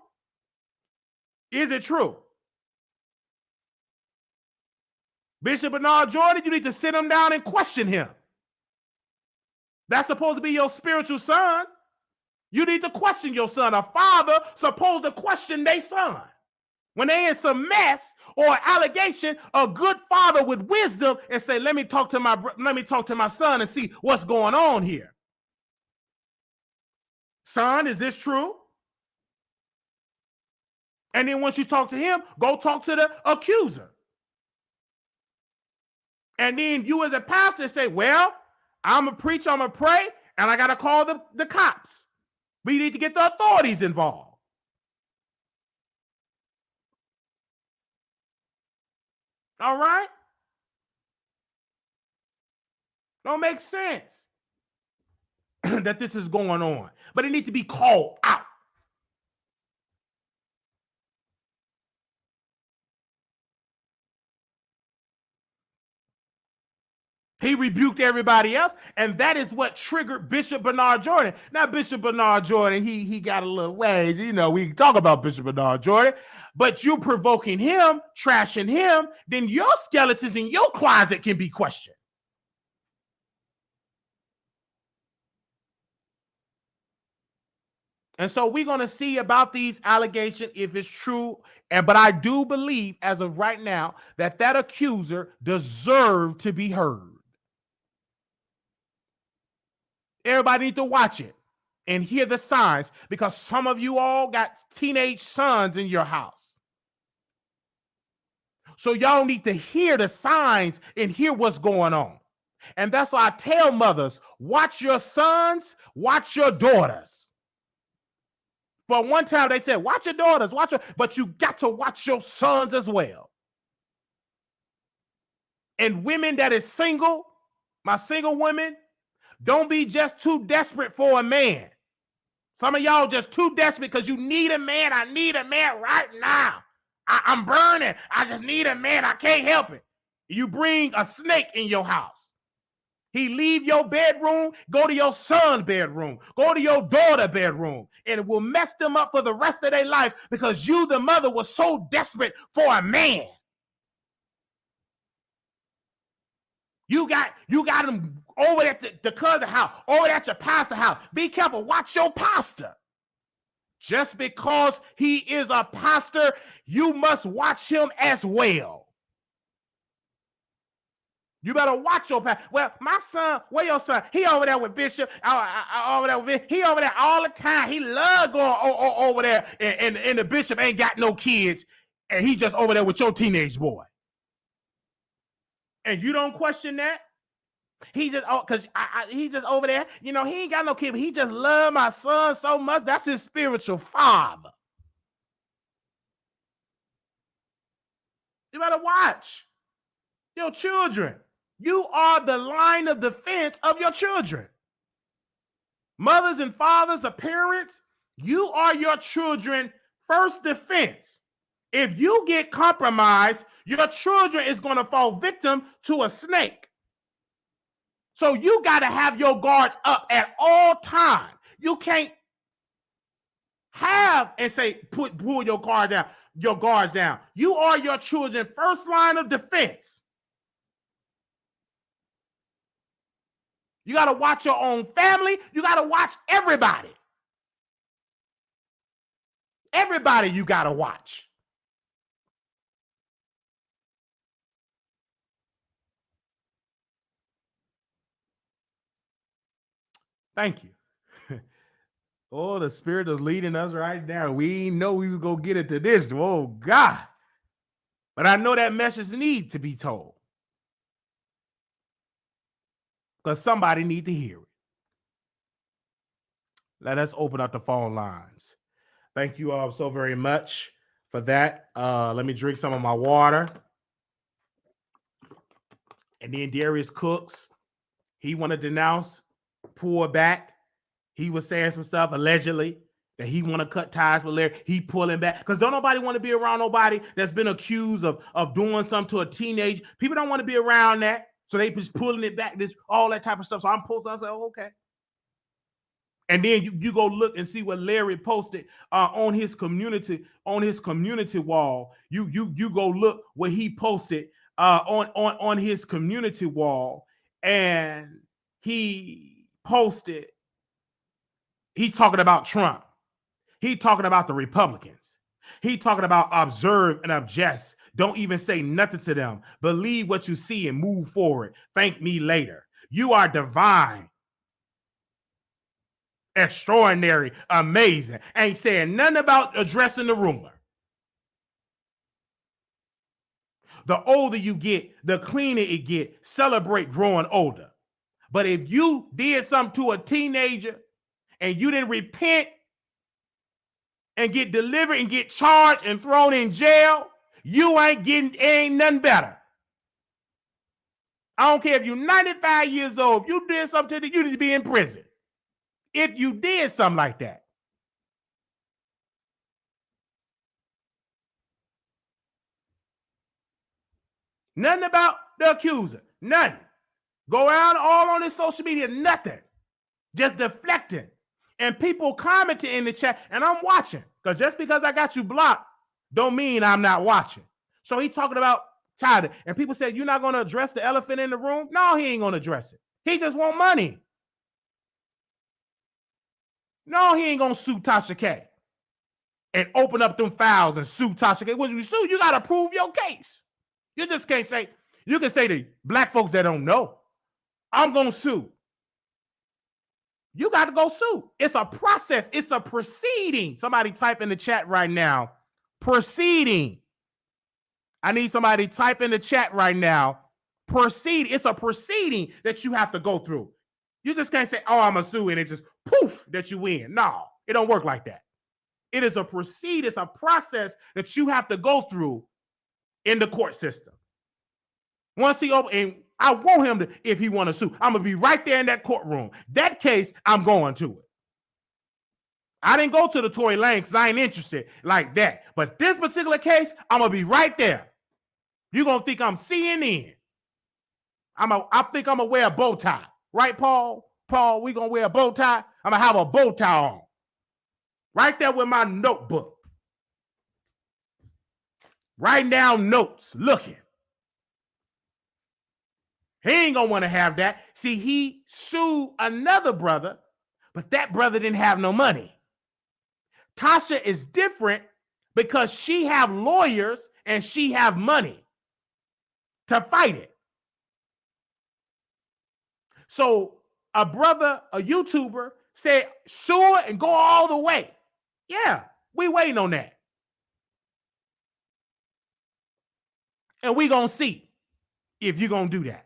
Is it true? Bishop Bernard Jordan, you need to sit him down and question him. That's supposed to be your spiritual son. You need to question your son. A father supposed to question their son. When they in some mess or allegation, a good father with wisdom and say, let me talk to my son and see what's going on here. Son, is this true? And then once you talk to him, go talk to the accuser. And then you as a pastor say, well, I'm going to preach, I'm going to pray, and I got to call the cops. We need to get the authorities involved. All right? Don't make sense that this is going on. But it needs to be called out. He rebuked everybody else, and that is what triggered Bishop Bernard Jordan. Now, Bishop Bernard Jordan, he got a little ways. You know, we can talk about Bishop Bernard Jordan, but you provoking him, trashing him, then your skeletons in your closet can be questioned. And so we're going to see about these allegations if it's true. But I do believe, as of right now, that accuser deserved to be heard. Everybody need to watch it and hear the signs, because some of you all got teenage sons in your house. So y'all need to hear the signs and hear what's going on. And that's why I tell mothers, watch your sons, watch your daughters. For one time they said, watch your daughters, but you got to watch your sons as well. And women that is single, my single women, don't be just too desperate for a man. Some of y'all just too desperate because you need a man. I need a man right now. I'm burning. I just need a man. I can't help it. You bring a snake in your house. He leave your bedroom, go to your son's bedroom, go to your daughter's bedroom, and it will mess them up for the rest of their life because you, the mother, was so desperate for a man. You got them over at the cousin house, over at your pastor house. Be careful. Watch your pastor. Just because he is a pastor, you must watch him as well. You better watch your pastor. Well, my son, where your son? He over there with Bishop. Over there with Bishop. He over there all the time. He love going over there, and the bishop ain't got no kids, and he just over there with your teenage boy. And you don't question that? He just, because he just over there, you know, he ain't got no kid, but he just love my son so much. That's his spiritual father. You better watch your children. You are the line of defense of your children. Mothers and fathers or parents, you are your children's first defense. If you get compromised, your children is going to fall victim to a snake. So you got to have your guards up at all times. You can't have and say, pull your guards down. You are your children's first line of defense. You got to watch your own family. You got to watch everybody. Everybody you got to watch. Thank you. Oh, the Spirit is leading us right now. We know we was going to get into this. Oh, God. But I know that message needs to be told. Because somebody need to hear it. Let us open up the phone lines. Thank you all so very much for that. Let me drink some of my water. And then Darius Cooks, he want to denounce, pull back. He was saying some stuff allegedly that he want to cut ties with Larry. He pulling back because don't nobody want to be around nobody that's been accused of doing something to a teenager. People don't want to be around that, so they just pulling it back. This all that type of stuff. So I'm posting. I say, oh, okay. And then you go look and see what Larry posted on his community wall. You go look what he posted on his community wall, and he posted. He talking about Trump. He talking about the Republicans. He talking about observe and object. Don't even say nothing to them. Believe what you see and move forward. Thank me later. You are divine, extraordinary, amazing. Ain't saying nothing about addressing the rumor. The older you get, the cleaner it get. Celebrate growing older. But if you did something to a teenager and you didn't repent and get delivered and get charged and thrown in jail, you ain't nothing better. I don't care if you're 95 years old. If you did something to you need to be in prison. If you did something like that. Nothing about the accuser. Nothing. Go around all on this social media. Nothing. Just deflecting. And people commenting in the chat. And I'm watching. Because just because I got you blocked don't mean I'm not watching. So he talking about Tyler. And people said, you're not going to address the elephant in the room? No, he ain't going to address it. He just want money. No, he ain't going to sue Tasha K. And open up them files and sue Tasha K. When you sue, you got to prove your case. You just can't say, you can say to black folks that don't know, I'm going to sue. You got to go sue. It's a process. It's a proceeding. Somebody type in the chat right now. Proceeding. I need somebody type in the chat right now. Proceed. It's a proceeding that you have to go through. You just can't say, oh, I'm a sue, and it just poof that you win. No, it don't work like that. It is a proceed. It's a process that you have to go through in the court system. Once he open, and I want him to, if he want to sue, I'm going to be right there in that courtroom. That case, I'm going to it. I didn't go to the Tory Lane because I ain't interested like that. But this particular case, I'm going to be right there. You're going to think I'm CNN. I think I'm going to wear a bow tie. Right, Paul? Paul, we going to wear a bow tie? I'm going to have a bow tie on. Right there with my notebook. Writing down notes, looking. He ain't going to want to have that. See, he sued another brother, but that brother didn't have no money. Tasha is different because she have lawyers and she have money to fight it. So a brother, a YouTuber, said, sue it and go all the way. Yeah, we waiting on that. And we going to see if you're going to do that.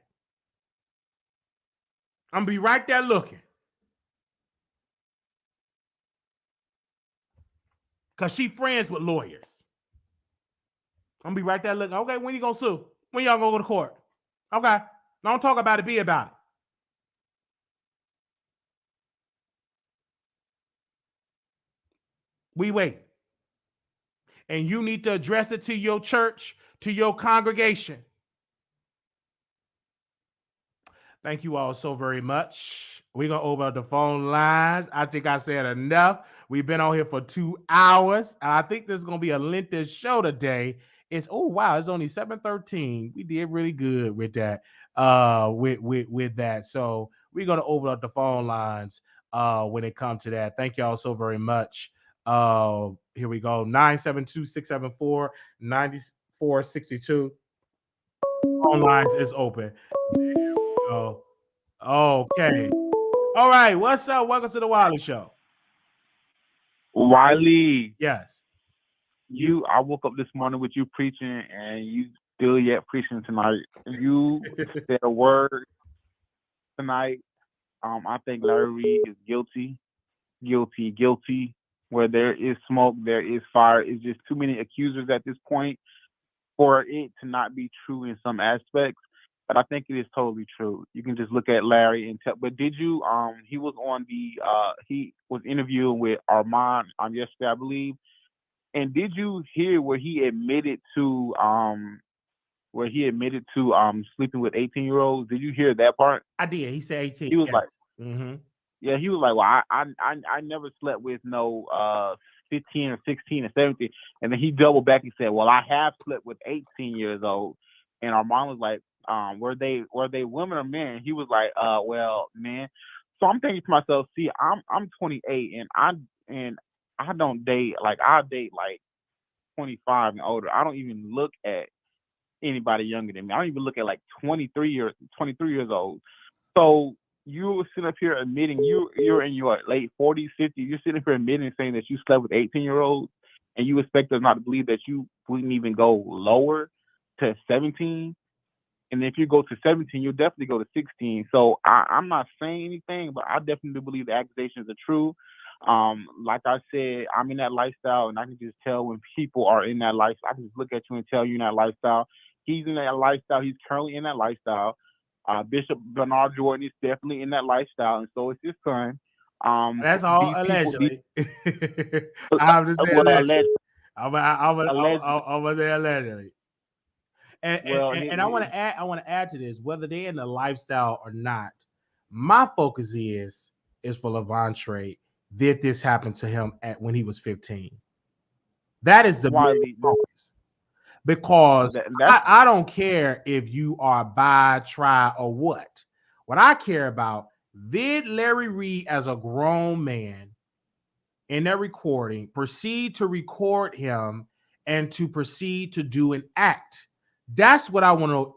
I'm going to be right there looking. Because she friends with lawyers. I'm going to be right there looking. Okay, when you going to sue? When y'all going to go to court? Okay. Don't talk about it, be about it. We wait. And you need to address it to your church, to your congregation. Thank you all so very much. We're going to open up the phone lines. I think I said enough. We've been on here for 2 hours. And I think this is going to be a lengthy show today. It's only 7:13. We did really good with that. With that. So we're going to open up the phone lines when it comes to that. Thank y'all so very much. Here we go. 972-674-9462. Phone lines is open. Oh, okay. All right. What's up? Welcome to the Wiley Show. Wiley. Yes. I woke up this morning with you preaching, and you still yet preaching tonight. You said a word tonight. I think Larry Reid is guilty. Where there is smoke, there is fire. It's just too many accusers at this point for it to not be true in some aspects. But I think it is totally true. You can just look at Larry and tell. But did you? He was on he was interviewing with Armand yesterday, I believe. And did you hear where he admitted to sleeping with 18-year-olds? Did you hear that part? I did. He said 18. He was like, yeah, he was like, well, I never slept with no 15 or 16 or 17. And then he doubled back and said, well, I have slept with 18 years old. And Armand was like, were they women or men? He was like, well, men. So I'm thinking to myself, see, I'm 28 and I don't date, like I date like 25 and older. I don't even look at anybody younger than me. I don't even look at like 23 years old. So you were sitting up here admitting you're in your late 40s, 50s. You're sitting up here admitting and saying that you slept with 18-year-olds, and you expect us not to believe that you wouldn't even go lower to 17. And if you go to 17, you'll definitely go to 16. So I'm not saying anything, but I definitely believe the accusations are true. Like I said, I'm in that lifestyle, and I can just tell when people are in that lifestyle. I can just look at you and tell you in that lifestyle. He's in that lifestyle. He's currently in that lifestyle. Bishop Bernard Jordan is definitely in that lifestyle, and so is his son. That's all allegedly. I'm just saying allegedly. I'm gonna say allegedly. And I want to add to this, whether they're in the lifestyle or not. My focus is for Levontre. Did this happen to him when he was 15? That is the main focus. Because I don't care if you are bi, tri, or what. What I care about, did Larry Reid, as a grown man in that recording, proceed to record him and to proceed to do an act? That's what I want to know.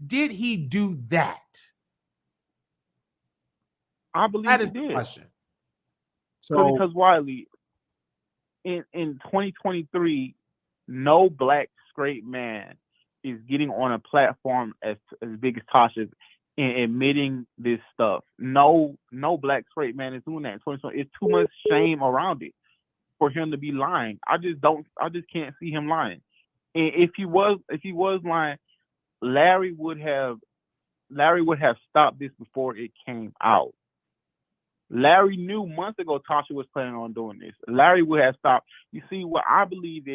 Did he do that? I believe that is he did. The question. So because Wiley, in 2023, no black straight man is getting on a platform as big as Tasha and admitting this stuff. No black straight man is doing that in 2020. It's too much shame around it for him to be lying. I just can't see him lying. And if he was lying, Larry would have stopped this before it came out. Larry knew months ago Tasha was planning on doing this. Larry would have stopped. You see, what I believe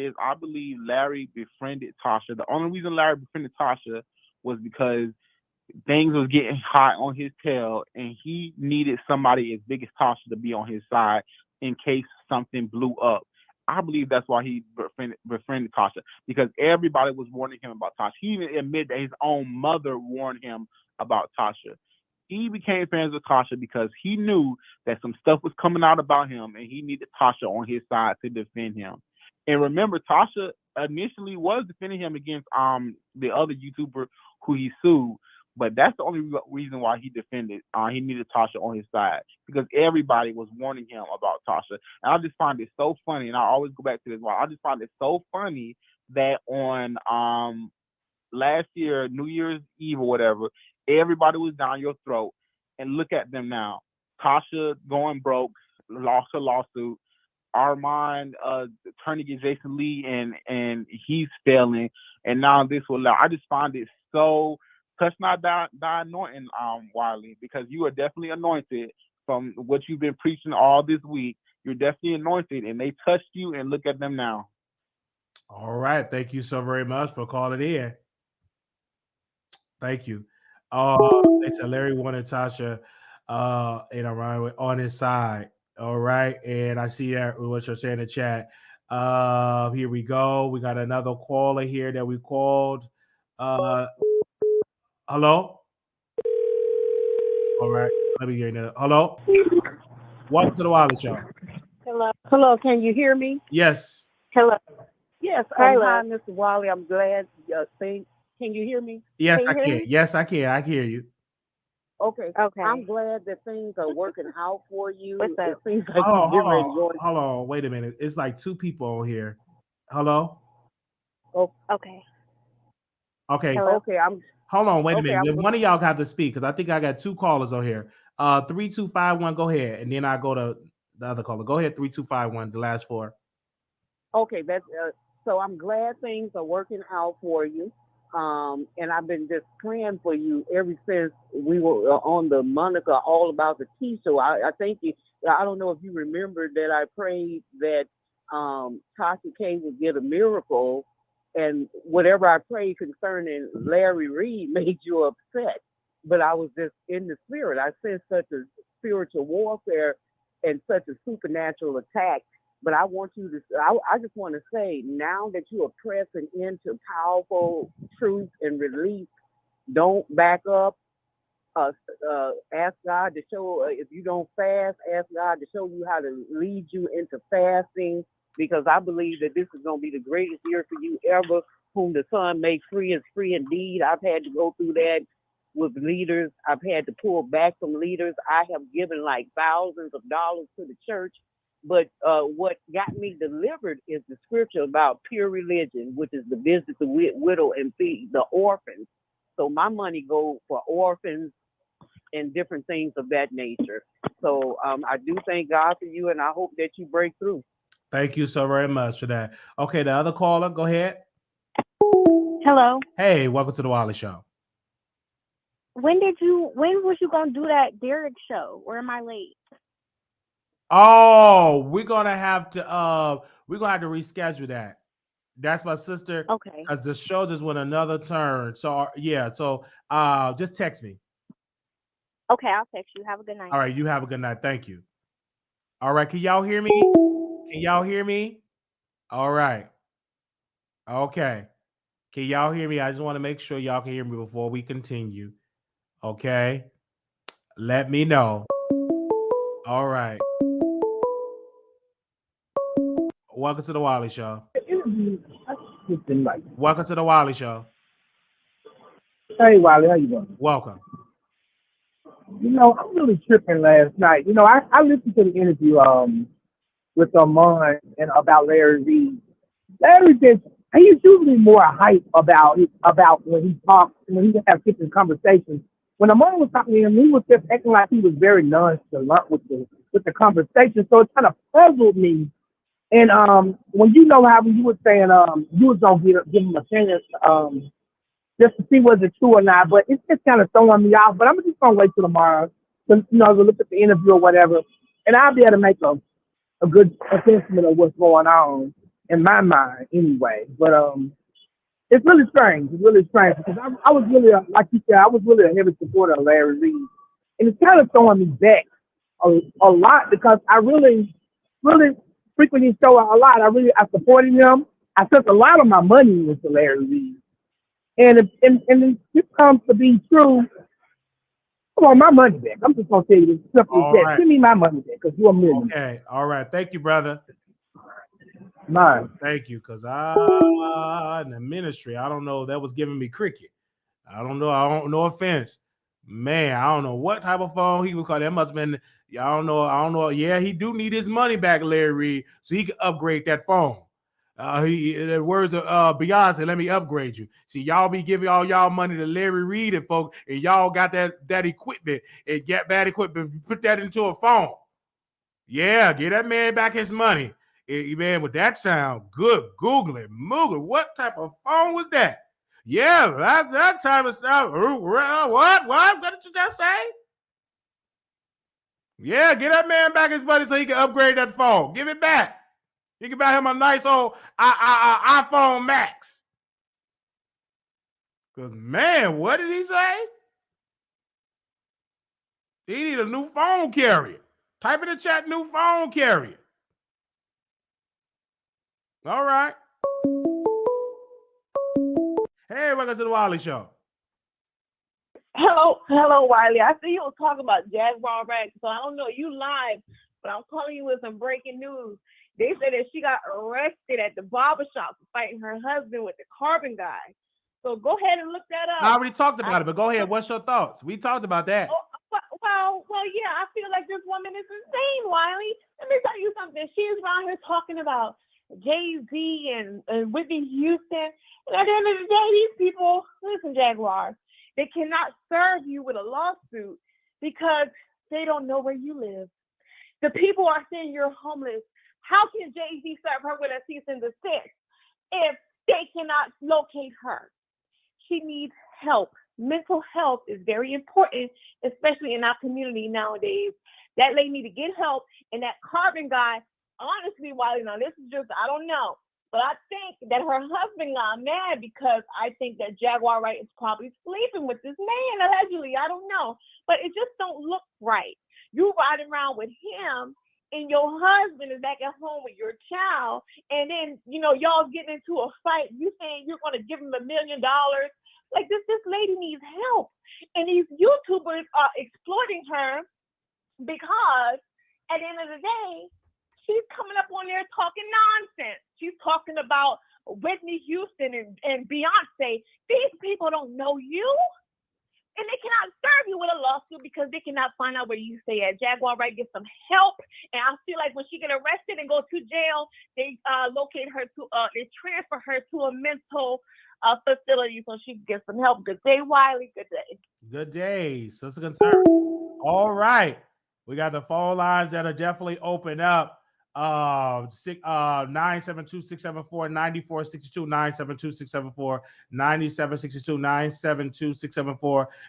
Larry befriended Tasha. The only reason Larry befriended Tasha was because things was getting hot on his tail, and he needed somebody as big as Tasha to be on his side in case something blew up. I believe that's why he befriended Tasha, because everybody was warning him about Tasha. He even admitted that his own mother warned him about Tasha. He became friends with Tasha because he knew that some stuff was coming out about him, and he needed Tasha on his side to defend him. And remember, Tasha initially was defending him against the other YouTuber who he sued, but that's the only reason why he defended. He needed Tasha on his side because everybody was warning him about Tasha. And I just find it so funny, and I always go back to this. I just find it so funny that on last year, New Year's Eve or whatever, everybody was down your throat, and look at them now. Tasha going broke, lost her lawsuit. Armand turning against Jason Lee, and he's failing. And now this will allow. I just find it so touch not thy anointing, Wiley, because you are definitely anointed from what you've been preaching all this week. You're definitely anointed, and they touched you, and look at them now. All right. Thank you so very much for calling in. Thank you. Oh, they said Larry wanted Tasha, right on his side. All right, and I see that what you're saying in the chat. Here we go. We got another caller here that we called. Hello. All right, let me get it. Hello. Welcome to the Wiley Show. Hello. Can you hear me? Yes. Hello. Yes. Hello. Hi, Mr. Wiley. I'm glad. Can you hear me? Yes, Can I you hear can. me? Yes, I can. I can hear you. Okay. Okay. I'm glad that things are working out for you. What's up? It seems like Hold you're getting ready to on. go. Hold on. Wait a minute. It's like two people on here. Hello. Oh, Okay. Okay. Hello. okay. Hold on. Wait a Okay, minute. I'm- One of y'all got to speak because I think I got two callers on here. 3251. Go ahead, and then I go to the other caller. Go ahead. 3251. The last four. okay. That's so. I'm glad things are working out for you. And I've been just praying for you ever since we were on the Monica All About the Tea show. I think I don't know if you remember that I prayed that Tasha K would get a miracle, and whatever I prayed concerning Larry Reid made you upset. But I was just in the spirit. I sensed such a spiritual warfare and such a supernatural attack. But I want you to, I just want to say, now that you are pressing into powerful truth and release, don't back up. Ask God to show, if you don't fast, ask God to show you how to lead you into fasting, because I believe that this is going to be the greatest year for you ever. Whom the Son makes free is free indeed. I've had to go through that with leaders. I've had to pull back from leaders. I have given like thousands of dollars to the church. But what got me delivered is the scripture about pure religion, which is the visit the widow and feed the orphans. So my money goes for orphans and different things of that nature. So I do thank God for you, and I hope that you break through. Thank you so very much for that. Okay, the other caller. Go ahead. Hello. Hey, welcome to the Wiley Show. When was you gonna do that Darius show? Or am I late? Oh, we're gonna have to reschedule that. That's my sister. Okay. Because the show just went another turn. So yeah, so just text me. Okay, I'll text you. Have a good night. All right, you have a good night. Thank you. All right, can y'all hear me? Can y'all hear me? All right. Okay. Can y'all hear me? I just want to make sure y'all can hear me before we continue. Okay. Let me know. All right. Welcome to the Wiley Show. Welcome to the Wiley Show. Hey, Wiley, how you doing? Welcome. You know, I'm really tripping last night. You know, I listened to the interview with Armand and about Larry Reid. He's usually more hype about when he talks, when he has different conversations. When Armand was talking to him, he was just acting like he was very nonchalant with the conversation. So it kind of puzzled me. And when you were saying you was gonna give him a chance just to see whether it's true or not, but it's just kind of throwing me off. But I'm just gonna wait till tomorrow to look at the interview or whatever, and I'll be able to make a good assessment of what's going on in my mind anyway. But it's really strange. It's really strange because I was really like you said, I was really a heavy supporter of Larry Reid, and it's kind of throwing me back a lot because I really frequent his show a lot. I supported him. I sent a lot of my money into Larry Reid. And if this comes to be true, I want my money back. I'm just gonna tell you this simple as that. Right. Give me my money back because you're a millionaire. Okay. All right. Thank you, brother. Mine. Thank you. Because in the ministry, I don't know, that was giving me cricket. I don't know. No offense. Man, I don't know what type of phone he was calling. That must have been, I don't know. Yeah, he do need his money back, Larry Reid, so he can upgrade that phone. The words of Beyonce, let me upgrade you. See, y'all be giving all y'all money to Larry Reid and folks, and y'all got that equipment and get bad equipment, put that into a phone. Yeah, give that man back his money. Man, with that sound good, Google it, Moogle. What type of phone was that? Yeah, that type of stuff. What did you just say? Yeah, get that man back his money so he can upgrade that phone. Give it back. He can buy him a nice old iPhone Max. Because, man, what did he say? They need a new phone carrier. Type in the chat, new phone carrier. All right. Hey, welcome to the Wiley Show. Hello, Wiley. I see you were talking about Jaguar Wright, so I don't know you live, but I'm calling you with some breaking news. They said that she got arrested at the barbershop for fighting her husband with the carbon guy. So go ahead and look that up. I already talked about it, but go ahead. What's your thoughts? We talked about that. Well, yeah. I feel like this woman is insane, Wiley. Let me tell you something. She's around here talking about Jay-Z and Whitney Houston. And at the end of the day, these people, listen, Jaguar, they cannot serve you with a lawsuit because they don't know where you live. The people are saying you're homeless. How can Jay-Z serve her with a cease and desist if they cannot locate her? She needs help. Mental health is very important, especially in our community nowadays. That lady need to get help. And that carbon guy, honestly, Wiley, now this is just, I don't know. But I think that her husband got mad because I think that Jaguar Wright is probably sleeping with this man, allegedly. I don't know. But it just don't look right. You riding around with him and your husband is back at home with your child. And then, y'all getting into a fight. You saying you're going to give him $1 million. Like this lady needs help. And these YouTubers are exploiting her because at the end of the day, she's coming up on there talking nonsense. She's talking about Whitney Houston and Beyonce. These people don't know you. And they cannot serve you with a lawsuit because they cannot find out where you stay at. Jaguar Wright get some help. And I feel like when she get arrested and go to jail, they locate her they transfer her to a mental facility so she can get some help. Good day, Wiley. Good day. Good day. Sister Concern. All right. We got the phone lines that are definitely open up. 972-674-9462, 972-674-9762,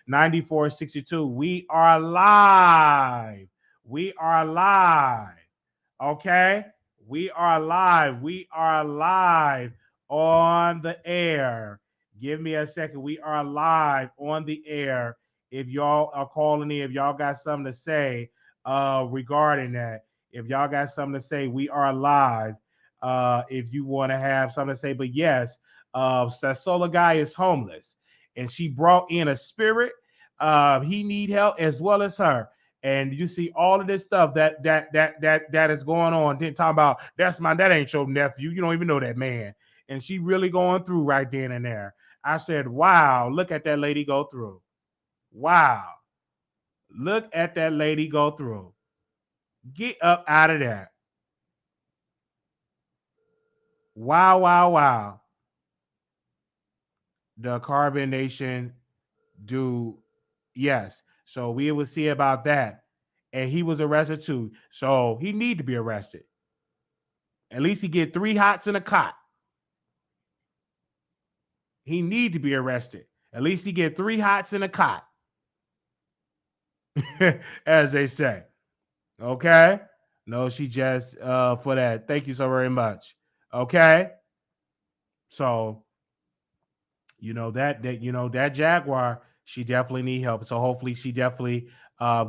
972-674-9462. We are live. Okay. We are live on the air. Give me a second. We are live on the air. If y'all are calling in, if y'all got something to say regarding that, if y'all got something to say, we are live. If you want to have something to say, but yes, that solar guy is homeless, and she brought in a spirit. He need help as well as her, and you see all of this stuff that is going on. Then talking about that ain't your nephew. You don't even know that man, and she really going through right then and there. I said, wow, look at that lady go through. Wow, look at that lady go through. Get up out of there. Wow. The Carbon Nation dude. Yes. So we will see about that. And he was arrested too. So he need to be arrested. At least he get 3 hots in a cot. He need to be arrested. At least he get 3 hots in a cot. As they say. Okay. No, she just for that. Thank you so very much. Okay. So, that Jaguar, she definitely need help. So hopefully she definitely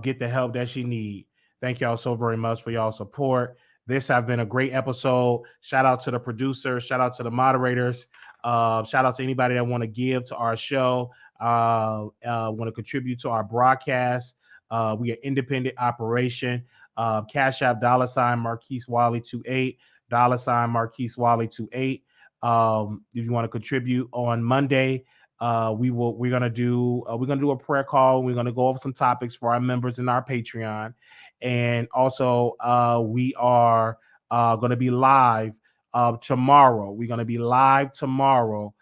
get the help that she need. Thank y'all so very much for y'all support. This has been a great episode. Shout out to the producers. Shout out to the moderators. Shout out to anybody that want to give to our show, want to contribute to our broadcast. We are independent operation. Cash App $ Marquise Wiley 28 $ Marquise Wiley 28. If you want to contribute on Monday, we're gonna do a prayer call. We're gonna go over some topics for our members in our Patreon, and also we are gonna be live tomorrow. We're gonna be live tomorrow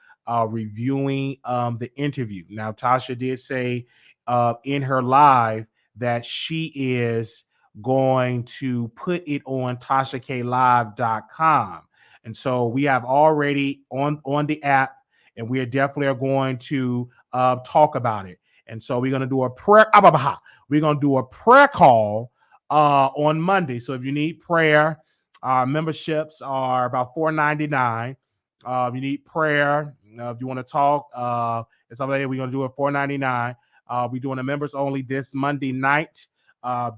reviewing the interview. Now, Tasha did say in her live that she is going to put it on TashaKLive.com. And so we have already on the app, and we definitely are going to talk about it. And so we're going to do a prayer. We're going to do a prayer call on Monday. So if you need prayer, memberships are about $4.99. If you need prayer, if you want to talk, it's something we're going to do at $4.99. We're doing a members only this Monday night.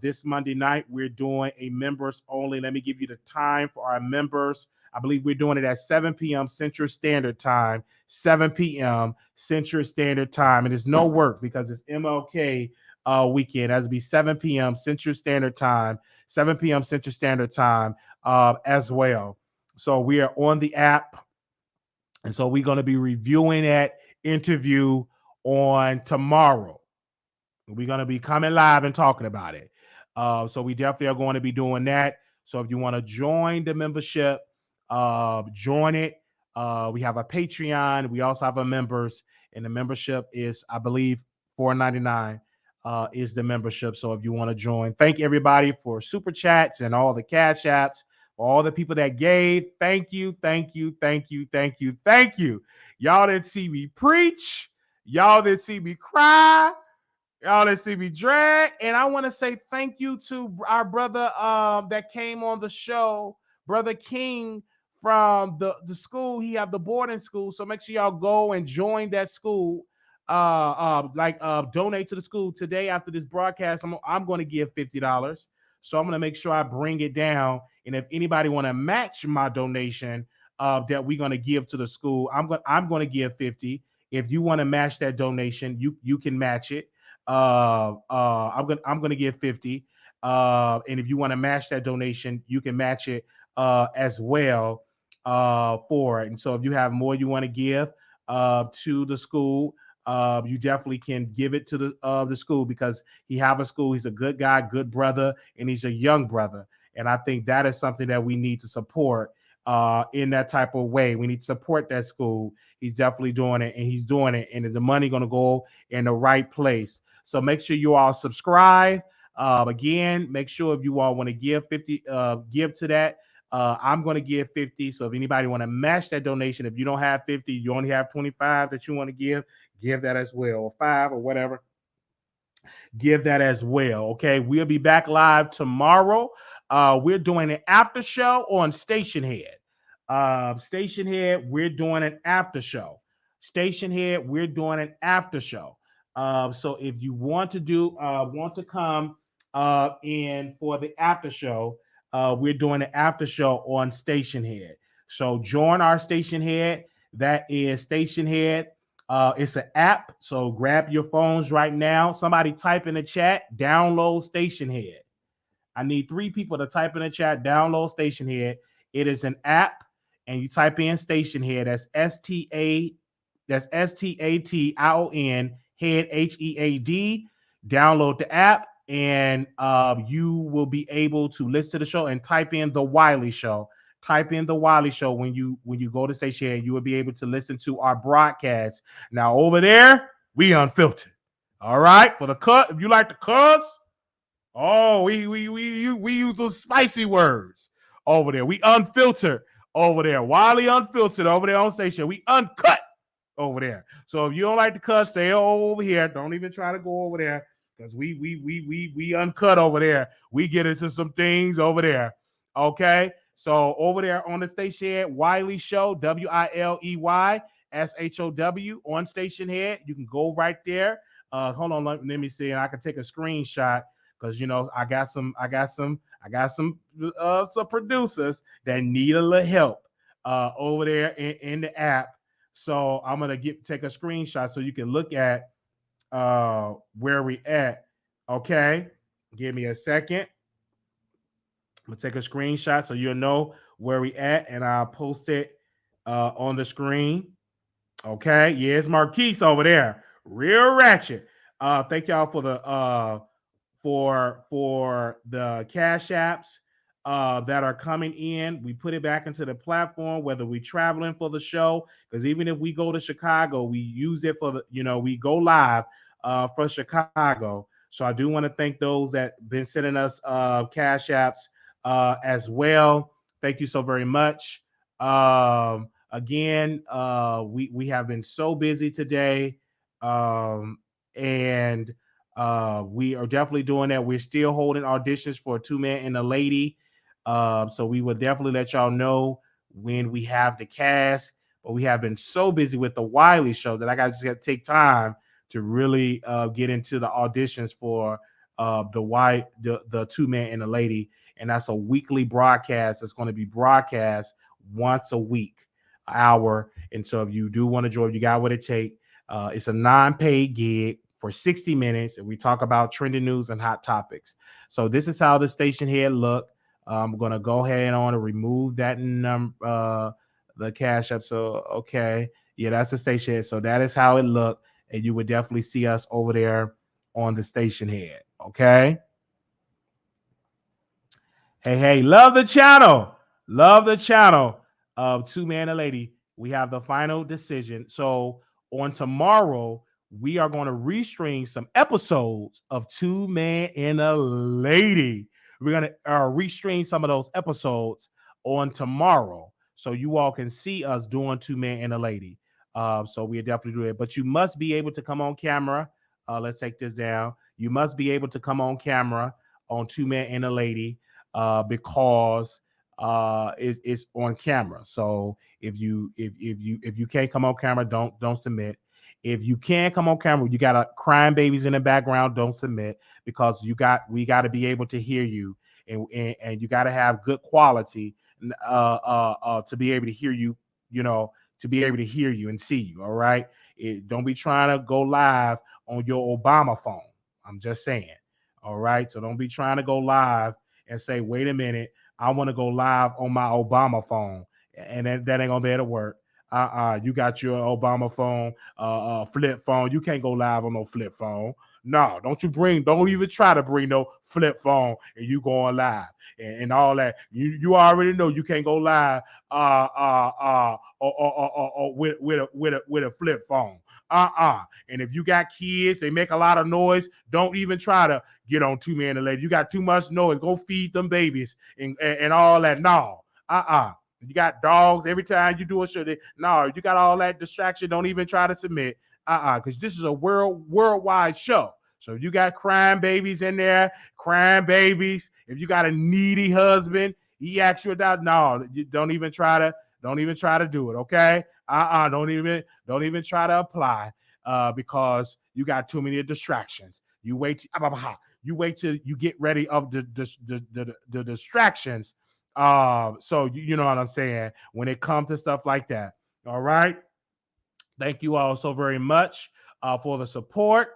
This Monday night, we're doing a members only. Let me give you the time for our members. I believe we're doing it at 7 p.m. Central Standard Time, 7 p.m. Central Standard Time. And it's no work because it's MLK weekend. That'll be 7 p.m. Central Standard Time, 7 p.m. Central Standard Time as well. So we are on the app. And so we're going to be reviewing that interview on tomorrow. We're going to be coming live and talking about it. So we definitely are going to be doing that. So if you want to join the membership, join it. We have a Patreon. We also have a members, and the membership is, I believe, $4.99 is the membership. So if you want to join, thank everybody for super chats and all the cash apps, all the people that gave. Thank you, thank you, thank you, thank you, thank you. Y'all didn't see me preach. Y'all didn't see me cry. Y'all didn't see me drag. And I want to say thank you to our brother that came on the show, Brother King from the school. He have the boarding school. So make sure y'all go and join that school. Donate to the school today after this broadcast. I'm going to give $50. So I'm going to make sure I bring it down. And if anybody want to match my donation that we're going to give to the school, I'm going to give $50. If you want to match that donation, you can match it. I'm going to give $50. And if you want to match that donation, you can match it as well for it. And so if you have more you want to give to the school, you definitely can give it to the school because he have a school. He's a good guy, good brother, and he's a young brother. And I think that is something that we need to support in that type of way. We need to support that school. He's definitely doing it, and he's doing it. And the money going to go in the right place. So make sure you all subscribe. Again, make sure if you all want to give 50, give to that. I'm going to give 50. So if anybody want to match that donation, if you don't have 50, you only have 25 that you want to give that as well, or 5 or whatever. Give that as well. Okay. We'll be back live tomorrow. We're doing an after show on Station Head. Station Head, we're doing an after show. Station Head, we're doing an after show. So if you want to come in for the after show, we're doing an after show on Station Head. So join our Station Head. That is Station Head. It's an app. So grab your phones right now. Somebody type in the chat, download Station Head. I need 3 people to type in the chat, download Station Head. It is an app, and you type in Station Head. That's STATION, Head, HEAD. Download the app, and you will be able to listen to the show and type in the Wiley Show. Type in the Wiley Show when you go to Station Head. You will be able to listen to our broadcast. Now over there, we unfiltered. All right, for the cut. If you like to cuss, we use those spicy words over there. We unfiltered over there. Wiley unfiltered over there on Station. We uncut over there. So if you don't like to cuss, stay over here. Don't even try to go over there because we uncut over there. We get into some things over there. Okay. So over there on the Station Head, Wiley Show, WILEY SHOW on Station Head. You can go right there. Hold on, let me see, and I can take a screenshot because I got some producers that need a little help over there in the app. So I'm gonna take a screenshot so you can look at where we at. Okay, give me a second. I'm gonna take a screenshot so you'll know where we at, and I'll post it on the screen. Okay, yeah, it's Marquise over there, real ratchet. Thank y'all for the for the cash apps that are coming in. We put it back into the platform, whether we're traveling for the show, because even if we go to Chicago, we use it for we go live for Chicago. So I do want to thank those that been sending us cash apps as well. Thank you so very much. Again, we have been so busy today, and we are definitely doing that. We're still holding auditions for a 2-man and a lady. So we will definitely let y'all know when we have the cast. But we have been so busy with the Wiley Show that I just got to take time to really get into the auditions for the Two Man and a Lady, and that's a weekly broadcast. It's going to be broadcast once a week, hour. And so if you do want to join, you got what it takes. It's a non-paid gig for 60 minutes, and we talk about trending news and hot topics. So this is how the station head look. I'm gonna go ahead and I want to remove that number, the cash up. So okay, yeah, that's the station head. So that is how it looked, and you would definitely see us over there on the station head. Okay. Hey, love the channel. Love the channel of Two Man and a Lady. We have the final decision. So on tomorrow, we are going to restream some episodes of Two Man and a Lady. We're going to restream some of those episodes on tomorrow, so you all can see us doing Two Man and a Lady. So we definitely do it. But you must be able to come on camera. Let's take this down. You must be able to come on camera on Two Man and a Lady. Because it's on camera. So if you can't come on camera, don't submit. If you can come on camera, you got crying babies in the background, don't submit, because we got to be able to hear you, and you got to have good quality to be able to hear you, to be able to hear you and see you. All right. Don't be trying to go live on your Obama phone. I'm just saying. All right. So don't be trying to go live and say, wait a minute, I want to go live on my Obama phone. And that ain't gonna be able to work. You got your Obama phone, flip phone. You can't go live on no flip phone. No, don't even try to bring no flip phone and you going live and all that. You already know you can't go live with a flip phone. And if you got kids, they make a lot of noise. Don't even try to get on Two Man and a Lady. You got too much noise. Go feed them babies and all that. No. You got dogs every time you do a show. No, you got all that distraction. Don't even try to submit. Because this is a worldwide show. So if you got crying babies in there, crying babies. If you got a needy husband, he asks you about. No, you don't even try to do it. Okay. Don't even try to apply because you got too many distractions. You wait till you get ready of the distractions. So you know what I'm saying when it comes to stuff like that. All right. Thank you all so very much for the support.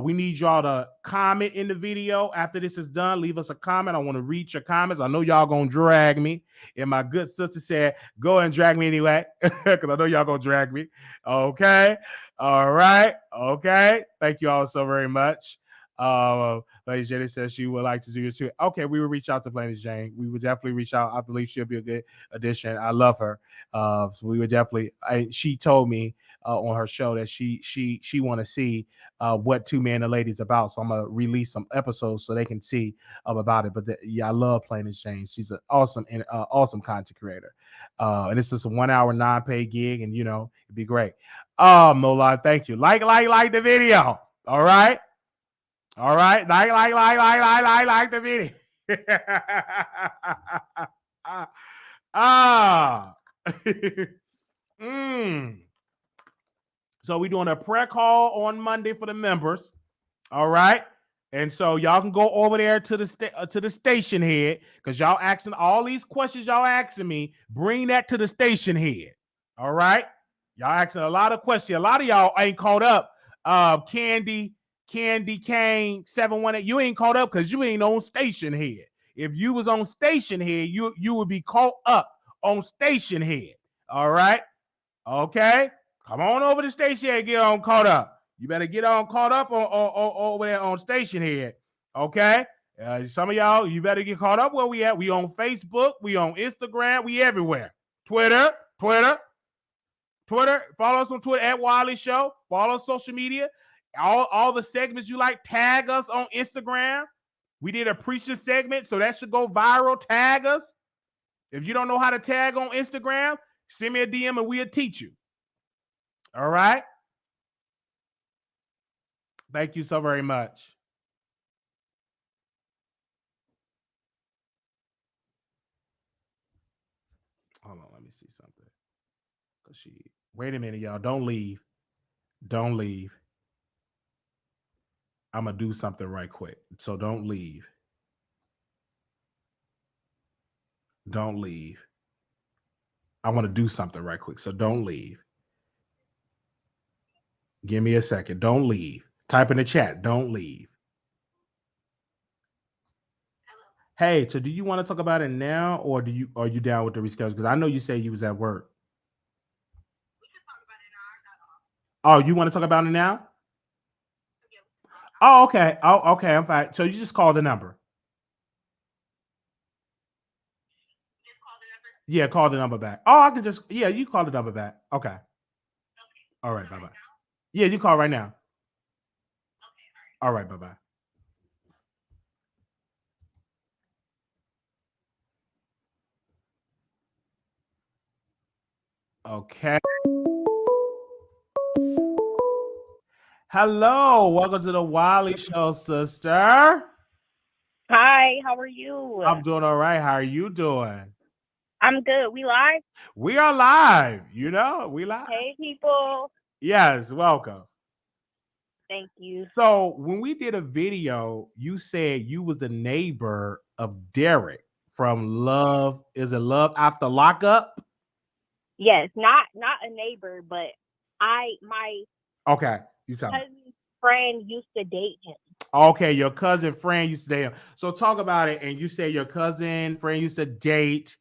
We need y'all to comment in the video after this is done. Leave us a comment. I want to read your comments. I know y'all gonna drag me. And my good sister said, go and drag me anyway, because I know y'all gonna drag me. Okay. All right. Okay. Thank you all so very much. Lady Jenny says she would like to do it too. Okay, we will reach out to Lady Jane. We would definitely reach out. I believe she'll be a good addition. I love her. So we would definitely. She told me on her show that she want to see what Two Man and a Lady is about. So I'm gonna release some episodes so they can see about it. But I love Lady Jane. She's an awesome awesome content creator. And this is a 1 hour non-paid gig, and it'd be great. Mola, thank you. Like the video. All right. All right, like the video. So we're doing a prayer call on Monday for the members. All right, and so y'all can go over there to the station head, because y'all asking all these questions. Y'all asking me, bring that to the station head. All right, y'all asking a lot of questions. A lot of y'all ain't caught up. Candy Kane 718. You ain't caught up because you ain't on station head. If you was on station head, you would be caught up on station head. All right. Okay. Come on over to station head. Get on caught up. You better get on caught up on over there on station head. Okay. Some of y'all, you better get caught up where we at. We on Facebook. We on Instagram. We everywhere. Twitter. Follow us on Twitter at Wiley Show. Follow us social media. All the segments you like, tag us on Instagram. We did a preacher segment, so that should go viral. Tag us. If you don't know how to tag on Instagram, send me a DM and we'll teach you. All right? Thank you so very much. Hold on, let me see something. Wait a minute, y'all. Don't leave. I'm gonna do something right quick. So don't leave. Don't leave. I want to do something right quick. So don't leave. Give me a second. Don't leave. Type in the chat. Don't leave. Hey, so do you want to talk about it now, or are you down with the reschedule? Because I know you say you was at work. We can talk about it now. Oh, you want to talk about it now? Oh, okay. Oh, okay. I'm fine. So you just call the number. Yeah, call the number back. Oh, I can just you call the number back. Okay. All right. Bye bye. Yeah, you call right now. All right. Bye bye. Okay. Hello, welcome to the Wiley Show, sister. Hi, how are you? I'm doing all right. How are you doing? I'm good. We live? We are live. You know, we live. Hey, people. Yes, welcome. Thank you. So when we did a video, you said you was a neighbor of Derek from Love. Is it Love After Lockup? Yes, not a neighbor, but my Okay, you tell me. cousin's friend used to date him. Okay, your cousin friend used to date him. So talk about it. And you say your cousin friend used to date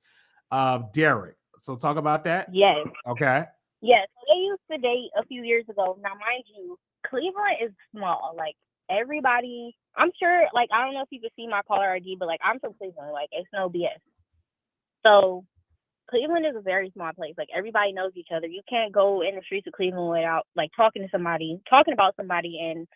Derek. So talk about that. Yes. Okay. Yes, they used to date a few years ago. Now, mind you, Cleveland is small. Like, everybody, I'm sure, like, I don't know if you can see my caller ID, but, like, I'm from Cleveland. Like, it's no BS. So Cleveland is a very small place. Like, everybody knows each other. You can't go in the streets of Cleveland without, like, talking about somebody, and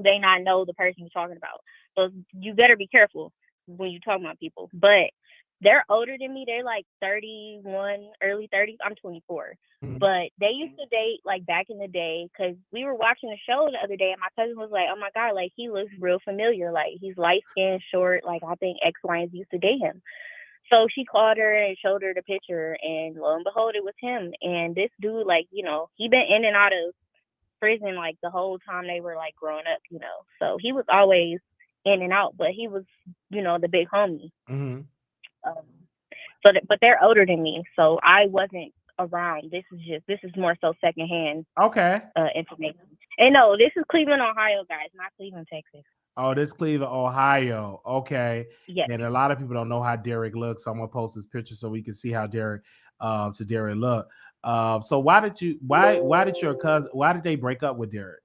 they not know the person you're talking about. So you better be careful when you're talking about people. But they're older than me. They're like 31, early 30s. I'm 24. Mhm. But they used to date like back in the day, because we were watching a show the other day, and my cousin was like, oh my God, like he looks real familiar. Like he's light skinned, short. Like I think X, Y, and Z used to date him. So she called her and showed her the picture, and lo and behold, it was him. And this dude, like, you know, he been in and out of prison like the whole time they were like growing up, you know. So he was always in and out, but he was, you know, the big homie. Mm-hmm. But they're older than me, so I wasn't around. This is more so secondhand information. And no, this is Cleveland, Ohio, guys, not Cleveland, Texas. Oh, this Cleveland, Ohio. Okay. Yes. And a lot of people don't know how Derek looks. So I'm gonna post this picture so we can see how Derek look. So why did they break up with Derek?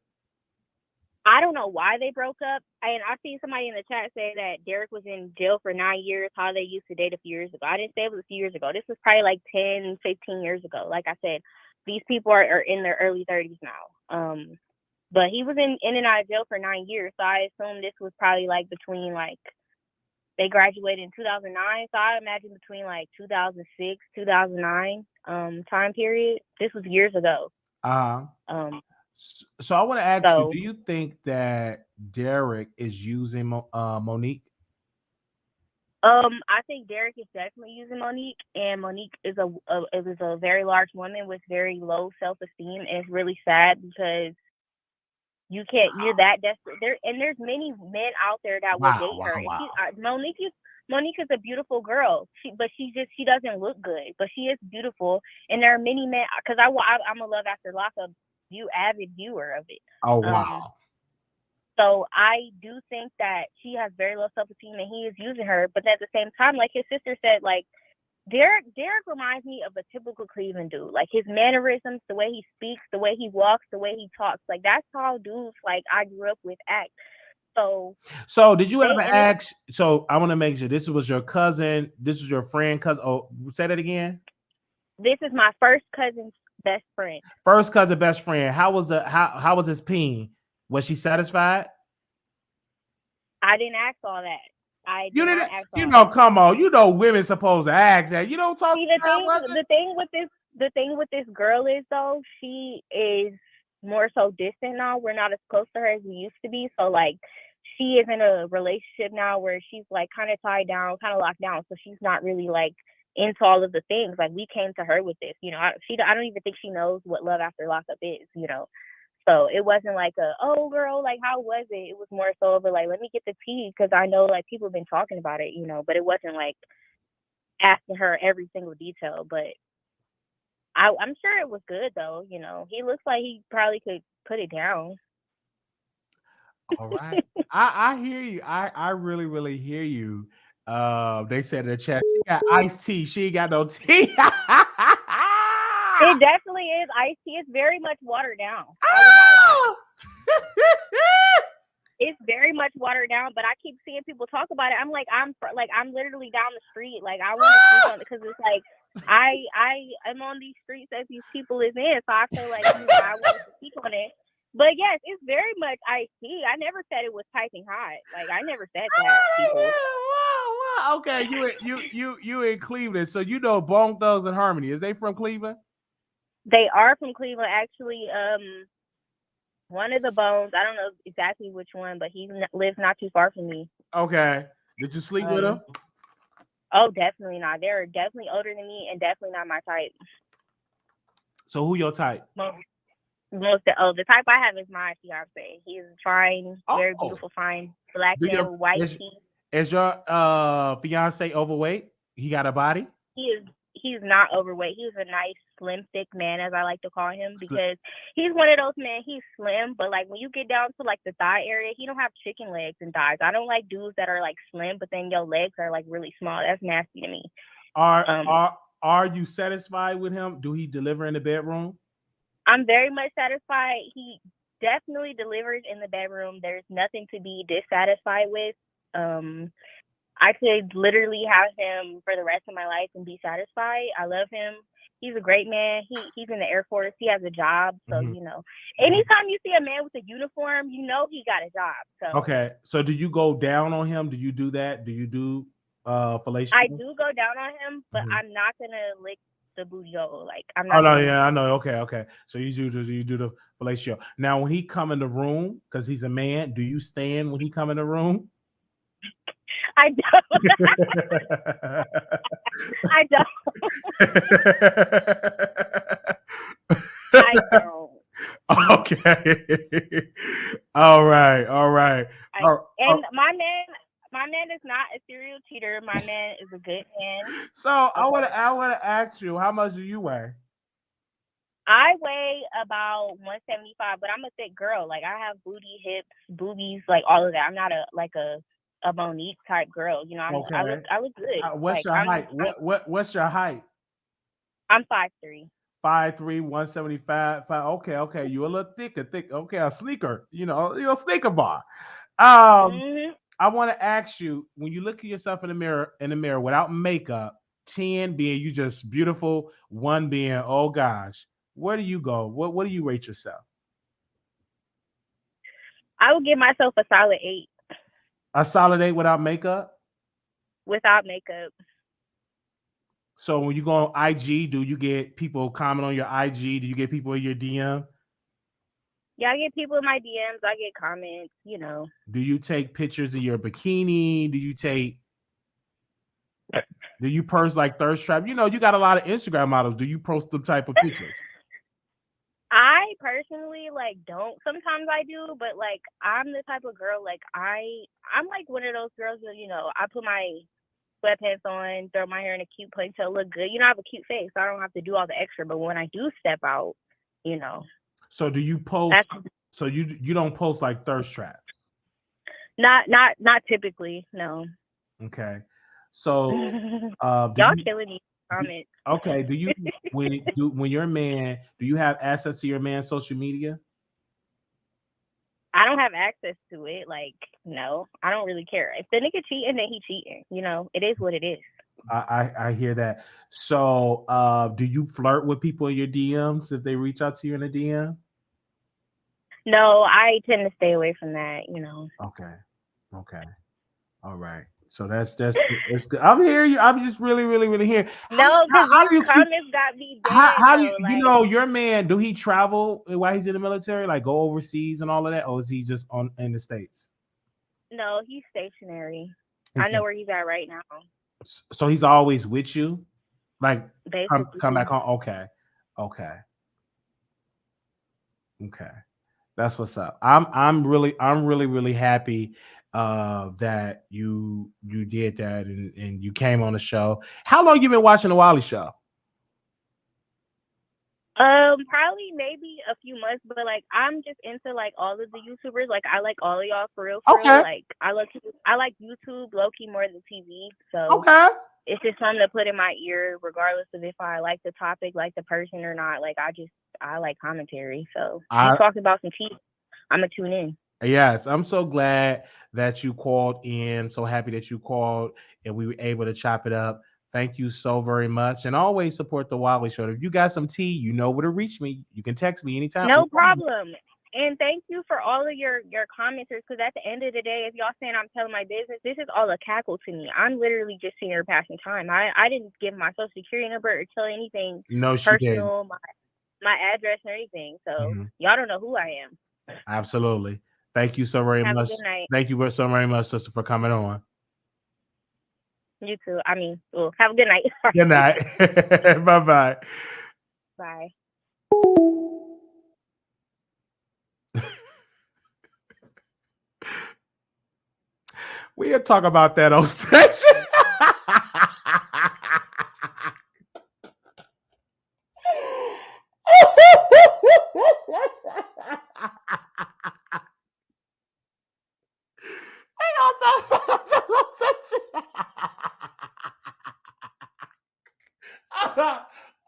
I don't know why they broke up. And I seen somebody in the chat say that Derek was in jail for 9 years, how they used to date a few years ago. I didn't say it was a few years ago. This was probably like 10, 15 years ago. Like I said, these people are in their early 30s now. But he was in and out of jail for 9 years. So I assume this was probably like between like, they graduated in 2009. So I imagine between like 2006, 2009 time period. This was years ago. So I want to ask you, do you think that Derek is using Monique? I think Derek is definitely using Monique, and Monique is a very large woman with very low self-esteem, and it's really sad because you're that desperate. There's many men out there that will date her. Wow. Monique is a beautiful girl, but she doesn't look good, but she is beautiful, and there are many men, because I'm a Love After Lockup avid viewer of it. Oh wow. So I do think that she has very low self-esteem, and he is using her. But at the same time, like his sister said, like Derek reminds me of a typical Cleveland dude. Like his mannerisms, the way he speaks, the way he walks, the way he talks. Like that's how dudes like I grew up with act. So did you ever ask? So I want to make sure this was your cousin. This was your friend cousin. Oh, say that again. This is my first cousin's best friend. First cousin best friend. How was his peen? Was she satisfied? I didn't ask all that. You didn't. You know, come on. You know, women supposed to ask that. You don't talk. See, the thing with this girl is though, she is more so distant now. We're not as close to her as we used to be. So like, she is in a relationship now where she's like kind of tied down, kind of locked down. So she's not really like into all of the things. Like we came to her with this, you know. I don't even think she knows what Love After Lockup is, you know. So it wasn't like oh girl, like how was it? It was more so of like, let me get the tea because I know like people have been talking about it, but it wasn't like asking her every single detail. But I'm sure it was good though. He looks like he probably could put it down. All right. I hear you. I really, really hear you. They said in the chat, she got iced tea. She ain't got no tea. It definitely is iced tea. It's very much watered down. It's very much watered down, but I keep seeing people talk about it. I'm like, I'm literally down the street. Like, I want to speak on it because it's like I am on these streets as these people is in, so I feel like I want to speak on it. But yes, it's very much iced tea. I never said it was piping hot. Like, I never said that. People. Wow. Okay, you in Cleveland, so you know Bone Thugs and Harmony. Is they from Cleveland? They are from Cleveland, actually. One of the Bones, I don't know exactly which one, but he lives not too far from me. Okay. Did you sleep with him? Oh, definitely not. They're definitely older than me and definitely not my type. So who your type? The type I have is my fiance. He's fine, very beautiful, fine, black hair, white teeth. Is your fiance overweight? He got a body? He's not overweight. He's a nice, slim, thick man, as I like to call him, because he's one of those men. He's slim, but like when you get down to like the thigh area, he don't have chicken legs and thighs. I don't like dudes that are like slim, but then your legs are like really small. That's nasty to me. Are you satisfied with him? Do he deliver in the bedroom? I'm very much satisfied. He definitely delivers in the bedroom. There's nothing to be dissatisfied with. I could literally have him for the rest of my life and be satisfied. I love him. He's a great man. He's in the Air Force. He has a job. So, anytime you see a man with a uniform, he got a job. So okay. So do you go down on him? Do you do that? Do you do fellatio? I do go down on him, but I'm not gonna lick the booty hole. Like I'm not. Oh no, yeah, I know. Okay. So you do the fellatio. Now when he come in the room, because he's a man, do you stand when he come in the room? I don't. I don't. I don't. Okay. All right. And my man is not a serial cheater. My man is a good man. So I want to ask you, how much do you weigh? I weigh about 175, but I'm a thick girl. Like I have booty, hips, boobies, like all of that. I'm not a Monique type girl. Okay. I look good. What's your height? What's your height? I'm 5'3". 5'3", 175. Okay. You a little thick. Okay, a sneaker. You're a sneaker bar. I want to ask you, when you look at yourself in the mirror without makeup, 10 being you just beautiful, 1 being oh gosh, where do you go? What do you rate yourself? I would give myself a solid 8. A solid 8 without makeup? Without makeup. So when you go on IG, do you get people comment on your IG? Do you get people in your DM? Yeah, I get people in my DMs. I get comments, Do you take pictures of your bikini? Do you post like thirst trap? You got a lot of Instagram models. Do you post them type of pictures? I personally don't. Sometimes I do, but I'm the type of girl I'm like one of those girls that I put my sweatpants on, throw my hair in a cute ponytail, look good. I have a cute face, so I don't have to do all the extra. But when I do step out, So do you post? So you don't post like thirst traps? Not typically, no. Okay. So y'all killing me. Comment. Okay. Do you when you're a man, do you have access to your man's social media? I don't have access to it. No, I don't really care. If the nigga cheating, then he cheating. It is what it is. I hear that. So do you flirt with people in your DMs if they reach out to you in a DM? No, I tend to stay away from that, Okay. All right. So that's it's good. I'm hearing you. I'm just really, really, really here. No, how do you comments got me dead? How do you your man? Do he travel while he's in the military? Like go overseas and all of that, or is he just in the States? No, he's stationary. I know where he's at right now. So he's always with you, like basically. come back home. Okay. That's what's up. I'm really happy that you did that and you came on the show. How long you been watching the Wiley Show? Probably maybe a few months, but like I'm just into like all of the YouTubers. Like I like all of y'all for real. Okay. Like I like YouTube low key more than TV. So Okay. it's just something to put in my ear, regardless of if I like the topic, like the person or not. Like I like commentary. So you talked about some tea, I'm gonna tune in. Yes, I'm so glad that you called in. So happy that you called and we were able to chop it up. Thank you so very much. And always support the Wiley Show. If you got some tea, you know where to reach me. You can text me anytime. No problem. And thank you for all of your commenters, because at the end of the day, if y'all saying I'm telling my business, this is all a cackle to me. I'm literally just sitting here passing time. I didn't give my social security number or tell anything personal, my address or anything. So y'all don't know who I am. Absolutely. Thank you so very much. Have a good night. Thank you so very much, sister, for coming on. You too. I mean, well, have a good night. Good night. Bye-bye. Bye. We'll talk about that on session.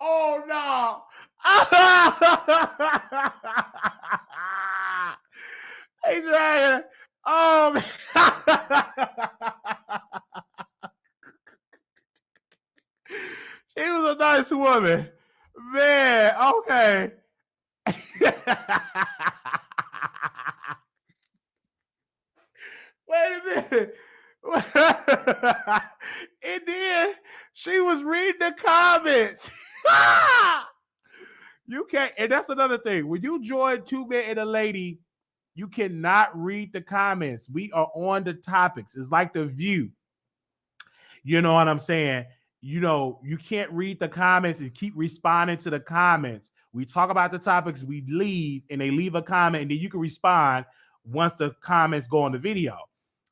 Oh no. Hey, Dragon. She was a nice woman. Man, okay. Wait a minute. And then she was reading the comments. You can't, and that's another thing. When you join Two Men and a Lady, you cannot read the comments. We are on the topics. It's like The View. You know what I'm saying? You know, you can't read the comments and keep responding to the comments. We talk about the topics, we leave, and they leave a comment, and then you can respond once the comments go on the video.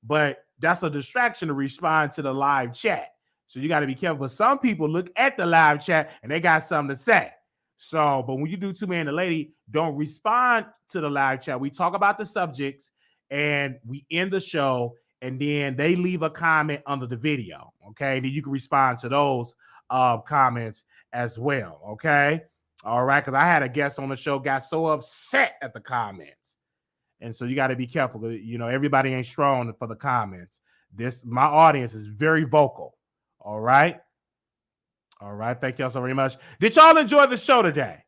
But that's a distraction to respond to the live chat. So you got to be careful. But some people look at the live chat and they got something to say. So, but when you do Two Men and a Lady, don't respond to the live chat. We talk about the subjects and we end the show, and then they leave a comment under the video. Okay. Then you can respond to those comments as well. Okay. All right. Because I had a guest on the show got so upset at the comments. And so you got to be careful. You know, everybody ain't strong for the comments. My audience is very vocal. All right. All right. Thank y'all so very much. Did y'all enjoy the show today?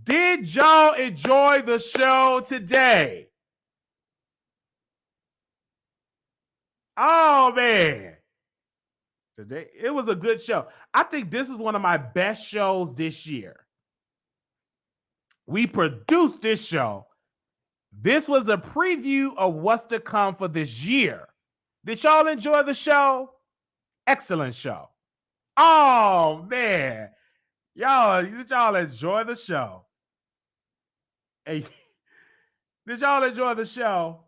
Did y'all enjoy the show today? Oh, man. Today, it was a good show. I think this is one of my best shows this year. We produced this show. This was a preview of what's to come for this year. Did y'all enjoy the show? Excellent show. Oh, man. Did y'all enjoy the show? Hey, did y'all enjoy the show?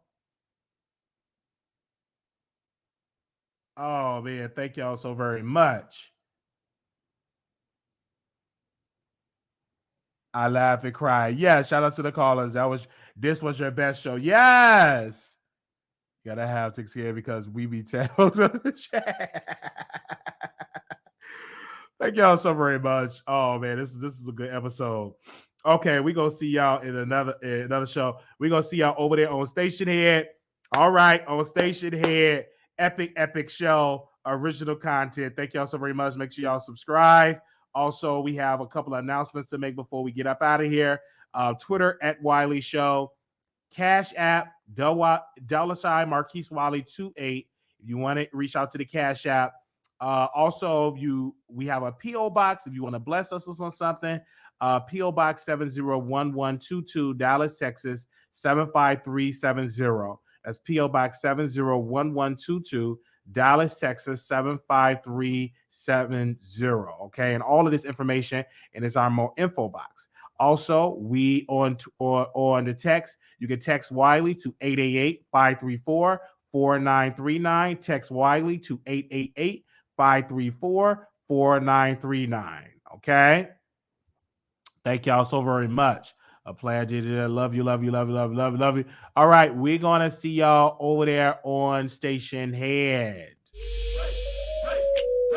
Oh, man. Thank y'all so very much. I laugh and cry. Yeah, shout out to the callers. This was your best show. Yes. You gotta have thick skin because we be tails on the chat. Thank y'all so very much. Oh man, this was a good episode. Okay, we gonna see y'all in another show. We gonna see y'all over there on Station Head. All right, on Station Head, epic show, original content. Thank y'all so very much. Make sure y'all subscribe. Also, we have a couple of announcements to make before we get up out of here. Twitter at Wiley Show, Cash App $ Marquise Wiley 28. If you want to reach out to the Cash App. Also, we have a P.O. Box if you want to bless us on something. P.O. Box 701122, Dallas, Texas 75370. That's P.O. Box 701122, Dallas, Texas 75370. Okay, and all of this information, and it's our more info box. Also, we on the text, you can text Wiley to 888-534-4939. Text Wiley to 888-534-4939. Okay. Thank y'all so very much. A player did it. Love you, love you, love you, love you, love you, love you. All right, we're gonna see y'all over there on Station Head.